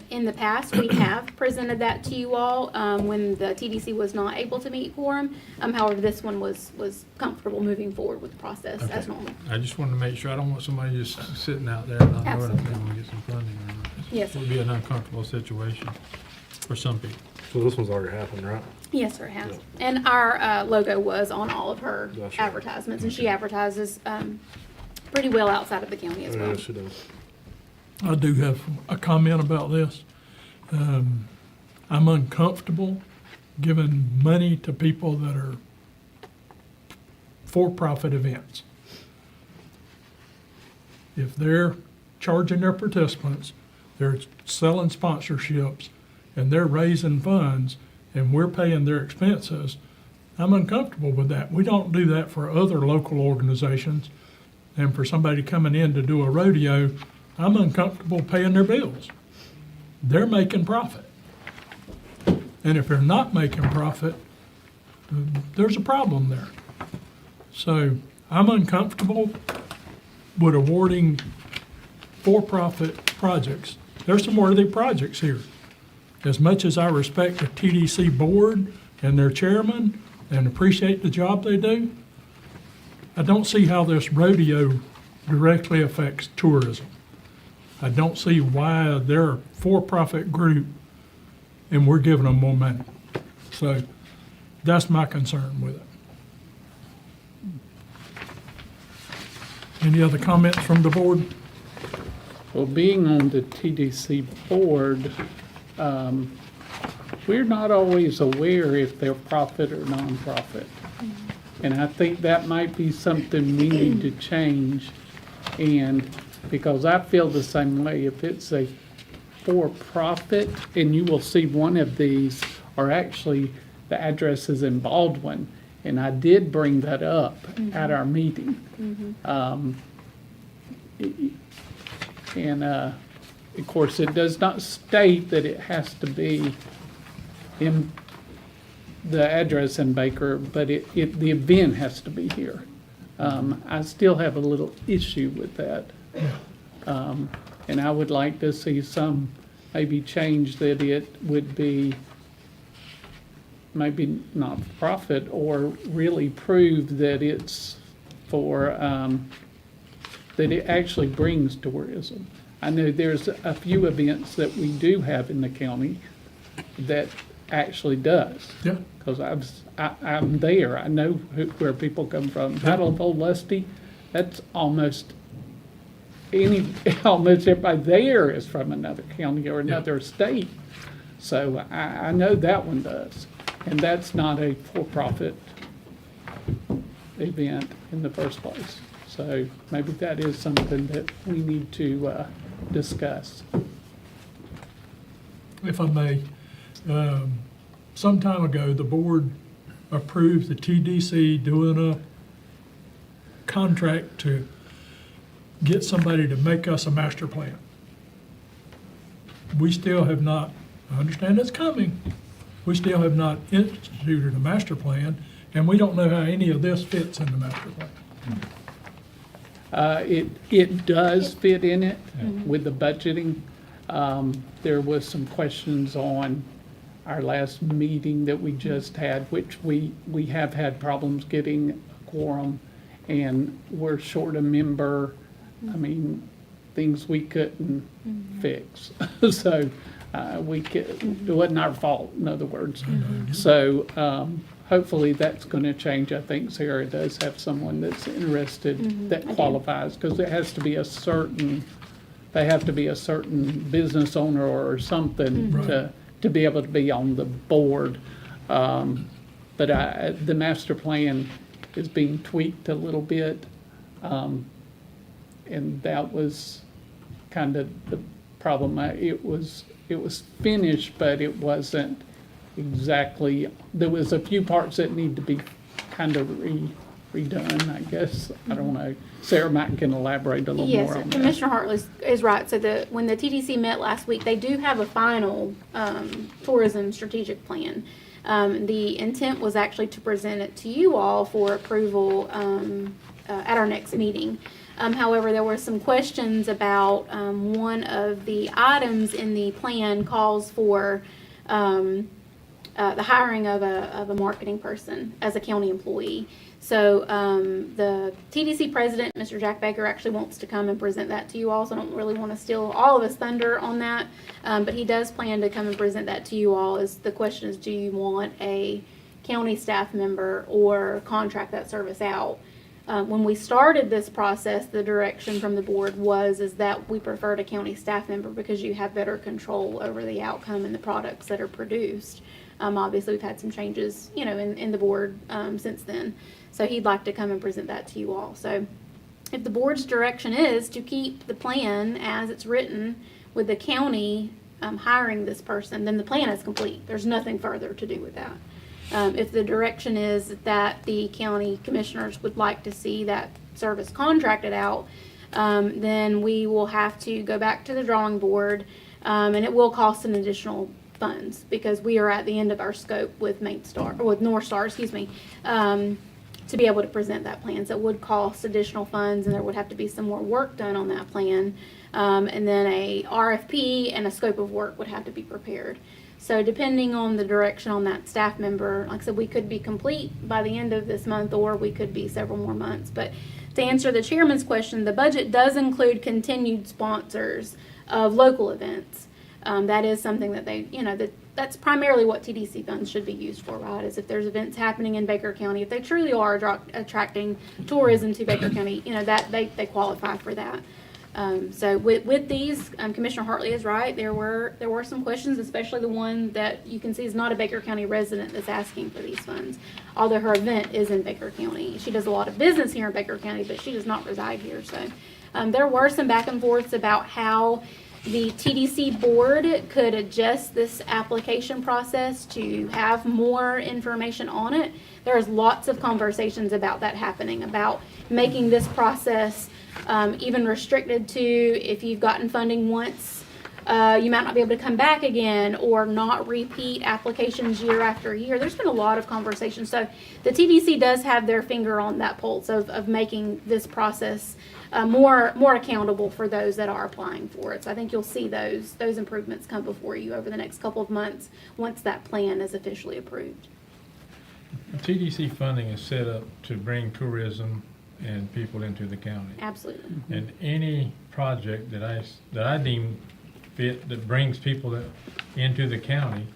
In the past, we have presented that to you all when the TDC was not able to meet quorum. However, this one was comfortable moving forward with the process as normal. I just wanted to make sure, I don't want somebody just sitting out there not knowing if they're going to get some funding or not. Yes, It would be an uncomfortable situation for some people. So this one's already happened, right? Yes, sir, it has. And our logo was on all of her Gotcha. advertisements, and she advertises pretty well outside of the county as well. Yeah, she does. I do have a comment about this. I'm uncomfortable giving money to people that are for-profit events. If they're charging their participants, they're selling sponsorships, and they're raising funds, and we're paying their expenses, I'm uncomfortable with that. We don't do that for other local organizations. And for somebody coming in to do a rodeo, I'm uncomfortable paying their bills. They're making profit. And if they're not making profit, there's a problem there. So I'm uncomfortable with awarding for-profit projects. There's some worthy projects here. As much as I respect the TDC board and their chairman and appreciate the job they do, I don't see how this rodeo directly affects tourism. I don't see why they're a for-profit group and we're giving them more money. So that's my concern with it. Any other comments from the board? Well, being on the TDC board, we're not always aware if they're profit or nonprofit. And I think that might be something we need to change. And because I feel the same way, if it's a for-profit, and you will see one of these are actually, the address is in Baldwin. And I did bring that up at our meeting. And of course, it does not state that it has to be in the address in Baker, but the event has to be here. I still have a little issue with that. And I would like to see some maybe change that it would be maybe not for profit, or really prove that it's for, that it actually brings tourism. I know there's a few events that we do have in the county that actually does. Yeah. Because I'm there, I know where people come from. Battle of Old Lusty, that's almost everybody there is from another county or another state. So I know that one does. And that's not a for-profit event in the first place. So maybe that is something that we need to discuss. If I may, some time ago, the board approved the TDC doing a contract to get somebody to make us a master plan. We still have not, I understand it's coming, we still have not instituted a master plan, and we don't know how any of this fits in the master plan. It does fit in it with the budgeting. There was some questions on our last meeting that we just had, which we have had problems getting a quorum, and we're short a member. I mean, things we couldn't fix. So it wasn't our fault, in other words. So hopefully that's going to change. I think Sarah does have someone that's interested that qualifies, because it has to be a certain, they have to be a certain business owner or something to be able to be on the board. But the master plan is being tweaked a little bit. And that was kind of the problem. It was finished, but it wasn't exactly, there was a few parts that need to be kind of redone, I guess. I don't know. Sarah might can elaborate a little Yes, more on that. Commissioner Hartley is right. So when the TDC met last week, they do have a final tourism strategic plan. The intent was actually to present it to you all for approval at our next meeting. However, there were some questions about one of the items in the plan calls for the hiring of a marketing person as a county employee. So the TDC president, Mr. Jack Baker, actually wants to come and present that to you all. So I don't really want to steal all of his thunder on that, but he does plan to come and present that to you all. The question is, do you want a county staff member or contract that service out? When we started this process, the direction from the board is that we preferred a county staff member because you have better control over the outcome and the products that are produced. Obviously, we've had some changes, in the board since then. So he'd like to come and present that to you all. So if the board's direction is to keep the plan as it's written with the county hiring this person, then the plan is complete. There's nothing further to do with that. If the direction is that the county commissioners would like to see that service contracted out, then we will have to go back to the drawing board, and it will cost an additional funds because we are at the end of our scope with North Star, to be able to present that plan. So it would cost additional funds, and there would have to be some more work done on that plan, and then a RFP and a scope of work would have to be prepared. So depending on the direction on that staff member, like I said, we could be complete by the end of this month, or we could be several more months. But to answer the chairman's question, the budget does include continued sponsors of local events. That is something that that's primarily what TDC funds should be used for, right? Is if there's events happening in Baker County, if they truly are attracting tourism to Baker County, that they qualify for that. So with these, Commissioner Hartley is right. There were some questions, especially the one that you can see is not a Baker County resident that's asking for these funds, although her event is in Baker County. She does a lot of business here in Baker County, but she does not reside here. So there were some back and forths about how the TDC board could adjust this application process to have more information on it. There's lots of conversations about that happening, about making this process even restricted to if you've gotten funding once, you might not be able to come back again, or not repeat applications year after year. There's been a lot of conversation. So the TDC does have their finger on that pulse of making this process more accountable for those that are applying for it. So I think you'll see those improvements come before you over the next couple of months once that plan is officially approved. TDC funding is set up to bring tourism and people into the county. Absolutely. And any project that I deem fit that brings people into the county,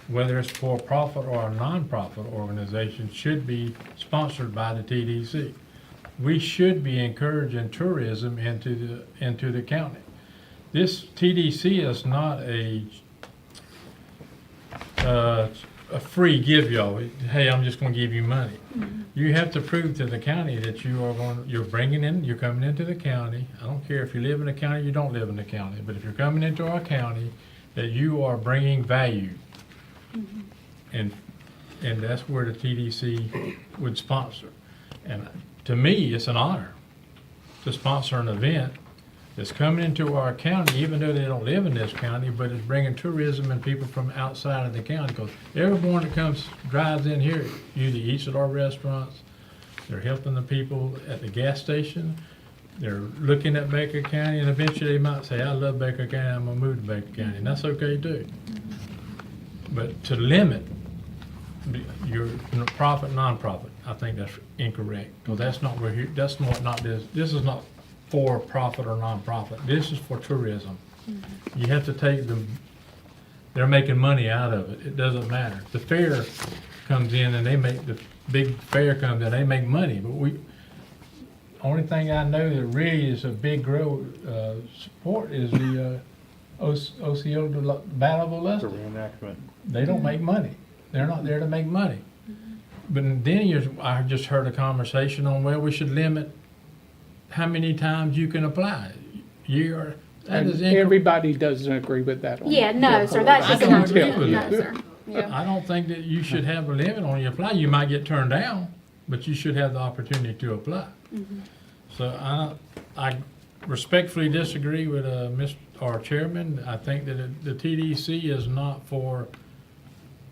whether it's for profit or a nonprofit organization, should be sponsored by the TDC. We should be encouraging tourism into the county. This TDC is not a free give y'all. Hey, I'm just going to give you money. You have to prove to the county that you're coming into the county. I don't care if you live in the county, you don't live in the county, but if you're coming into our county, that you are bringing value. And that's where the TDC would sponsor. And to me, it's an honor to sponsor an event that's coming into our county, even though they don't live in this county, but it's bringing tourism and people from outside of the county. Because everyone that drives in here usually eats at our restaurants. They're helping the people at the gas station. They're looking at Baker County, and eventually they might say, I love Baker County, I'm going to move to Baker County. And that's okay too. But to limit your profit, nonprofit, I think that's incorrect. Because that's not where this is not for profit or nonprofit. This is for tourism. You have to take they're making money out of it. It doesn't matter. The fair comes in and the big fair comes in, they make money. But only thing I know that really is a big support is the OCO Battle of The Olustee. reenactment. They don't make money. They're not there to make money. But then I just heard a conversation on, well, we should limit how many times you can apply. Everybody doesn't agree with that. Yeah, no, sir, that's just I not don't true. agree with No, that. sir. Yeah. I don't think that you should have a limit on your apply. You might get turned down, but you should have the opportunity to apply. So I respectfully disagree with our chairman. I think that the TDC is not for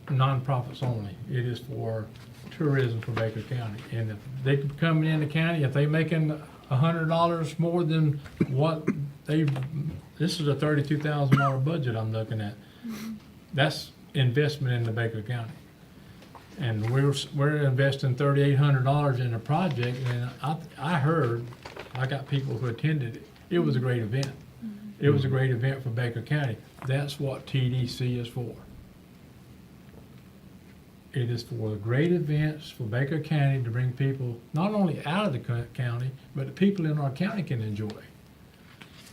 nonprofits only. It is for tourism for Baker County. And if they come in the county, if they making $100 more than what this is a $32,000 budget I'm looking at. That's investment in the Baker County. And we're investing $3,800 in a project, and I got people who attended it. It was a great event. It was a great event for Baker County. That's what TDC is for. It is for great events for Baker County to bring people not only out of the county, but the people in our county can enjoy.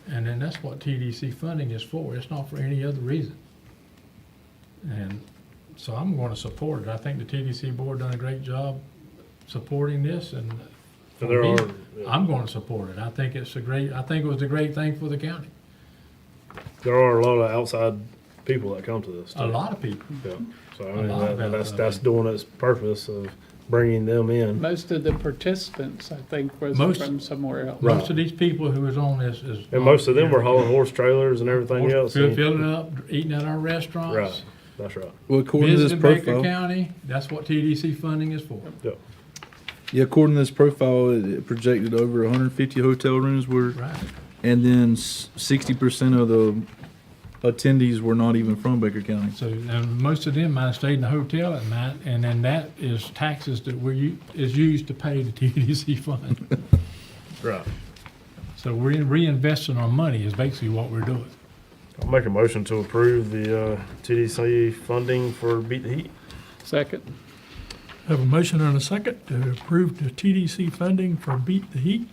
And then that's what TDC funding is for. It's not for any other reason. And so I'm going to support it. I think the TDC board done a great job supporting this, and for me, I'm going to support it. I think it was a great thing for the county. There are a lot of outside people that come to this. A lot of people. Yeah. So A lot of that's doing its purpose of bringing them in. Most of the participants, I think, was from somewhere else. Most of these people who was on this is. And most of them were hauling horse trailers and everything else. Filling up, eating at our restaurants. Right. That's right. Well, according to this Visiting Baker profile, County, that's what TDC funding is for. yeah, according to this profile, it projected over 150 hotel rooms were, Right. and then 60% of the attendees were not even from Baker County. So, and most of them might have stayed in the hotel at night, and then that is taxes that is used to pay the TDC fund. Right. So we're reinvesting our money is basically what we're doing. I'll make a motion to approve the TDC funding for Beat the Heat. Second. Have a motion and a second to approve the TDC funding for Beat the Heat.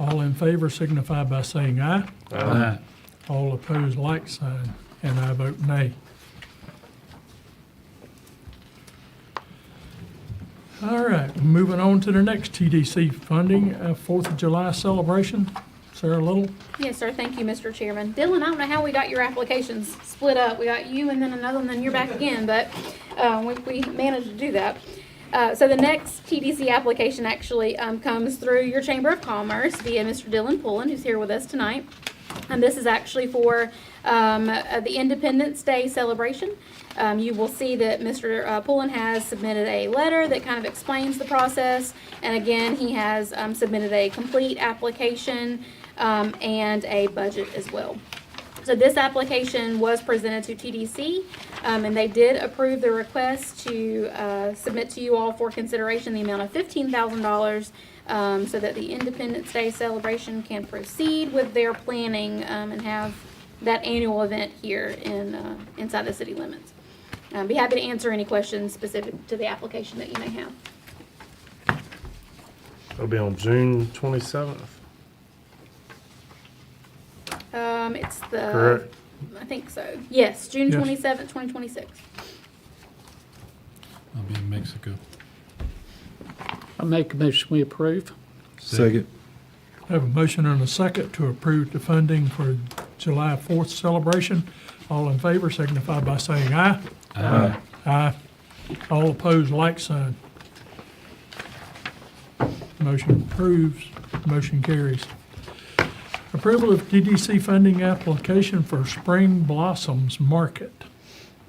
All in favor signify by saying aye. Aye. All opposed, like sign, and I vote nay. All right, moving on to the next TDC funding, 4th of July celebration. Sarah Little. Yes, sir. Thank you, Mr. Chairman. Dylan, I don't know how we got your applications split up. We got you and then another one, then you're back again, but we managed to do that. So the next TDC application actually comes through your Chamber of Commerce via Mr. Dylan Pullen, who's here with us tonight. And this is actually for the Independence Day celebration. You will see that Mr. Pullen has submitted a letter that kind of explains the process. And again, he has submitted a complete application and a budget as well. So this application was presented to TDC, and they did approve the request to submit to you all for consideration the amount of $15,000 so that the Independence Day celebration can proceed with their planning and have that annual event here inside the city limits. I'd be happy to answer any questions specific to the application that you may have. It'll be on June 27th. It's the, Correct. I think so. Yes, June Yes. 27th, 2026. I'll be in Mexico. I make a motion, we approve. Second. I have a motion and a second to approve the funding for July 4th celebration. All in favor signify by saying aye. Aye. Aye. All opposed, like sign. Motion approves, motion carries. Approval of TDC funding application for Spring Blossoms Market.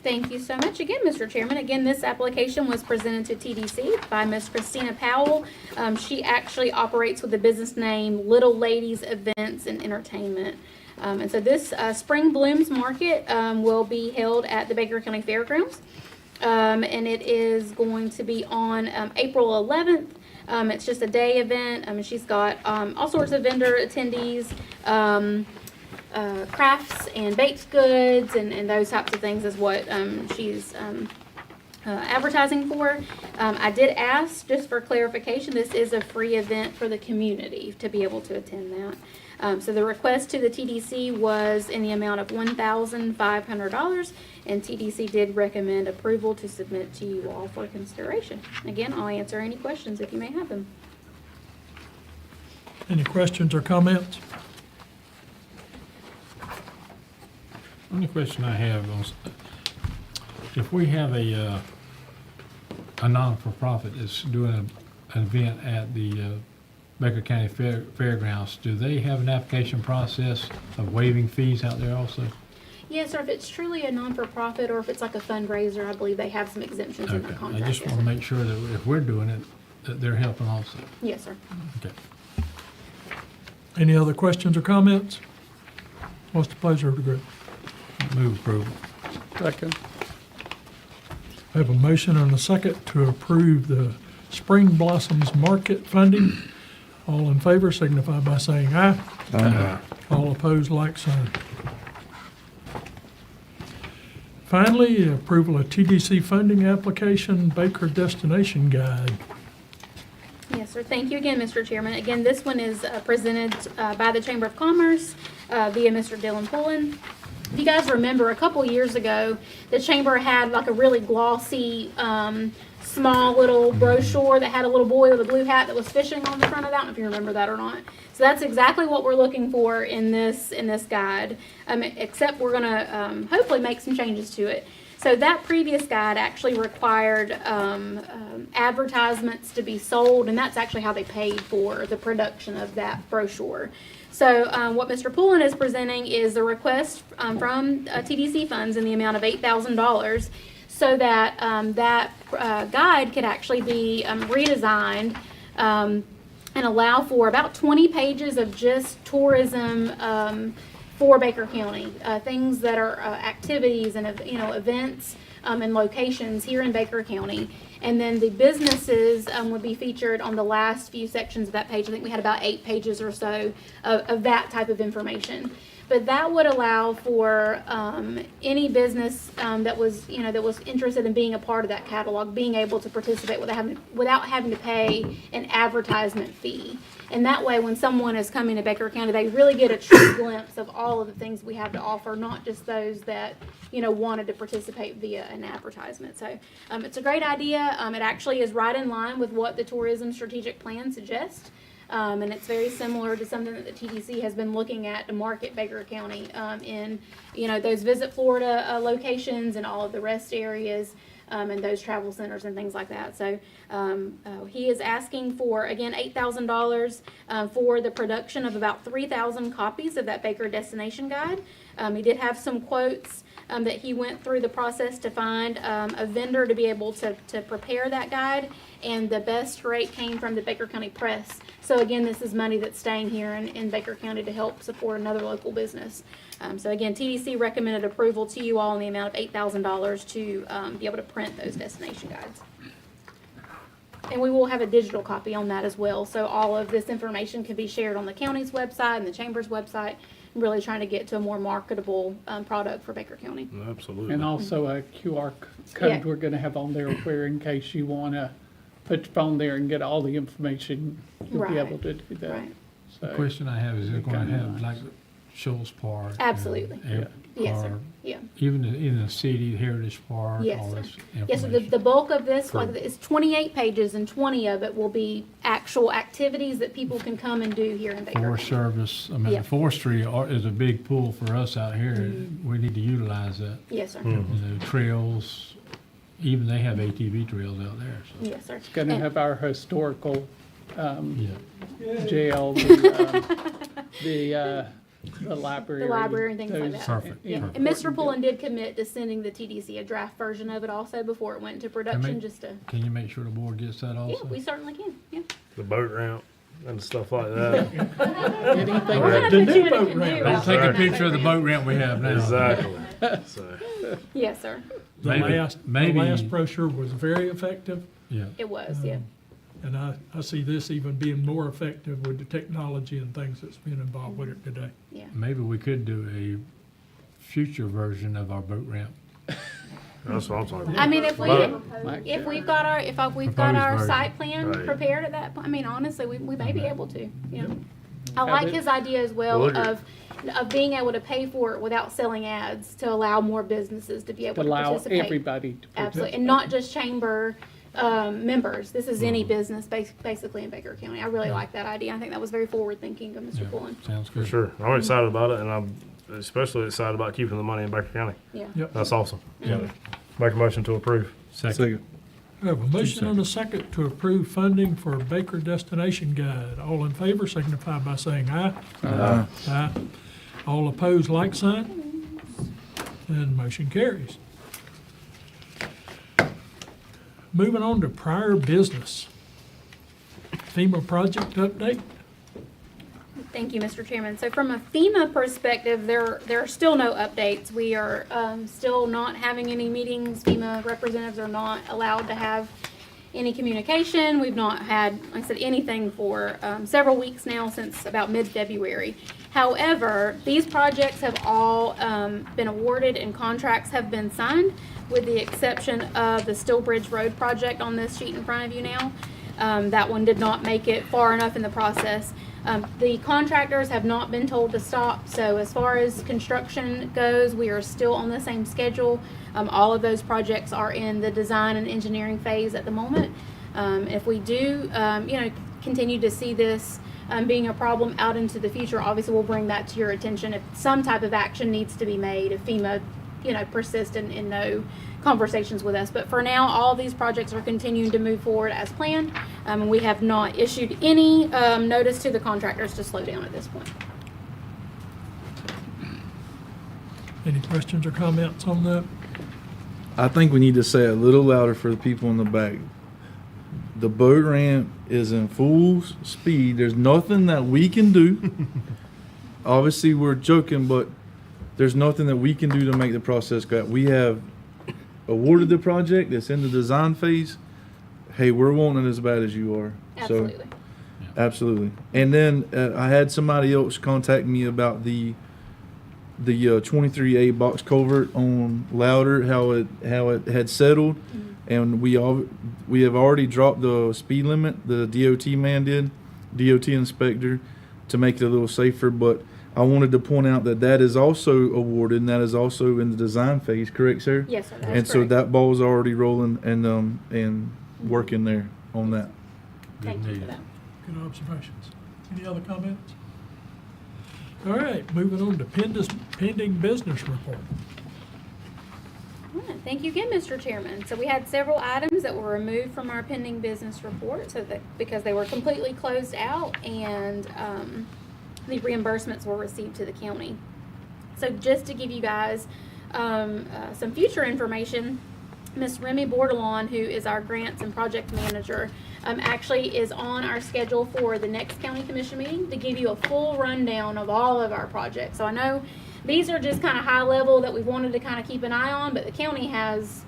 Thank you so much again, Mr. Chairman. Again, this application was presented to TDC by Ms. Christina Powell. She actually operates with the business name Little Ladies Events and Entertainment. And so this Spring Blooms Market will be held at the Baker County Fairgrounds. And it is going to be on April 11th. It's just a day event. She's got all sorts of vendor attendees, crafts and baked goods and those types of things is what she's advertising for. I did ask, just for clarification, this is a free event for the community to be able to attend that. So the request to the TDC was in the amount of $1,500, and TDC did recommend approval to submit to you all for consideration. Again, I'll answer any questions if you may have them. Any questions or comments? Only question I have is, if we have a non-for-profit that's doing an event at the Baker County Fairgrounds, do they have an application process of waiving fees out there also? Yes, or if it's truly a non-for-profit or if it's like a fundraiser, I believe they have some exemptions in the Okay, contract. I just yes, want to sir. make sure that if we're doing it, that they're helping also. Yes, sir. Okay. Any other questions or comments? What's the pleasure of the group? Move approval. Second. I have a motion and a second to approve the Spring Blossoms Market funding. All in favor signify by saying aye. Aye. All opposed, like sign. Finally, approval of TDC funding application, Baker Destination Guide. Yes, sir. Thank you again, Mr. Chairman. Again, this one is presented by the Chamber of Commerce via Mr. Dylan Pullen. If you guys remember, a couple years ago, the Chamber had like a really glossy, small little brochure that had a little boy with a blue hat that was fishing on the front of that. I don't know if you remember that or not. So that's exactly what we're looking for in this guide, except we're going to hopefully make some changes to it. So that previous guide actually required advertisements to be sold, and that's actually how they paid for the production of that brochure. So what Mr. Pullen is presenting is a request from TDC funds in the amount of $8,000 so that that guide could actually be redesigned and allow for about 20 pages of just tourism for Baker County, things that are activities and events and locations here in Baker County. And then the businesses would be featured on the last few sections of that page. I think we had about 8 pages or so of that type of information. But that would allow for any business that was interested in being a part of that catalog, being able to participate without having to pay an advertisement fee. And that way, when someone is coming to Baker County, they really get a true glimpse of all of the things we have to offer, not just those that wanted to participate via an advertisement. So it's a great idea. It actually is right in line with what the Tourism Strategic Plan suggests. And it's very similar to something that the TDC has been looking at to market Baker County in, those Visit Florida locations and all of the rest areas and those travel centers and things like that. So he is asking for, again, $8,000 for the production of about 3,000 copies of that Baker Destination Guide. He did have some quotes that he went through the process to find a vendor to be able to prepare that guide. and the best rate came from the Baker County Press. So again, this is money that's staying here in Baker County to help support another local business. So again, TDC recommended approval to you all in the amount of $8,000 to be able to print those destination guides. And we will have a digital copy on that as well. So all of this information can be shared on the county's website and the chamber's website. Really trying to get to a more marketable product for Baker County. Absolutely. And also a QR code Yeah. we're gonna have on there where in case you wanna put your phone there and get all the information, you'll be Right. able to do that. Right. So, The question I have, is it gonna kinda have nice. like Shoals Park? and Absolutely. Yes, sir. or Yeah. Even in the city, Heritage Park, Yes, all sir. this Yes, so information? the bulk of this, Correct. like, it's 28 pages and 20 of it will be actual activities that people can come and do here in Baker Forest County. Service, I mean, Yeah. forestry is a big pull for us out here. Mm-hmm. We need to utilize that. Yes, sir. You know, trails, even they have ATV trails out there, so. Yes, sir. Gonna And- have our historical, Yeah. jail, the library. The library and things like those- that. Perfect. Yeah. Perfect. And Mr. Pullen did commit to sending the TDC a draft version of it also before it went into production, just to, Can you make sure the board gets that yeah, also? we certainly can, yeah. The boat ramp and stuff like that. Anything We're that- gonna put you in a boat canoe ramp. Don't out take there. a picture of the boat ramp we have now. Exactly. So, Yes, sir. The Maybe- last maybe- brochure was very effective. Yeah. It was, yeah. And I see this even being more effective with the technology and things that's being involved with it today. Yeah. Maybe we could do a future version of our boat ramp. that's what I'm talking about. I mean, if we, Mike, if we've got our, we've got Proposed our version. site plan Right. prepared at that point, I mean, honestly, we may be able to, you know. I Have like it- his idea as well Well, look at- of being able to pay for it without selling ads to allow more businesses to be To able to allow participate. everybody to Absolutely, participate. and not just chamber, members. This is any business basically in Baker County. I really like that idea. I think that was very forward thinking of Mr. Yeah. Pullen. Sounds For good. sure. I'm excited about it, and I'm especially excited about keeping the money in Baker County. Yeah. Yep. That's awesome. Yeah. Make a motion to approve. Second. We have a motion and a second to approve funding for Baker Destination Guide. All in favor signify by saying aye. Aye. Aye. All opposed, like sign. And motion carries. Moving on to prior business. FEMA project update. Thank you, Mr. Chairman. So from a FEMA perspective, there are still no updates. We are still not having any meetings. FEMA representatives are not allowed to have any communication. We've not had, like I said, anything for several weeks now, since about mid-February. However, these projects have all been awarded and contracts have been signed, with the exception of the Steel Bridge Road project on this sheet in front of you now. That one did not make it far enough in the process. The contractors have not been told to stop, so as far as construction goes, we are still on the same schedule. All of those projects are in the design and engineering phase at the moment. If we do, continue to see this being a problem out into the future, obviously we'll bring that to your attention. If some type of action needs to be made, if FEMA, persist in no conversations with us. But for now, all of these projects are continuing to move forward as planned. And we have not issued any notice to the contractors to slow down at this point. Any questions or comments on that? I think we need to say it a little louder for the people in the back. The boat ramp is in full speed. There's nothing that we can do. Obviously, we're joking, but there's nothing that we can do to make the process go. We have awarded the project. It's in the design phase. Hey, we're wanting it as bad as you are. Absolutely. So, absolutely. And then I had somebody else contact me about the 23A box culvert on Louder, how it had settled, and we have already dropped the speed limit. The DOT man did, DOT inspector, to make it a little safer. But I wanted to point out that is also awarded, and that is also in the design phase. Correct, sir? Yes, sir. That's And so correct. that ball's already rolling and working there on that. Thank you news. for that. Good observations. Any other comments? All right, moving on to pending business report. All right, thank you again, Mr. Chairman. So we had several items that were removed from our pending business report, because they were completely closed out, and the reimbursements were received to the county. So just to give you guys some future information, Miss Remy Bordelon, who is our grants and project manager, actually is on our schedule for the next county commission meeting to give you a full rundown of all of our projects. So I know these are just kind of high level that we wanted to kind of keep an eye on, but the county has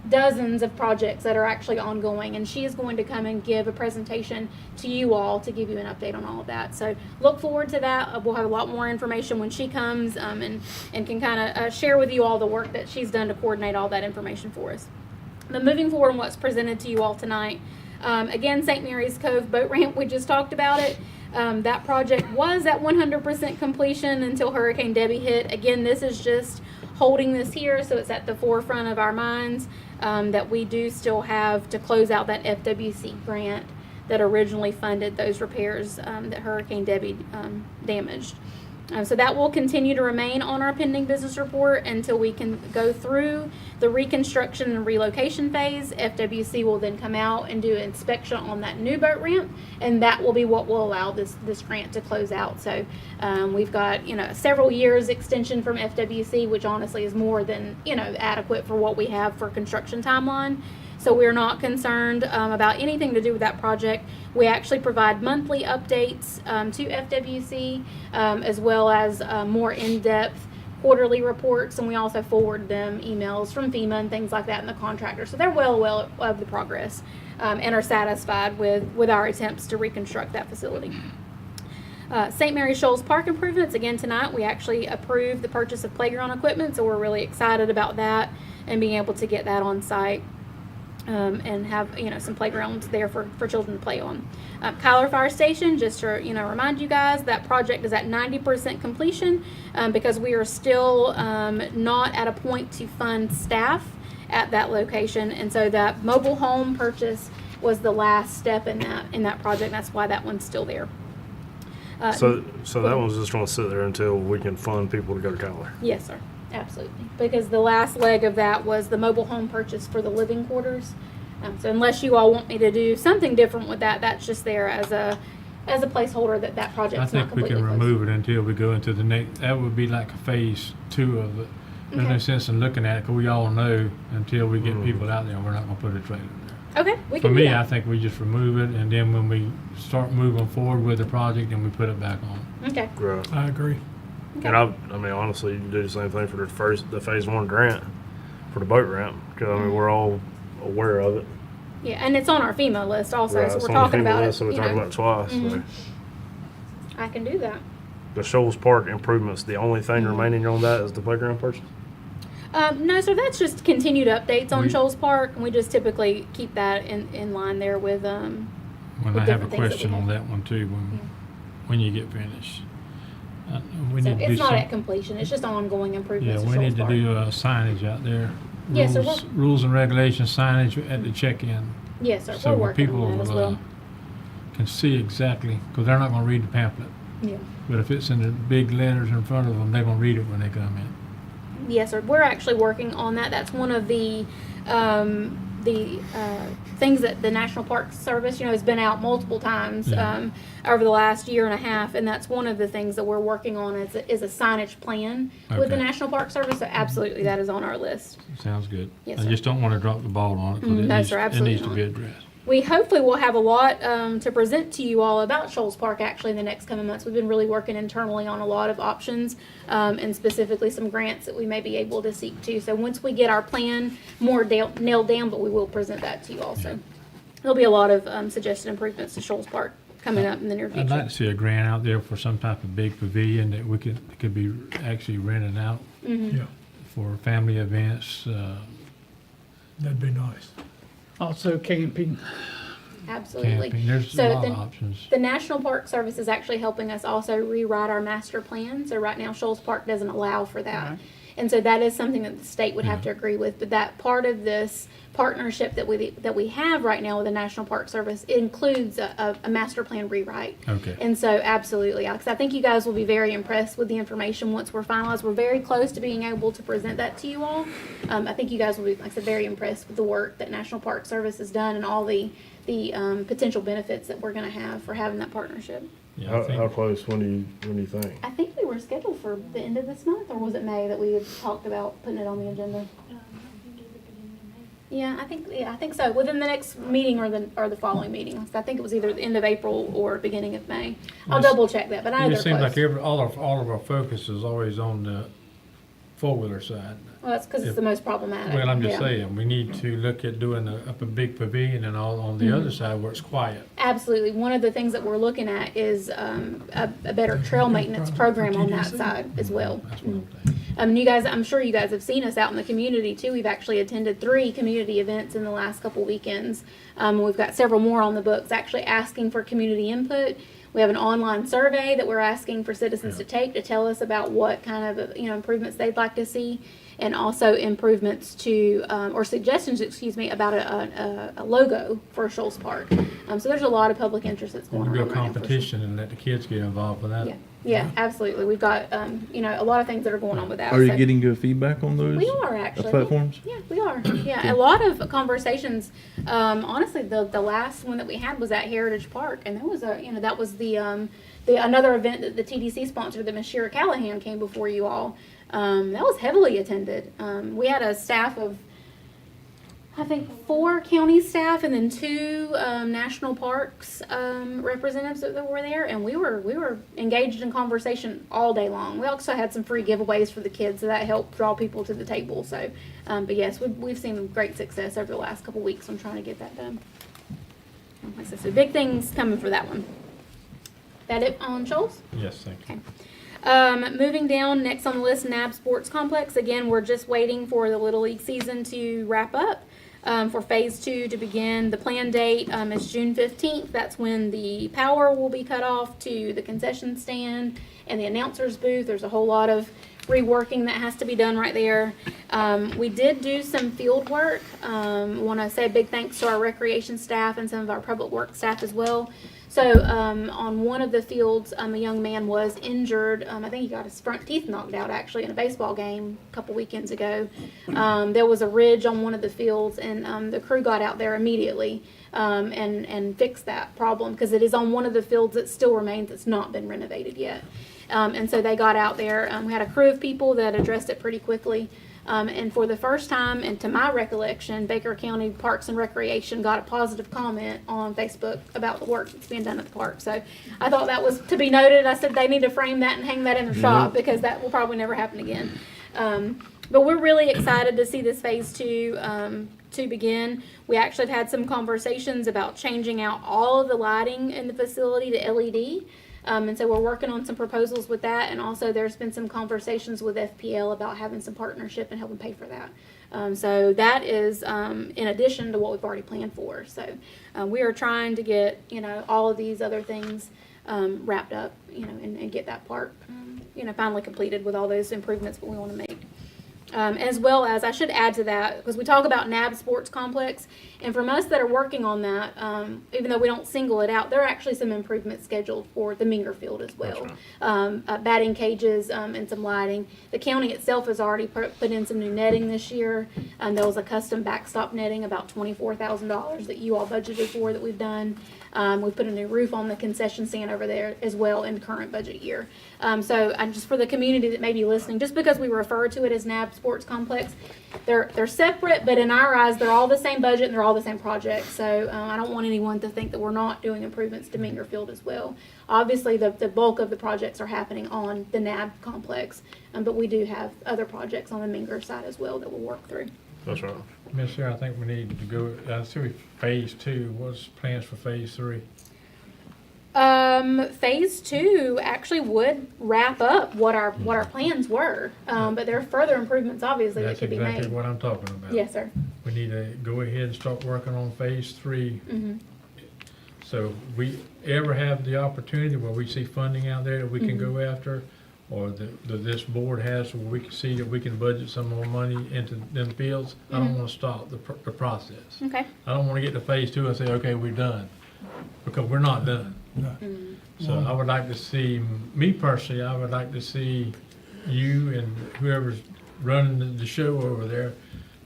dozens of projects that are actually ongoing, and she is going to come and give a presentation to you all to give you an update on all of that. So look forward to that. We'll have a lot more information when she comes and can kind of share with you all the work that she's done to coordinate all that information for us. But moving forward on what's presented to you all tonight, again, St. Mary's Cove boat ramp, we just talked about it. That project was at 100% completion until Hurricane Debbie hit. Again, this is just holding this here, so it's at the forefront of our minds that we do still have to close out that FWC grant that originally funded those repairs that Hurricane Debbie damaged. So that will continue to remain on our pending business report until we can go through the reconstruction and relocation phase. FWC will then come out and do an inspection on that new boat ramp, and that will be what will allow this grant to close out. So we've got several years extension from FWC, which honestly is more than adequate for what we have for construction timeline. So we're not concerned about anything to do with that project. We actually provide monthly updates to FWC as well as more in-depth quarterly reports, and we also forward them emails from FEMA and things like that and the contractor. So they're well of the progress and are satisfied with our attempts to reconstruct that facility. St. Mary Shoals Park improvements, again tonight we actually approved the purchase of playground equipment, so we're really excited about that and being able to get that on site. And have some playgrounds there for children to play on. Kyler Fire Station, just to remind you guys, that project is at 90% completion because we are still not at a point to fund staff at that location, and so that mobile home purchase was the last step in that project. That's why that one's still there. So that one's just going to sit there until we can fund people to go to Kyler. Yes, sir. Absolutely. Because the last leg of that was the mobile home purchase for the living quarters. So unless you all want me to do something different with that, that's just there as a placeholder that project's I not think we completely can closed. remove it until we go into the next, that would be like a phase 2 of it. There's no Okay. sense in looking at it, because we all know until we get people out there, we're not gonna put a trailer there. Okay, we For can me, do I that. think we just remove it, and then when we start moving forward with the project, then we put it back on. Okay. Right. I agree. Okay. And I mean, honestly, you can do the same thing for the phase 1 grant for the boat ramp, because I mean, we're all aware of it. Yeah, and it's on our FEMA list also, Right, so it's we're on the talking FEMA about list, it. So we talked about it twice. So. Mhm. I can do that. The Shoals Park improvements, the only thing remaining on that is the playground purchase? No, so that's just continued updates on We- Shoals Park, and we just typically keep that in line there with When with I have a different things that we question on have. that one too, when you get finished. We So need to do it's not some, at completion, it's just ongoing yeah, improvements to we Shoals need to Park. do signage out there. Yeah, so Rules and regulations signage at the check-in. Yes, sir, So we're where working people on that as will, well. can see exactly, because they're not gonna read the pamphlet. Yeah. But if it's in the big letters in front of them, they're gonna read it when they come in. Yes, sir. We're actually working on that. That's one of the things that the National Park Service, has been out multiple times Yeah. over the last year and a half, and that's one of the things that we're working on is a signage plan with the Okay. National Park Service. So absolutely, that is on our list. Sounds good. Yes, I sir. just don't wanna drop the ball on it, because No, sir, it absolutely needs to be not. addressed. We hopefully will have a lot to present to you all about Shoals Park actually in the next coming months. We've been really working internally on a lot of options and specifically some grants that we may be able to seek to. So once we get our plan more nailed down, but we will present that to you also. There'll be a lot of suggested improvements to Shoals Park coming up in the near I'd like future. to see a grant out there for some type of big pavilion that could be actually rented out Mhm. Yeah, for family events. that'd be nice. Also camping. Absolutely. Camping. There's So a lot the- of options. The National Park Service is actually helping us also rewrite our master plan. So right now, Shoals Park doesn't allow for that. Right. And so that is something that the state would have Yeah. to agree with. But that part of this partnership that we have right now with the National Park Service includes a master plan rewrite. Okay. And so absolutely, Alex, I think you guys will be very impressed with the information once we're finalized. We're very close to being able to present that to you all. I think you guys will be, like I said, very impressed with the work that National Park Service has done and all the potential benefits that we're going to have for having that partnership. Yeah, I think- How close? When do you think? I think we were scheduled for the end of this month, or was it May that we had talked about putting it on the agenda? Yeah, I think so. Within the next meeting or the following meeting. I think it was either the end of April or beginning of May. I'll Yes. double check that, but I know It they're just seems close. like all of our focus is always on the four-wheeler side. Well, that's because it's the most problematic. Well, I'm just Yeah. saying, we need to look at doing a big pavilion and all on the other side where it's quiet. Absolutely. One of the things that we're looking at is a better trail maintenance program on that side as well. That's what I'm saying. You guys, I'm sure you guys have seen us out in the community too. We've actually attended 3 community events in the last couple weekends. We've got several more on the books actually asking for community input. We have an online survey that we're asking for citizens to take to tell us about what kind of improvements they'd like to see, and also improvements to or suggestions, about a logo for Shoals Park. So there's a lot of public interest that's going We'll on do a right now for sure. competition and let the kids get involved with that. Yeah, absolutely. We've got a lot of things that are going on with that. Are you so- getting good feedback on those? We are actually platforms? Yeah, we are. Yeah, a lot of conversations. Honestly, the last one that we had was at Heritage Park, and that was the another event that the TDC sponsored that Ms. Shira Callahan came before you all. That was heavily attended. We had a staff of, I think, 4 county staff and then 2 national parks representatives that were there, and we were engaged in conversation all day long. We also had some free giveaways for the kids, so that helped draw people to the table. So, but yes, we've seen great success over the last couple weeks on trying to get that done. Like I said, so big things coming for that one. That it on Shoals? Yes, thank you. Okay. Moving down, next on the list, NAB Sports Complex. Again, we're just waiting for the Little League season to wrap up. For phase 2 to begin. The planned date is June 15th. That's when the power will be cut off to the concession stand and the announcer's booth. There's a whole lot of reworking that has to be done right there. We did do some field work. Want to say a big thanks to our recreation staff and some of our public works staff as well. So on one of the fields, a young man was injured. I think he got his front teeth knocked out actually in a baseball game a couple weekends ago. There was a ridge on one of the fields, and the crew got out there immediately and fixed that problem because it is on one of the fields that still remains that's not been renovated yet. And so they got out there. We had a crew of people that addressed it pretty quickly. And for the first time, and to my recollection, Baker County Parks and Recreation got a positive comment on Facebook about the work that's being done at the park. So I thought that was to be noted. I said they need to frame that and hang that in their shop because that will probably never happen again. But we're really excited to see this phase 2 to begin. We actually have had some conversations about changing out all of the lighting in the facility to LED. And so we're working on some proposals with that, and also there's been some conversations with FPL about having some partnership and helping pay for that. So that is in addition to what we've already planned for. So we are trying to get all of these other things wrapped up, and get that park finally completed with all those improvements that we want to make. As well as, I should add to that, because we talk about NAB Sports Complex, and from us that are working on that, even though we don't single it out, there are actually some improvements scheduled for the Minger Field as well. Batting cages and some lighting. The county itself has already put in some new netting this year. There was a custom backstop netting, about $24,000 that you all budgeted for that we've done. We put a new roof on the concession stand over there as well in the current budget year. So just for the community that may be listening, just because we refer to it as NAB Sports Complex, they're separate, but in our eyes, they're all the same budget and they're all the same project. So I don't want anyone to think that we're not doing improvements to Minger Field as well. Obviously, the bulk of the projects are happening on the NAB complex, but we do have other projects on the Minger side as well that we'll work through. That's right. Miss Sarah, I think we need to go, I see phase 2, what's plans for phase 3? Phase 2 actually would wrap up what our plans were, but there are further improvements obviously That's that could be exactly made. what I'm talking about. Yes, sir. We need to go ahead and start working on phase 3. Mm-hmm. So we ever have the opportunity where we see funding out there that we can go after, or that this board has where we can see that we can budget some more money into them fields, I don't want to stop the process. Okay. I don't want to get to phase 2 and say, okay, we're done, because we're not done. So I would like to see, me personally, I would like to see you and whoever's running the show over there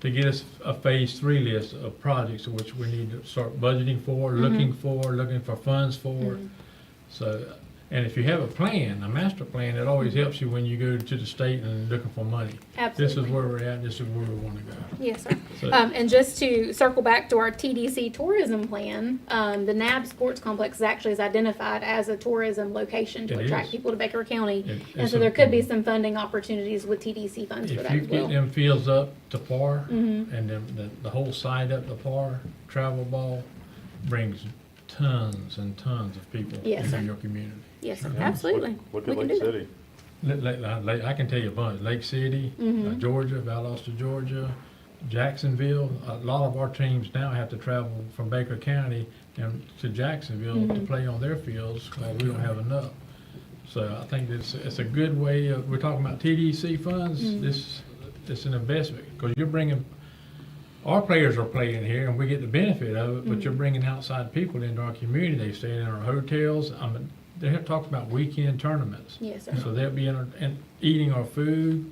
to get us a phase 3 list of projects which we need to start budgeting for, looking for funds for. So And if you have a plan, a master plan, it always helps you when you go to the state and looking for money. This is Absolutely. where we're at, this is where we wanna go. Yes, sir. So- And just to circle back to our TDC tourism plan, the NAB Sports Complex is actually identified as a tourism location to It attract is. people to Baker County. It- And it's so a- there could be some funding opportunities with TDC funds for If that you as get well. them fields up to par, Mhm. and the whole side up to par, travel ball brings tons and tons of people Yes, sir. into your community. Yes, sir. Absolutely. Look We at can Lake do that. City. I can tell you a bunch, Lake City, Mhm. Georgia, Valdosta, Georgia, Jacksonville. A lot of our teams now have to travel from Baker County and to Jacksonville to Mhm. play on their fields, because we don't have enough. So I think it's a good way of, we're talking about TDC funds, Mhm. it's an investment, because you're bringing, our players are playing here and we get the benefit of it, but you're bringing outside people into our community. They stay in our hotels. They have talked about weekend tournaments. Yes, sir. So they'll be and eating our food,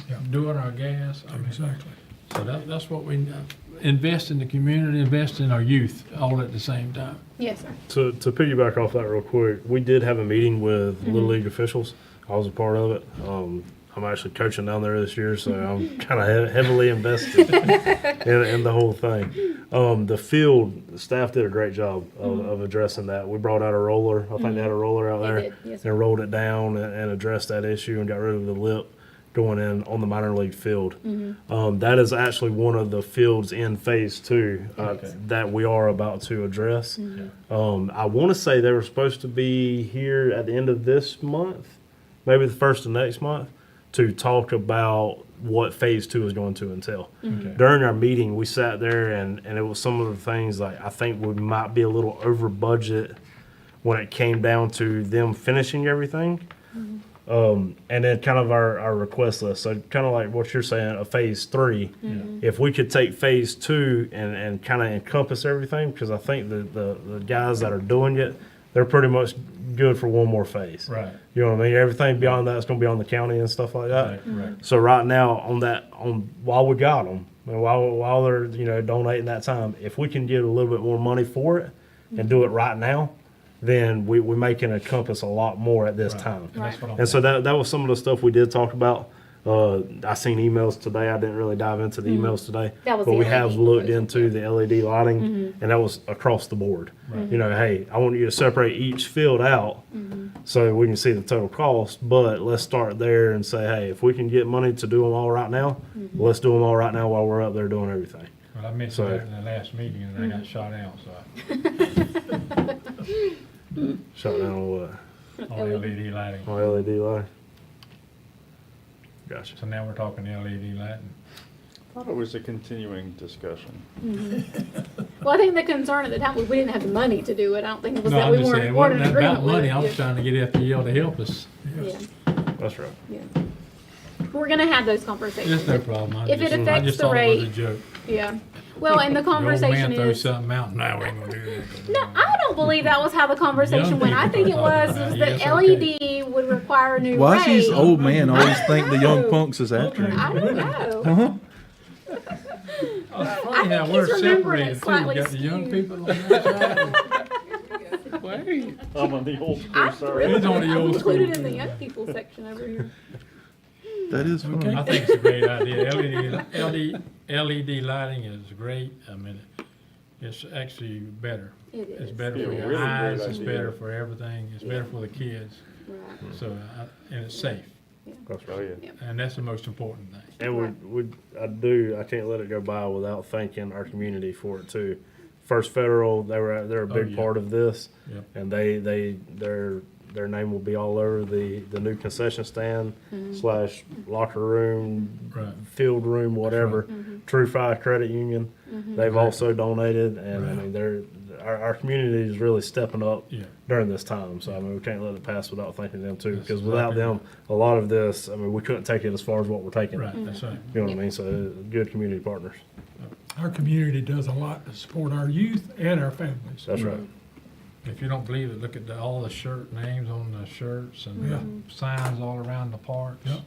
Yeah. doing our gas. Exactly. So that's what we invest in the community, invest in our youth, all at the same time. Yes, sir. To piggyback off that real quick, we did have a meeting with Mm-hmm. Little League officials. I was a part of it. I'm actually coaching down there this year, so I'm kind of heavily invested in the whole thing. The field staff did a great job of addressing that. We brought out a roller. I think they had a roller out They there did, yes, sir. and rolled it down and addressed that issue and got rid of the lip going in on the minor league field. That is actually one of the fields in phase 2 that we are about to address. I want to say they were supposed to be here at the end of this month, maybe the first of next month, to talk about what phase 2 is going to entail. Okay. During our meeting, we sat there and it was some of the things like I think we might be a little over budget when it came down to them finishing everything. And then kind of our request list. So kind of like what you're saying, a phase 3. If we could take phase 2 and kind of encompass everything, because I think the guys that are doing it, they're pretty much good for one more phase. Right. You know what I mean? Everything beyond that is going to be on the county and stuff like that. Right. So right now while we got them, and while they're donating that time, if we can get a little bit more money for it and do it right now, then we can encompass a lot more at this Right. time. And that's what I'm And so that was some of the stuff we did talk about. I seen emails today. I didn't really dive into the emails today, That was but the we have LED looked proposal, into the LED lighting, and that was across the board. Hey, I want you to separate each field out so we can see the total cost. But let's start there and say, hey, if we can get money to do them all right now, let's do them all right now while we're up there doing everything. Well, I mentioned So- that in the last meeting and I got shot out, so Shut down on what? on LED lighting. On LED lighting. Gotcha. So now we're talking LED lighting. I thought it was a continuing discussion. Well, I think the concern at the time was we didn't have the money to do it. I don't think it was No, that I'm we just weren't saying, it weren't in wasn't agreement about with money, it. I was trying to get FPL to help us. Yeah, That's right. yeah. We're gonna have those conversations. There's no problem. If it I affects just the thought it was a rate, joke. yeah. Well, and the The old conversation man throws is, something out, now we ain't gonna do that. no, I don't believe that was how the conversation Young went. I think it people was are talking is about, that yes, LED would require a new Why is rate. these old man always think the young punks is after him? I don't know. Uh-huh. It's I funny how think we're he's remembering separated it too. We slightly got the young skewed. people on that side. Wait. I'm on the old school, I sorry. He's on the I'm old school. included in the young people section over here. That is funny. I think it's a great idea. LED lighting is great. I mean, it's actually better. It It's is. better Yeah, for really your great eyes, it's idea. better for everything, it's better for the kids. Right. So, and it's safe, That's right. and that's the most important thing. And I can't let it go by without thanking our community for it too. First Federal, they're a big yeah. part of this, Yep. and their name will be all over the new concession stand / locker room, Right. field room, whatever. True Fi Credit Union, they've also donated, and I mean our community is really stepping up Yeah. during this time. So I mean we can't let it pass without thanking them too, That's because without exactly them, a lot of this, I mean we couldn't take it as far as what we're taking. Right, that's right. You know what I mean? So good community partners. Our community does a lot to support our youth and our families. That's right. If you don't believe it, look at all the shirt names on the shirts and Yeah. the signs all around the parks. Yep.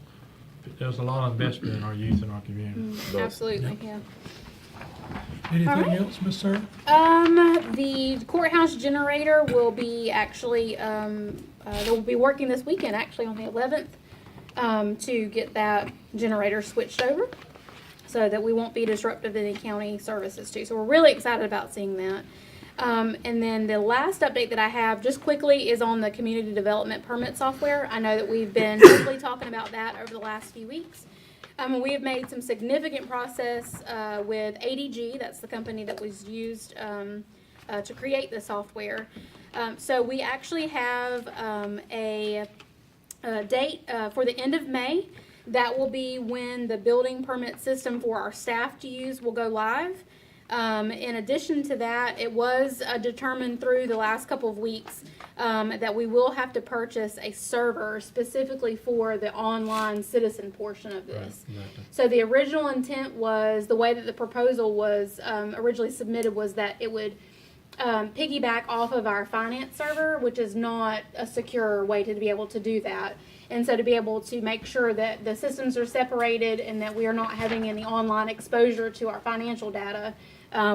There's a lot of investment in our youth and our community. Absolutely, yeah. Anything right. else, Ms. Sarah? The courthouse generator will be actually, they will be working this weekend, actually on the 11th, to get that generator switched over so that we won't be disruptive to any county services too. So we're really excited about seeing that. And then the last update that I have, just quickly, is on the community development permit software. I know that we've been quickly talking about that over the last few weeks. We have made some significant progress with ADG. That's the company that was used to create the software. So we actually have a date for the end of May. That will be when the building permit system for our staff to use will go live. In addition to that, it was determined through the last couple of weeks that we will have to purchase a server specifically for the online citizen portion of this. Right. So the original intent was, the way that the proposal was originally submitted, was that it would piggyback off of our finance server, which is not a secure way to be able to do that. And so to be able to make sure that the systems are separated and that we are not having any online exposure to our financial data,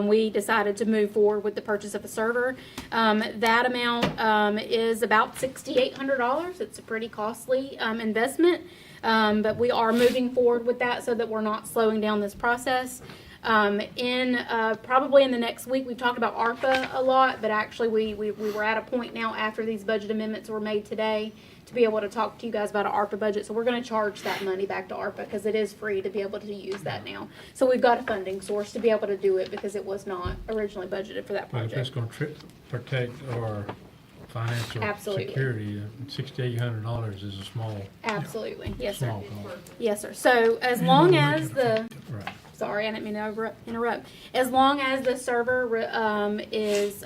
we decided to move forward with the purchase of a server. That amount is about $6,800. It's a pretty costly investment, but we are moving forward with that so that we're not slowing down this process. Probably in the next week, we've talked about ARPA a lot, but actually we were at a point now after these budget amendments were made today to be able to talk to you guys about an ARPA budget. So we're going to charge that money back to ARPA because it is free to be able to use that now. So we've got a funding source to be able to do it because it was not originally budgeted for that But if it's project. gonna protect our financial Absolutely. security, $6,800 is a small, Absolutely. Yes, sir. small cost. Yes, sir. So as long as the, Right. sorry, I didn't mean to interrupt. As long as the server is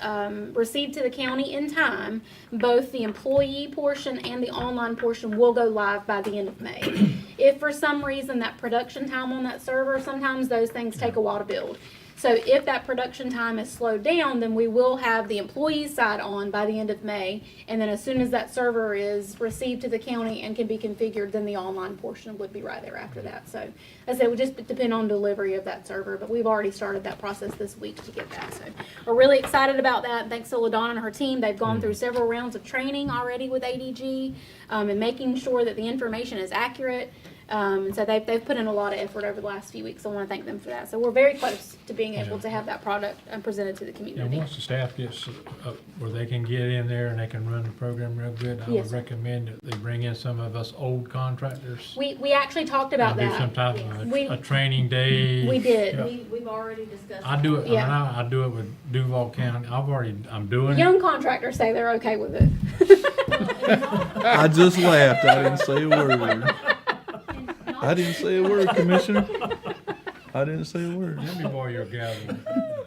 received to the county in time, both the employee portion and the online portion will go live by the end of May. If for some reason that production time on that server, sometimes those things take a while to build. So if that production time is slowed down, then we will have the employee side on by the end of May. And then as soon as that server is received to the county and can be configured, then the online portion would be right there after that. So as I said, it would just depend on delivery of that server, but we've already started that process this week to get that. So we're really excited about that. Thanks to LaDonna and her team. They've gone through several rounds of training already with ADG and making sure that the information is accurate. And so they've put in a lot of effort over the last few weeks. I want to thank them for that. So we're very close to being able to have that product presented to the And community. once the staff gets up where they can get in there and they can run the program real good, I Yes, would sir. recommend that they bring in some of us old contractors. We actually talked about and do some that. type of We- a training day. We did. Yeah. We've already discussed. I do it, Yeah. I do it with Duval County. I'm doing it. Young contractors say they're okay with it. I just laughed. I didn't say a word. I didn't say a word, Commissioner. I didn't say a word. Let me borrow your gavel,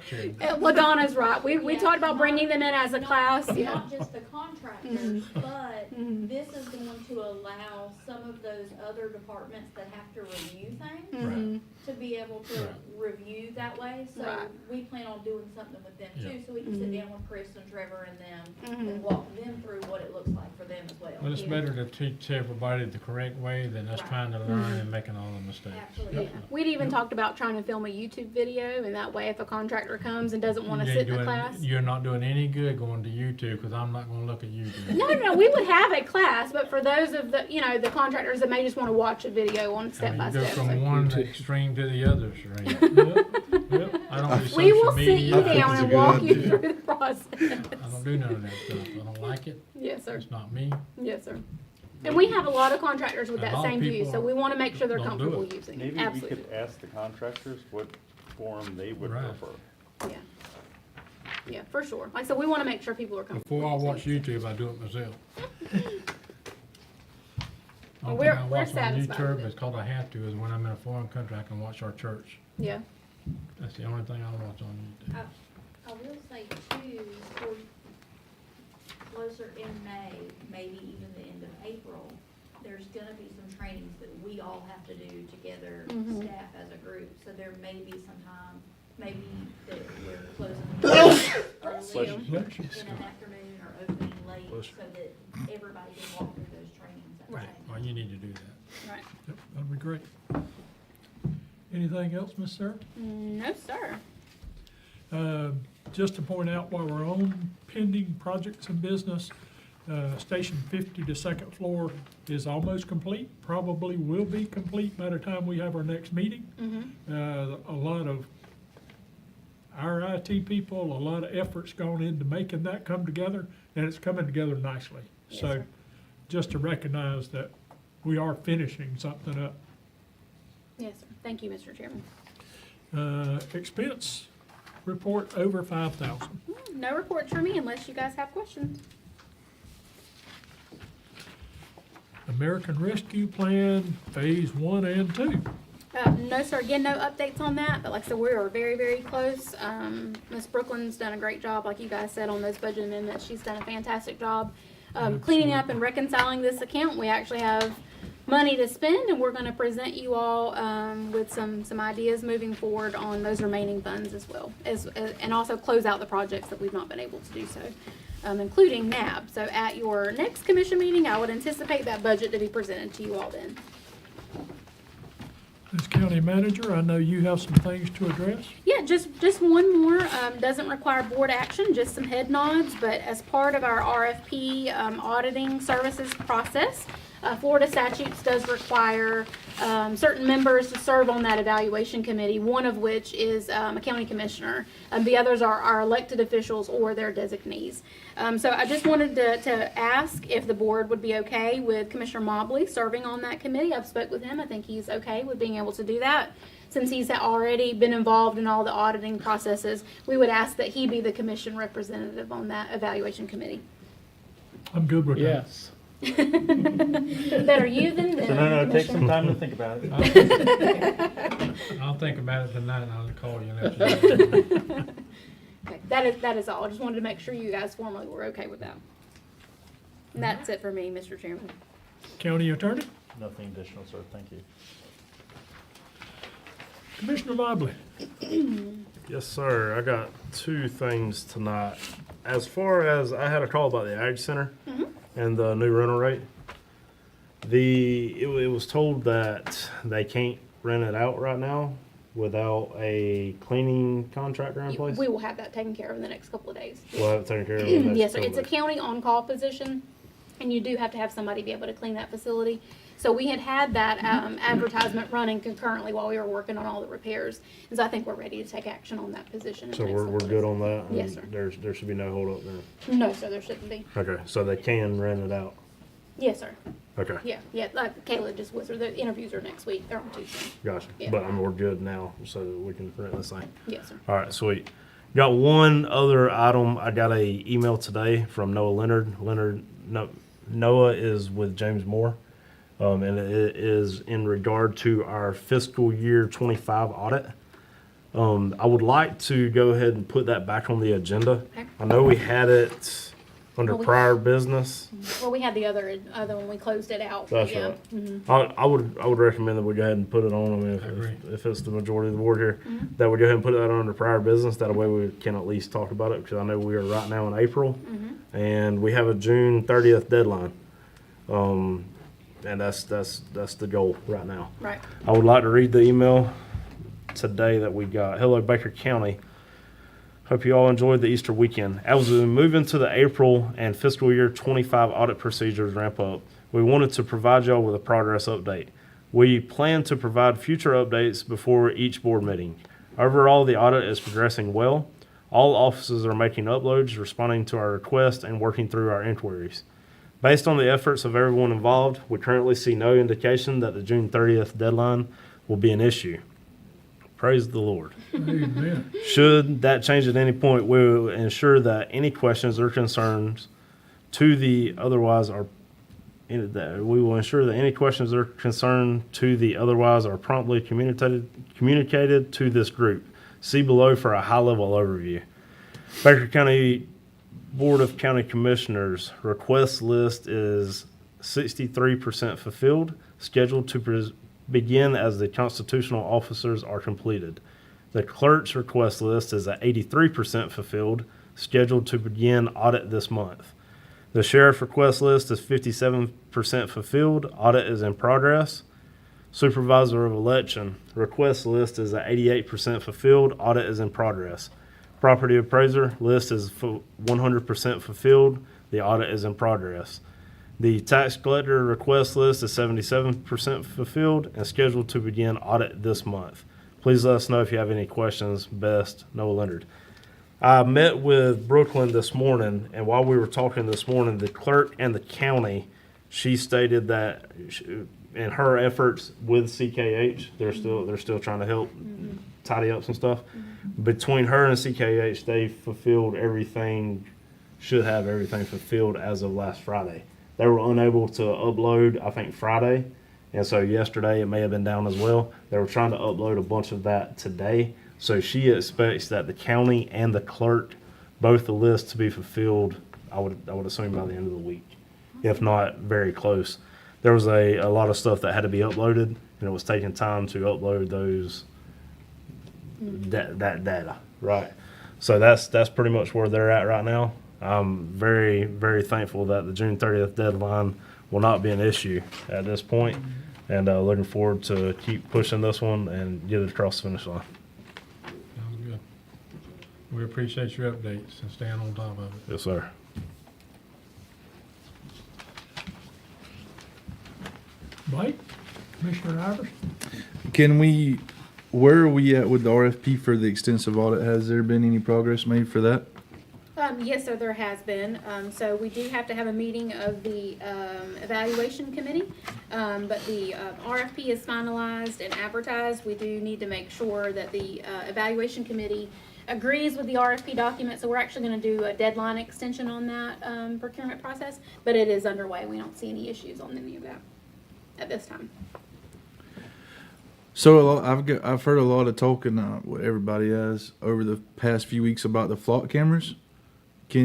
Chair. LaDonna's right. We Yeah, talked about bringing them in as a class. Yeah. Not just the contractors, but this is going to allow some of those other departments that have to review things Mhm. to be able to Right. review that way. So Right. we plan on doing something with them Yeah. too, so we can sit down with Chris and Trevor and them Mhm. and walk them through what it looks like for them as well. Well, it's Yeah. better to teach everybody the correct way than us Right. trying to learn and making all the mistakes. Absolutely. Yeah. We'd even talked about trying to film a YouTube video, and that way if a contractor comes and doesn't want to You sit ain't in the doing- class. You're not doing any good going to YouTube, because I'm not gonna look at YouTube. No, we would have a class, but for those of the, the contractors that may just want to watch a video on I step mean, by you go step. from so. one extreme to the other extreme. Yep. I don't do We will social sit media. you I think down it's a and good walk you idea. through the process. I don't do none of that stuff. I don't like it. Yes, sir. It's not me. Yes, sir. And we have a lot of contractors with A that lot of same view, people so we want to make sure they're don't do comfortable it. using it. Maybe we Absolutely. could ask the contractors what form they would Right. prefer. Yeah. Yeah, for sure. Like I said, we want to make sure people are comfortable. Before I using watch it. YouTube, I do it myself. Well, Only we're thing I watch on satisfied with YouTube it. is cause I have to, is when I'm in a foreign country, I can watch our church. Yeah. That's the only thing I watch on YouTube. I will say too, for closer in May, maybe even the end of April, there's gonna be some trainings that we all have to do together, Mhm. staff as a group. So there may be some time, maybe that we're closing early Bless you. in an afternoon or opening late, Bless so you. that everybody can walk through those trainings at the Right. same time. Well, you need to do that. Right. Yep, that'd be great. Anything else, Miss Sarah? No, sir. Just to point out while we're on pending projects and business, Station 50 to second floor is almost complete, probably will be complete by the time we have our next meeting. A lot of our IT people, a lot of effort's gone into making that come together, and it's coming together nicely. Yes, So sir. just to recognize that we are finishing something up. Yes, sir. Thank you, Mr. Chairman. Expense report over 5,000. No reports for me unless you guys have questions. American Rescue Plan, Phase 1 and 2. No, sir. Again, no updates on that, but like I said, we are very, very close. Ms. Brooklyn's done a great job, like you guys said, on those budget amendments. She's done a fantastic job cleaning up and reconciling this account. We actually have money to spend, and we're going to present you all with some ideas moving forward on those remaining funds as well, and also close out the projects that we've not been able to do so, including NAB. So at your next commission meeting, I would anticipate that budget to be presented to you all then. As county manager, I know you have some things to address. Yeah, just one more, doesn't require board action, just some head nods, but as part of our RFP auditing services process, Florida statutes does require certain members to serve on that evaluation committee, one of which is a county commissioner. The others are our elected officials or their designees. So I just wanted to ask if the board would be okay with Commissioner Mobley serving on that committee. I've spoke with him. I think he's okay with being able to do that. Since he's already been involved in all the auditing processes, we would ask that he be the commission representative on that evaluation committee. I'm good with that. Yes. Better you than them. So no, take some Commissioner. time to think about it. I'll think about it tonight and I'll call you and let you know. Okay, that is all. I just wanted to make sure you guys formally were okay with that. And that's it for me, Mr. Chairman. County attorney, Nothing additional, sir. Thank you. Commissioner Mobley. Yes, sir. I got two things tonight. As far as I had a call about the Ag Center and the new rental rate. It was told that they can't rent it out right now without a cleaning contractor in place. We will have that taken care of in the next couple of days. We'll have it taken care of in the next Yes, sir. couple It's a days. county on-call position, and you do have to have somebody be able to clean that facility. So we had that advertisement running concurrently while we were working on all the repairs. And so I think we're ready to take action on that position. in the So next we're couple of good days. on that? Yes, sir. There should be no holdup there. No, sir, there shouldn't be. Okay, so they can rent it out. Yes, sir. Okay, Yeah, like Kayla just whispered, the interviews are next week. They're on Tuesday. gotcha. Yeah. But we're good now, so that we can rent this thing. Yes, sir. All right, sweet. Got one other item. I got a email today from Noah Leonard. Noah is with James Moore, and it is in regard to our fiscal year 25 audit. I would like to go ahead and put that back on the agenda. Okay. I know we had it under Well, we- prior business. Well, we had the other one, we closed it out. That's yeah. right. Mhm. I would recommend that we go ahead and put it on. I mean, Agree. if it's the majority of the board here, Mm-hmm. that we go ahead and put that under prior business. That way we can at least talk about it, because I know we are right now in April, Mm-hmm. and we have a June 30th deadline. And that's the goal right now. Right. I would like to read the email today that we got. Hello, Baker County. Hope you all enjoyed the Easter weekend. As we move into the April and fiscal year 25 audit procedures ramp up, we wanted to provide y'all with a progress update. We plan to provide future updates before each board meeting. Overall, the audit is progressing well. All offices are making uploads, responding to our requests, and working through our inquiries. Based on the efforts of everyone involved, we currently see no indication that the June 30th deadline will be an issue. Praise the Lord. Amen. Should that change at any point, we will ensure that any questions or concerns to the otherwise are promptly communicated to this group. See below for a high-level overview. Baker County Board of County Commissioners request list is 63% fulfilled, scheduled to begin as the constitutional officers are completed. The clerk's request list is at 83% fulfilled, scheduled to begin audit this month. The sheriff request list is 57% fulfilled, audit is in progress. Supervisor of election request list is at 88% fulfilled, audit is in progress. Property appraiser list is 100% fulfilled, The audit is in progress. The tax collector request list is 77% fulfilled and scheduled to begin audit this month. Please let us know if you have any questions. Best, Noah Leonard. I met with Brooklyn this morning, and while we were talking this morning, the clerk and the county, she stated that in her efforts with CKH, they're still trying to help tidy up some stuff. Between her and CKH, they fulfilled everything, should have everything fulfilled as of last Friday. They were unable to upload, I think, Friday, and so yesterday it may have been down as well. They were trying to upload a bunch of that today, so she expects that the county and the clerk, both the lists to be fulfilled, I would assume by the end of the week, if not very close. There was a lot of stuff that had to be uploaded, and it was taking time to upload those that data, right? So that's pretty much where they're at right now. I'm very, very thankful that the June 30th deadline will not be an issue at this point, and looking forward to keep pushing this one and get it across the finish line. Sounds good. We appreciate your updates and staying on top of it. Yes, sir. Mike, Commissioner Ivers? Where are we at with the RFP for the extensive audit? Has there been any progress made for that? Yes, sir, there has been. So we do have to have a meeting of the evaluation committee, but the RFP is finalized and advertised. We do need to make sure that the evaluation committee agrees with the RFP document, so we're actually going to do a deadline extension on that procurement process, but it is underway. We don't see any issues on any of that at this time. So I've heard a lot of talking, what everybody has over the past few weeks about the flock cameras.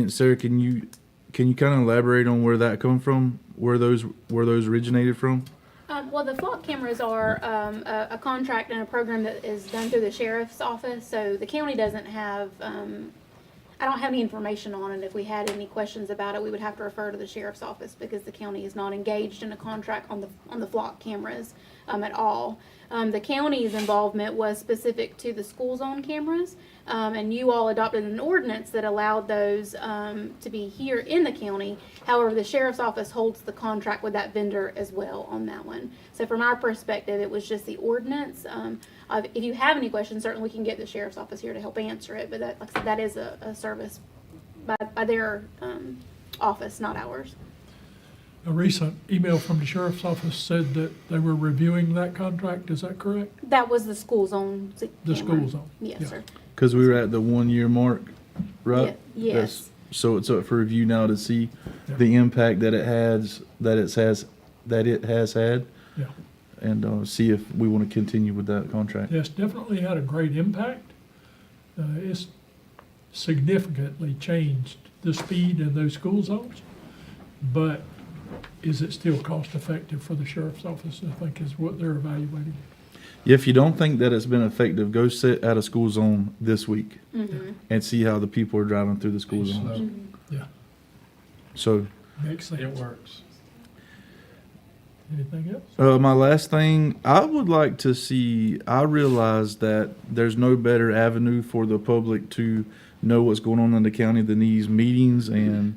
Sarah, can you kind of elaborate on where that come from, where those originated from? Well, the flock cameras are a contract and a program that is done through the sheriff's office. So the county doesn't have. I don't have any information on it. If we had any questions about it, we would have to refer to the sheriff's office because the county is not engaged in a contract on the flock cameras at all. The county's involvement was specific to the school zone cameras, and you all adopted an ordinance that allowed those to be here in the county. However, the sheriff's office holds the contract with that vendor as well on that one. So from our perspective, it was just the ordinance. If you have any questions, certainly we can get the sheriff's office here to help answer it, but that, like I said, that is a service by their office, not ours. A recent email from the sheriff's office said that they were reviewing that contract. Is that correct? That was the school zone. The camera. school zone. Yes, Yeah. sir. Because we were at the 1 year mark, right? Yes. So it's up for review now to see Yeah. the impact that it has had, Yeah. and see if we want to continue with that contract. Yes, definitely had a great impact. It's significantly changed the speed in those school zones, but is it still cost effective for the sheriff's office, I think is what they're evaluating. If you don't think that it's been effective, go sit at a school zone this week Mm-hmm. and see how the people are driving through the school It's zones. slow. Yeah, So, makes sense. It works. Anything else? my last thing, I would like to see, I realize that there's no better avenue for the public to know what's going on in the county than these meetings and,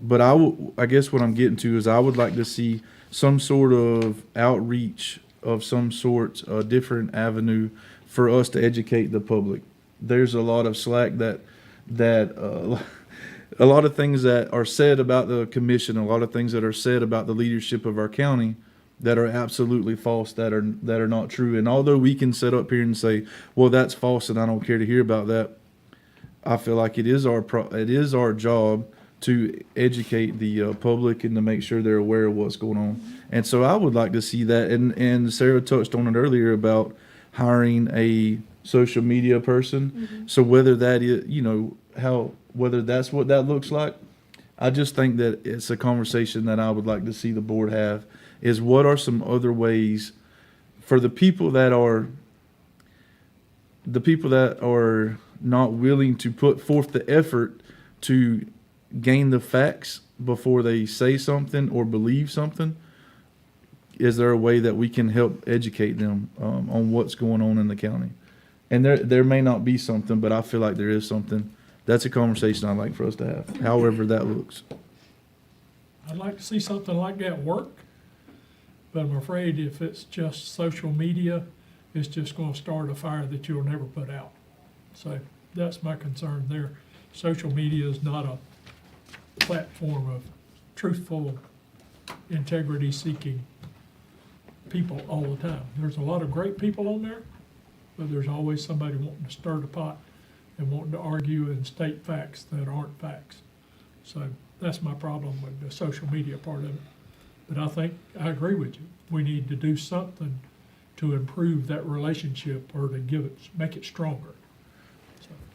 but I guess what I'm getting to is I would like to see some sort of outreach of some sort, a different avenue for us to educate the public. There's a lot of slack that a lot of things that are said about the commission, a lot of things that are said about the leadership of our county that are absolutely false, that are not true. And although we can sit up here and say, well, that's false and I don't care to hear about that, I feel like it is our job to educate the public and to make sure they're aware of what's going on. And so I would like to see that. And Sarah touched on it earlier about hiring a social media person. Mm-hmm. So whether that is, whether that's what that looks like, I just think that it's a conversation that I would like to see the board have, is what are some other ways for the people that are not willing to put forth the effort to gain the facts before they say something or believe something. Is there a way that we can help educate them on what's going on in the county? And there may not be something, but I feel like there is something That's a conversation I'd like for us to have, however that looks. I'd like to see something like that work, but I'm afraid if it's just social media, it's just gonna start a fire that you'll never put out. So that's my concern there. Social media is not a platform of truthful, integrity-seeking people all the time. There's a lot of great people on there, but there's always somebody wanting to stir the pot and wanting to argue and state facts that aren't facts. So that's my problem with the social media part of it. But I agree with you. We need to do something to improve that relationship or to make it stronger.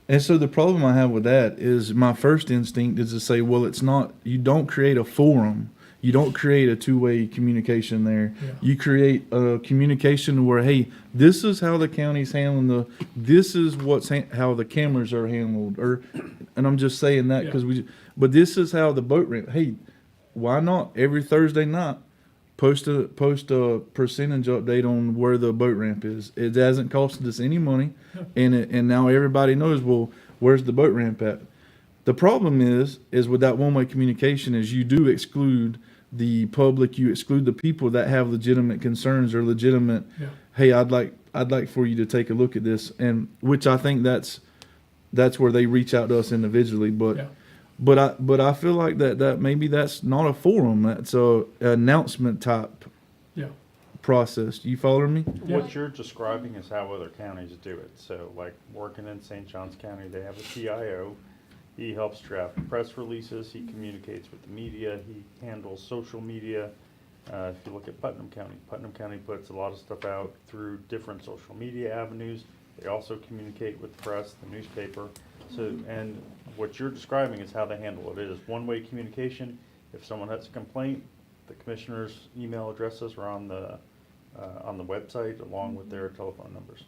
And so the problem I have with that is my first instinct is to say, well, it's not, you don't create a forum. You don't create a two-way communication there. Yeah. You create a communication where, hey, this is how the county's handling this is how the cameras are handled. And I'm just saying that because but this is how the boat ramp, hey, why not every Thursday night post a percentage update on where the boat ramp is? It hasn't costed us any money, and now everybody knows, well, where's the boat ramp at? The problem is with that one-way communication is you do exclude the public, you exclude the people that have legitimate concerns or legitimate, hey, I'd like for you to take a look at this, and which I think that's where they reach out to us individually, but I feel like that maybe that's not a forum, that's a announcement type process. You following me? What you're describing is how other counties do it. So like working in St. Johns County, they have a CIO. He helps draft press releases. He communicates with the media. He handles social media. If you look at Putnam County puts a lot of stuff out through different social media avenues. They also communicate with the press, the newspaper. So, and what you're describing is how they handle it. It is one-way communication. If someone has a complaint, the commissioner's email addresses are on the website along with their telephone numbers.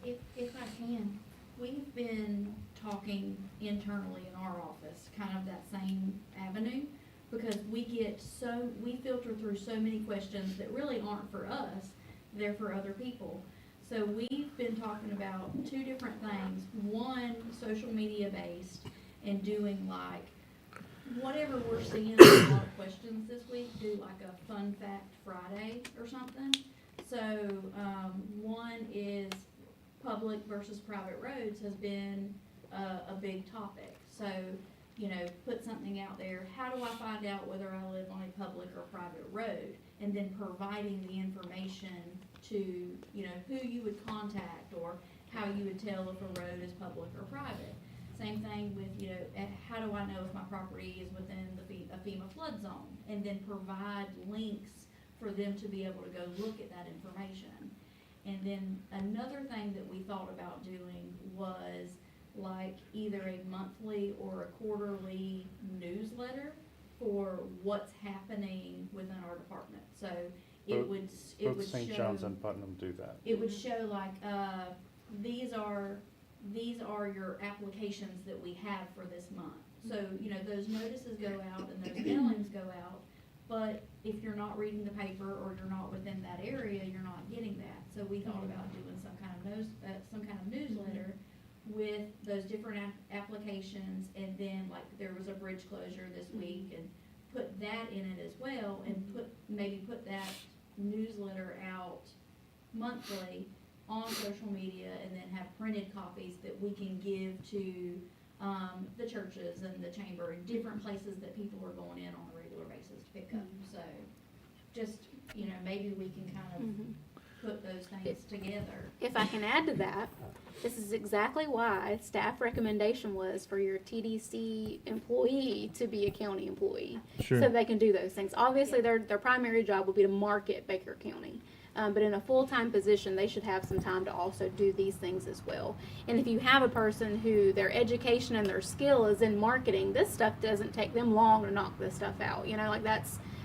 If I can, we've been talking internally in our office, kind of that same avenue, because we filter through so many questions that really aren't for us, they're for other people. So we've been talking about two different things. One, social media based, and doing like, whatever we're seeing, a lot of questions this week, do like a fun fact Friday or something. So, one is public versus private roads has been a big topic. So, put something out there. How do I find out whether I live on a public or private road? And then providing the information to, who you would contact or how you would tell if a road is public or private. Same thing with, how do I know if my property is within a FEMA flood zone? And then provide links for them to be able to go look at that information. And then another thing that we thought about doing was like either a monthly or a quarterly newsletter for what's happening within our department. So it would Both show St. John's and Putnam do that. It would show like these are your applications that we have for this month. So those notices go out and those mailings go out. But if you're not reading the paper or you're not within that area, you're not getting that. So we thought about doing some kind of newsletter with those different applications, and then like there was a bridge closure this week, and put that in it as well, and put that newsletter out monthly on social media, and then have printed copies that we can give to the churches and the chamber and different places that people are going in on a regular basis to pick up. So just, maybe we can kind of put those things together. If I can add to that, this is exactly why staff recommendation was for your TDC employee to be a county employee. Sure. So they can do those things. Obviously, their primary job will be to market Baker County. But in a full-time position, they should have some time to also do these things as well. And if you have a person who their education and their skill is in marketing, this stuff doesn't take them long to knock this stuff out.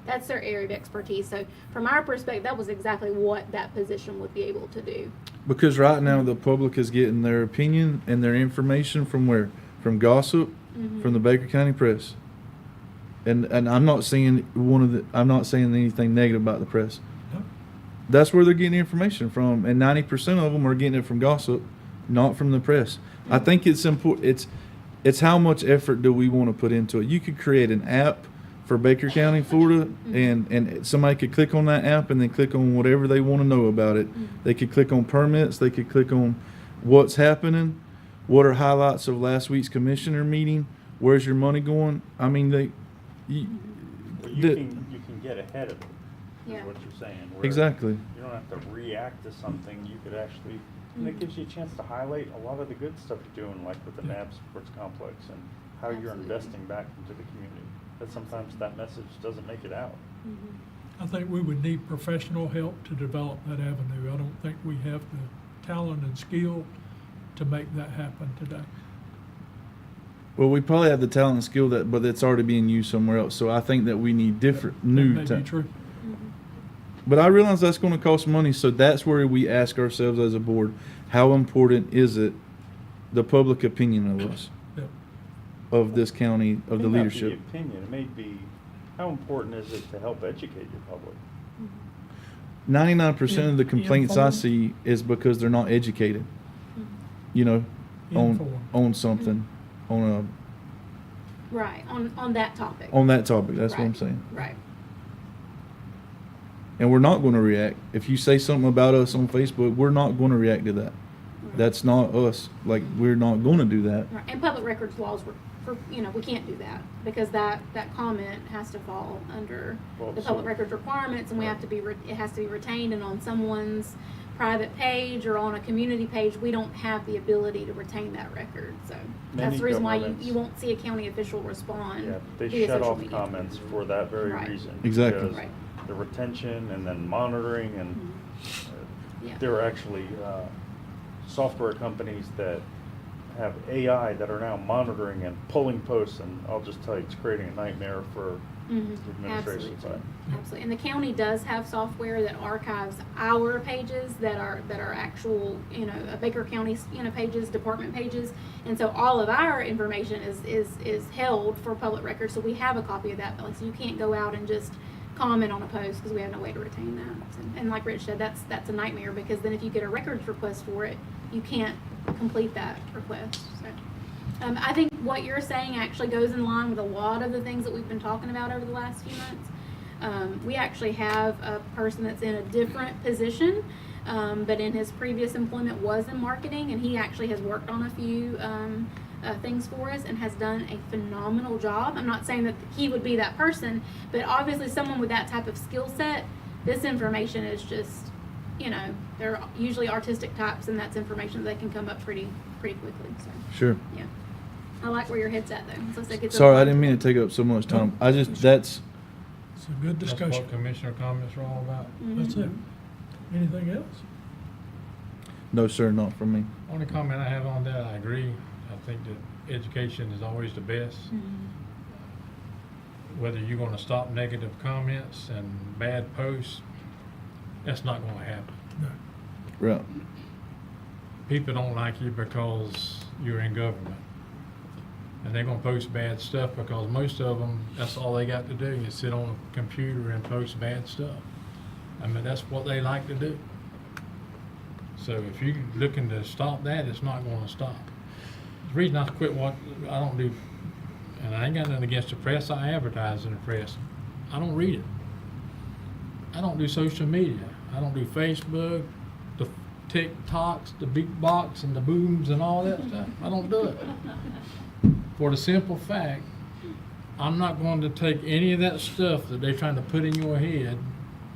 That's their area of expertise. So from our perspective, that was exactly what that position would be able to do. Because right now the public is getting their opinion and their information from where? From gossip, from the Baker County Press. And I'm not saying anything negative about the press. That's where they're getting information from, and 90% of them are getting it from gossip, not from the press. I think it's important. it's how much effort do we want to put into it. You could create an app for Baker County, Florida, and somebody could click on that app and then click on whatever they want to know about it. They could click on permits. They could click on what's happening, what are highlights of last week's commissioner meeting, where's your money going. I mean, You can get ahead of it, is Yeah. what you're saying. where Exactly. You don't have to react to something. You could actually, and it gives you a chance to highlight a lot of the good stuff you're doing, like with the NAB Sports Complex and how you're Absolutely. investing back into the community. But sometimes that message doesn't make it out. I think we would need professional help to develop that avenue. I don't think we have the talent and skill to make that happen today. Well, we probably have the talent and skill but it's already being used somewhere else. So I think that we need different, new. That may be true. But I realize that's going to cost money, so that's where we ask ourselves as a board, how important is it, the public opinion of us, Yep. of this county, of the It may not be leadership? opinion, it may be, how important is it to help educate your public? 99% of the complaints I Informed. see is because they're not educated, you know, Informed. on something, Right, on that topic. on that topic. That's what I'm Right. saying. Right. And we're not going to react. If you say something about us on Facebook, we're not going to react to that. That's not us. Like, we're not going to do that. Right. And public records laws we can't do that because that comment has to fall under Well, the so- public records requirements, and we have to be it has to be retained, and on someone's private page or on a community page, we don't have the ability to retain that record. So that's Many the reason why governments- you won't see a county official respond. Yeah, they via shut social off media. comments for that very Right. reason. Exactly. Because Right. the retention and then monitoring and Yeah. there are actually software companies that have AI that are now monitoring and pulling posts, and I'll just tell you, it's creating a nightmare for the administration Absolutely. side. Absolutely. And the county does have software that archives our pages that are actual, Baker County, pages, department pages. And so all of our information is held for public record. So we have a copy of that. But so you can't go out and just comment on a post because we have no way to retain that. And like Rich said, that's a nightmare because then if you get a records request for it, you can't complete that request. So. I think what you're saying actually goes in line with a lot of the things that we've been talking about over the last few months. We actually have a person that's in a different position, but in his previous employment was in marketing, and he actually has worked on a few things for us and has done a phenomenal job. I'm not saying that he would be that person, but obviously someone with that type of skill set, this information is just, they're usually artistic types, and that's information that can come up pretty quickly. So. Sure. Yeah. I like where your head's at though. It looks like it's Sorry, I didn't mean to take up so much time. That's It's a good That's discussion. what commissioner comments are all about. That's it. Anything else? no, sir, not from me. Only comment I have on that, I agree. I think that education is always the best. Whether you're gonna stop negative comments and bad posts, that's not gonna happen. Right. People don't like you because you're in government. And they're gonna post bad stuff because most of them, that's all they got to do is sit on a computer and post bad stuff. I mean, that's what they like to do. So if you're looking to stop that, it's not gonna stop. The reason I quit I don't do, and I ain't got nothing against the press, I advertise in the press. I don't read it. I don't do social media. I don't do Facebook, the TikToks, the big box and the booms and all that stuff. I don't do it. For the simple fact, I'm not going to take any of that stuff that they're trying to put in your head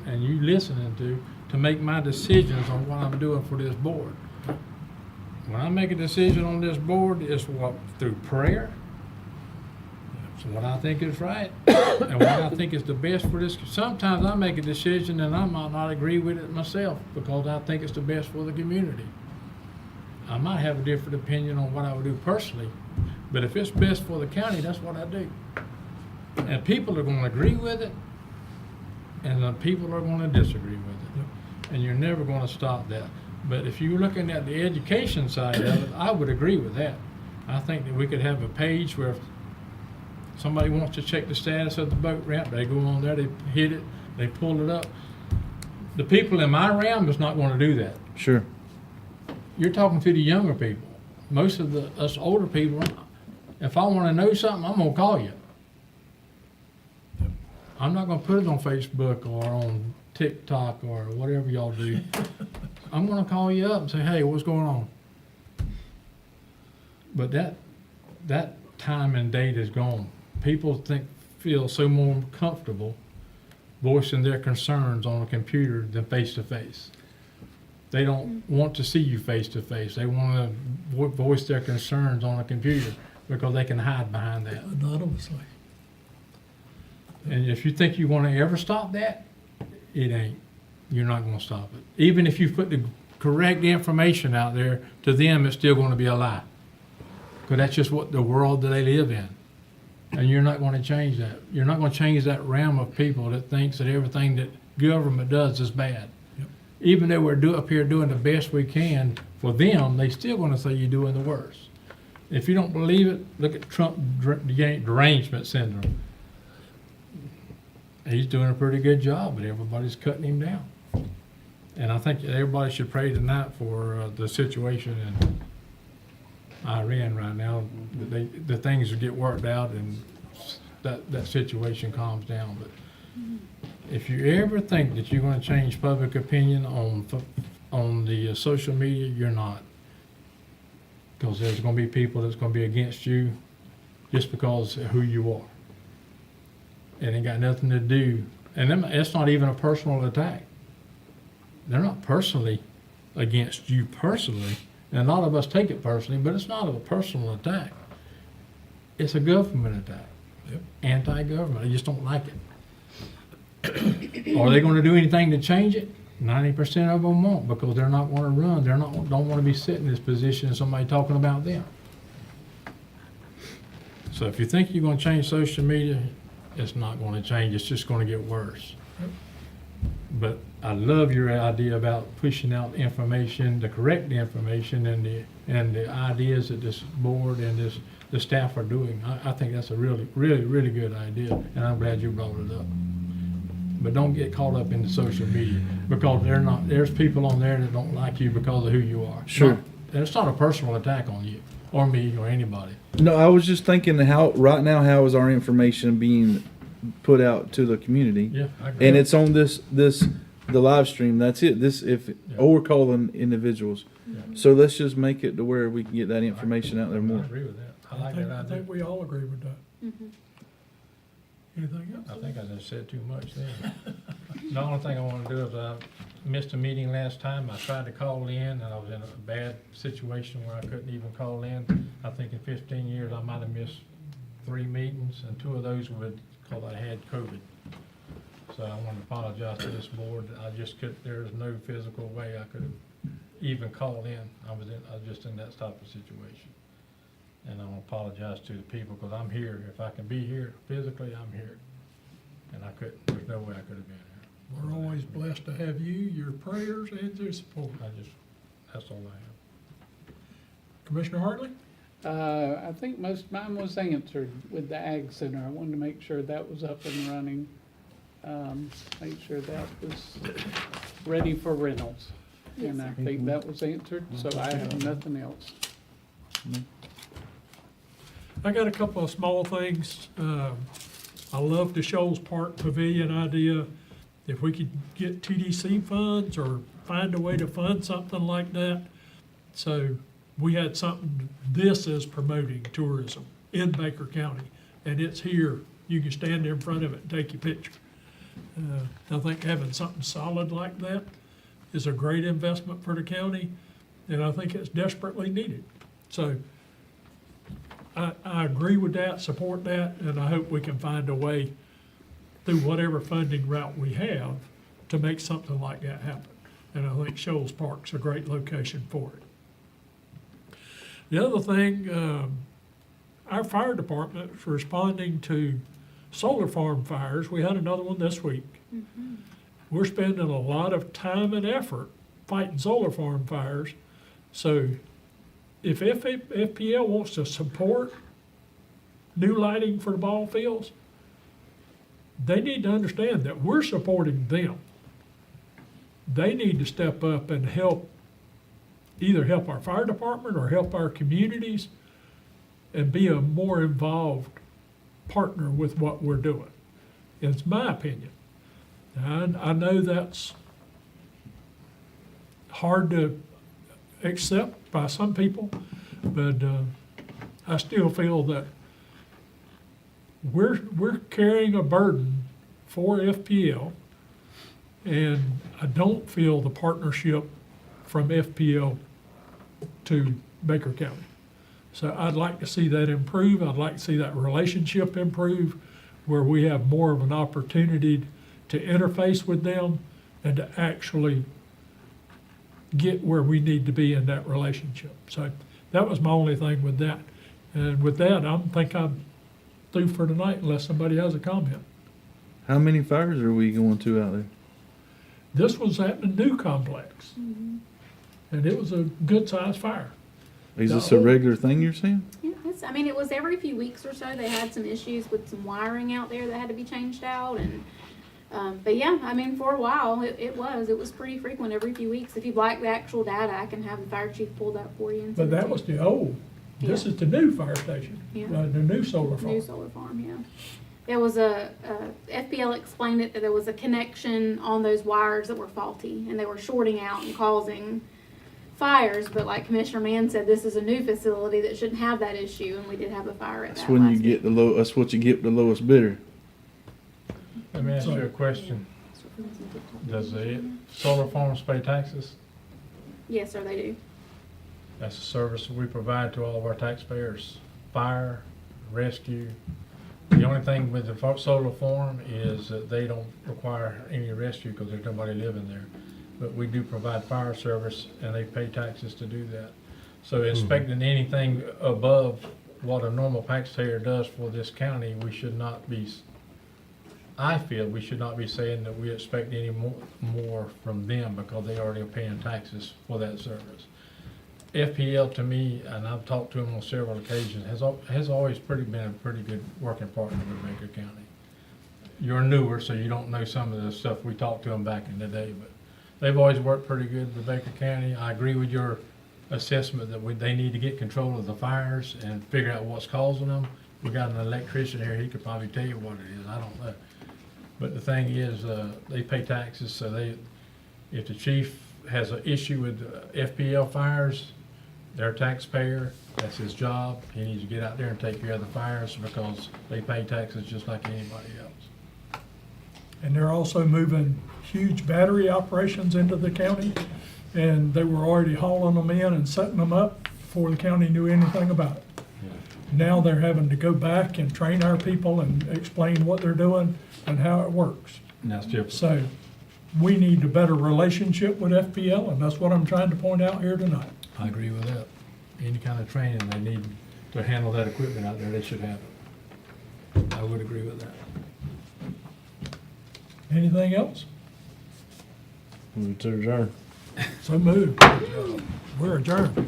and you listening to make my decisions on what I'm doing for this board. When I make a decision on this board, it's through prayer. So what I think is right and what I think is the best for this. Sometimes I make a decision and I might not agree with it myself because I think it's the best for the community. I might have a different opinion on what I would do personally, but if it's best for the county, that's what I do. And people are going to agree with it, and the people are going to disagree with it. And you're never going to stop that. But if you're looking at the education side of it, I would agree with that. I think that we could have a page where if somebody wants to check the status of the boat ramp, they go on there, they hit it, they pull it up. The people in my realm is not going to do that. Sure. You're talking to the younger people. Most of us older people, If I wanna know something, I'm gonna call you. I'm not gonna put it on Facebook or on TikTok or whatever y'all do. I'm gonna call you up and say, hey, what's going on? But that time and date is gone. People feel so more comfortable voicing their concerns on a computer than face to face. They don't want to see you face to face. They want to voice their concerns on a computer because they can hide behind that. Anonymously. And if you think you're gonna ever stop that, it ain't. You're not gonna stop it. Even if you put the correct information out there, to them, it's still gonna be a lie. Because that's just what the world that they live in. And you're not gonna change that. You're not gonna change that realm of people that thinks that everything that government does is bad. Yep. Even though we're up here doing the best we can for them, they still gonna say you're doing the worst. If you don't believe it, look at Trump derangement syndrome. He's doing a pretty good job, but everybody's cutting him down. And I think everybody should pray tonight for the situation in Iran right now, that the things will get worked out and that situation calms down. But if you ever think that you're going to change public opinion on the social media, you're not. Because there's going to be people that's going to be against you just because of who you are. It ain't got nothing to do, and it's not even a personal attack. They're not personally against you personally, and a lot of us take it personally, but it's not a personal attack. It's a government attack. Yep. Anti-government. They just don't like it. Are they going to do anything to change it? 90% of them won't, because they're not going to run. Don't want to be sitting in this position and somebody talking about them. So if you think you're going to change social media, it's not going to change. It's just going to get worse. But I love your idea about pushing out information, the correct information, and the ideas that this board and the staff are doing. I think that's a really, really, really good idea, and I'm glad you brought it up. But don't get caught up in the social media, because there's people on there that don't like you because of who you are. Sure. And it's not a personal attack on you or me or anybody. No, I was just thinking how is our information being put out to the community? Yeah, I agree. And it's on the live stream. That's it. We're calling individuals. Yeah. So let's just make it to where we can get that information out there I more. agree with that. I like think, that I idea. think we all agree with that. Anything else? I think I just said too much then. The only thing I want to do is I missed a meeting last time. I tried to call in, and I was in a bad situation where I couldn't even call in. I think in 15 years I might have missed 3 meetings, and 2 of those were because I had COVID. So I want to apologize to this board. I just couldn't. There's no physical way I could have even called in. I was just in that type of situation. And I want to apologize to the people, because I'm here. If I can be here physically, I'm here. And I couldn't, there's no way I could have been here. We're always blessed to have you, your prayers, and your support. That's all I have. Commissioner Hartley? I think most, mine was answered with the Ag Center. I wanted to make sure that was up and running. Make sure that was ready for rentals. And I think that was answered, so I have nothing else. I got a couple of small things. I love the Shoals Park Pavilion idea. If we could get TDC funds or find a way to fund something like that. So we had something, this is promoting tourism in Baker County, and it's here. You can stand in front of it and take your picture. I think having something solid like that is a great investment for the county, and I think it's desperately needed. So I agree with that, support that, and I hope we can find a way through whatever funding route we have to make something like that happen. And I think Shoals Park's a great location for it. The other thing, our fire department is responding to solar farm fires. We had another one this week. We're spending a lot of time and effort fighting solar farm fires. So if FPL wants to support new lighting for the ball fields, they need to understand that we're supporting them. They need to step up and help, either help our fire department or help our communities and be a more involved partner with what we're doing. It's my opinion. And I know that's hard to accept by some people, but I still feel that we're carrying a burden for FPL, and I don't feel the partnership from FPL to Baker County. So I'd like to see that improve. I'd like to see that relationship improve, where we have more of an opportunity to interface with them and to actually get where we need to be in that relationship. So that was my only thing with that. And with that, I think I'm through for tonight unless somebody has a comment. How many fires are we going to out there? This was at the new complex, and it was a good-sized fire. Is this a regular thing you're saying? Yeah, I mean, it was every few weeks or so. They had some issues with some wiring out there that had to be changed out, and but yeah, I mean, for a while it was pretty frequent every few weeks. If you'd like the actual data, I can have the fire chief pull that for you. And But send it that to was you. the old. This is the new fire station, Yeah. the new solar farm. New solar farm, yeah. There was FPL explained it that there was a connection on those wires that were faulty, and they were shorting out and causing fires. But like Commissioner Mann said, this is a new facility that shouldn't have that issue, and we did have a fire at That's that when you last get the low. That's what you get the lowest bidder. Let me ask you a question. Does the solar farms pay taxes? Yes, sir, they do. That's a service we provide to all of our taxpayers. Fire, rescue. The only thing with the solar farm is that they don't require any rescue because there's nobody living there. But we do provide fire service, and they pay taxes to do that. So inspecting anything above what a normal taxpayer does for this county, we should not be, I feel we should not be saying that we expect any more from them because they already are paying taxes for that service. FPL to me, and I've talked to them on several occasions, has always been a pretty good working partner with Baker County. You're newer, so you don't know some of the stuff we talked to them back in the day, but they've always worked pretty good with Baker County. I agree with your assessment that they need to get control of the fires and figure out what's causing them. We got an electrician here, he could probably tell you what it is, I don't know. But the thing is, they pay taxes, so if the chief has an issue with FPL fires, they're a taxpayer, that's his job. He needs to get out there and take care of the fires because they pay taxes just like anybody else. And they're also moving huge battery operations into the county, and they were already hauling them in and setting them up before the county knew anything about it. Now they're having to go back and train our people and explain what they're doing and how it works. And that's different. So we need a better relationship with FPL, and that's what I'm trying to point out here tonight. I agree with that. Any kind of training they need to handle that equipment out there, they should have it. I would agree with that. Anything else? Move to adjourn. So moved. We're adjourned.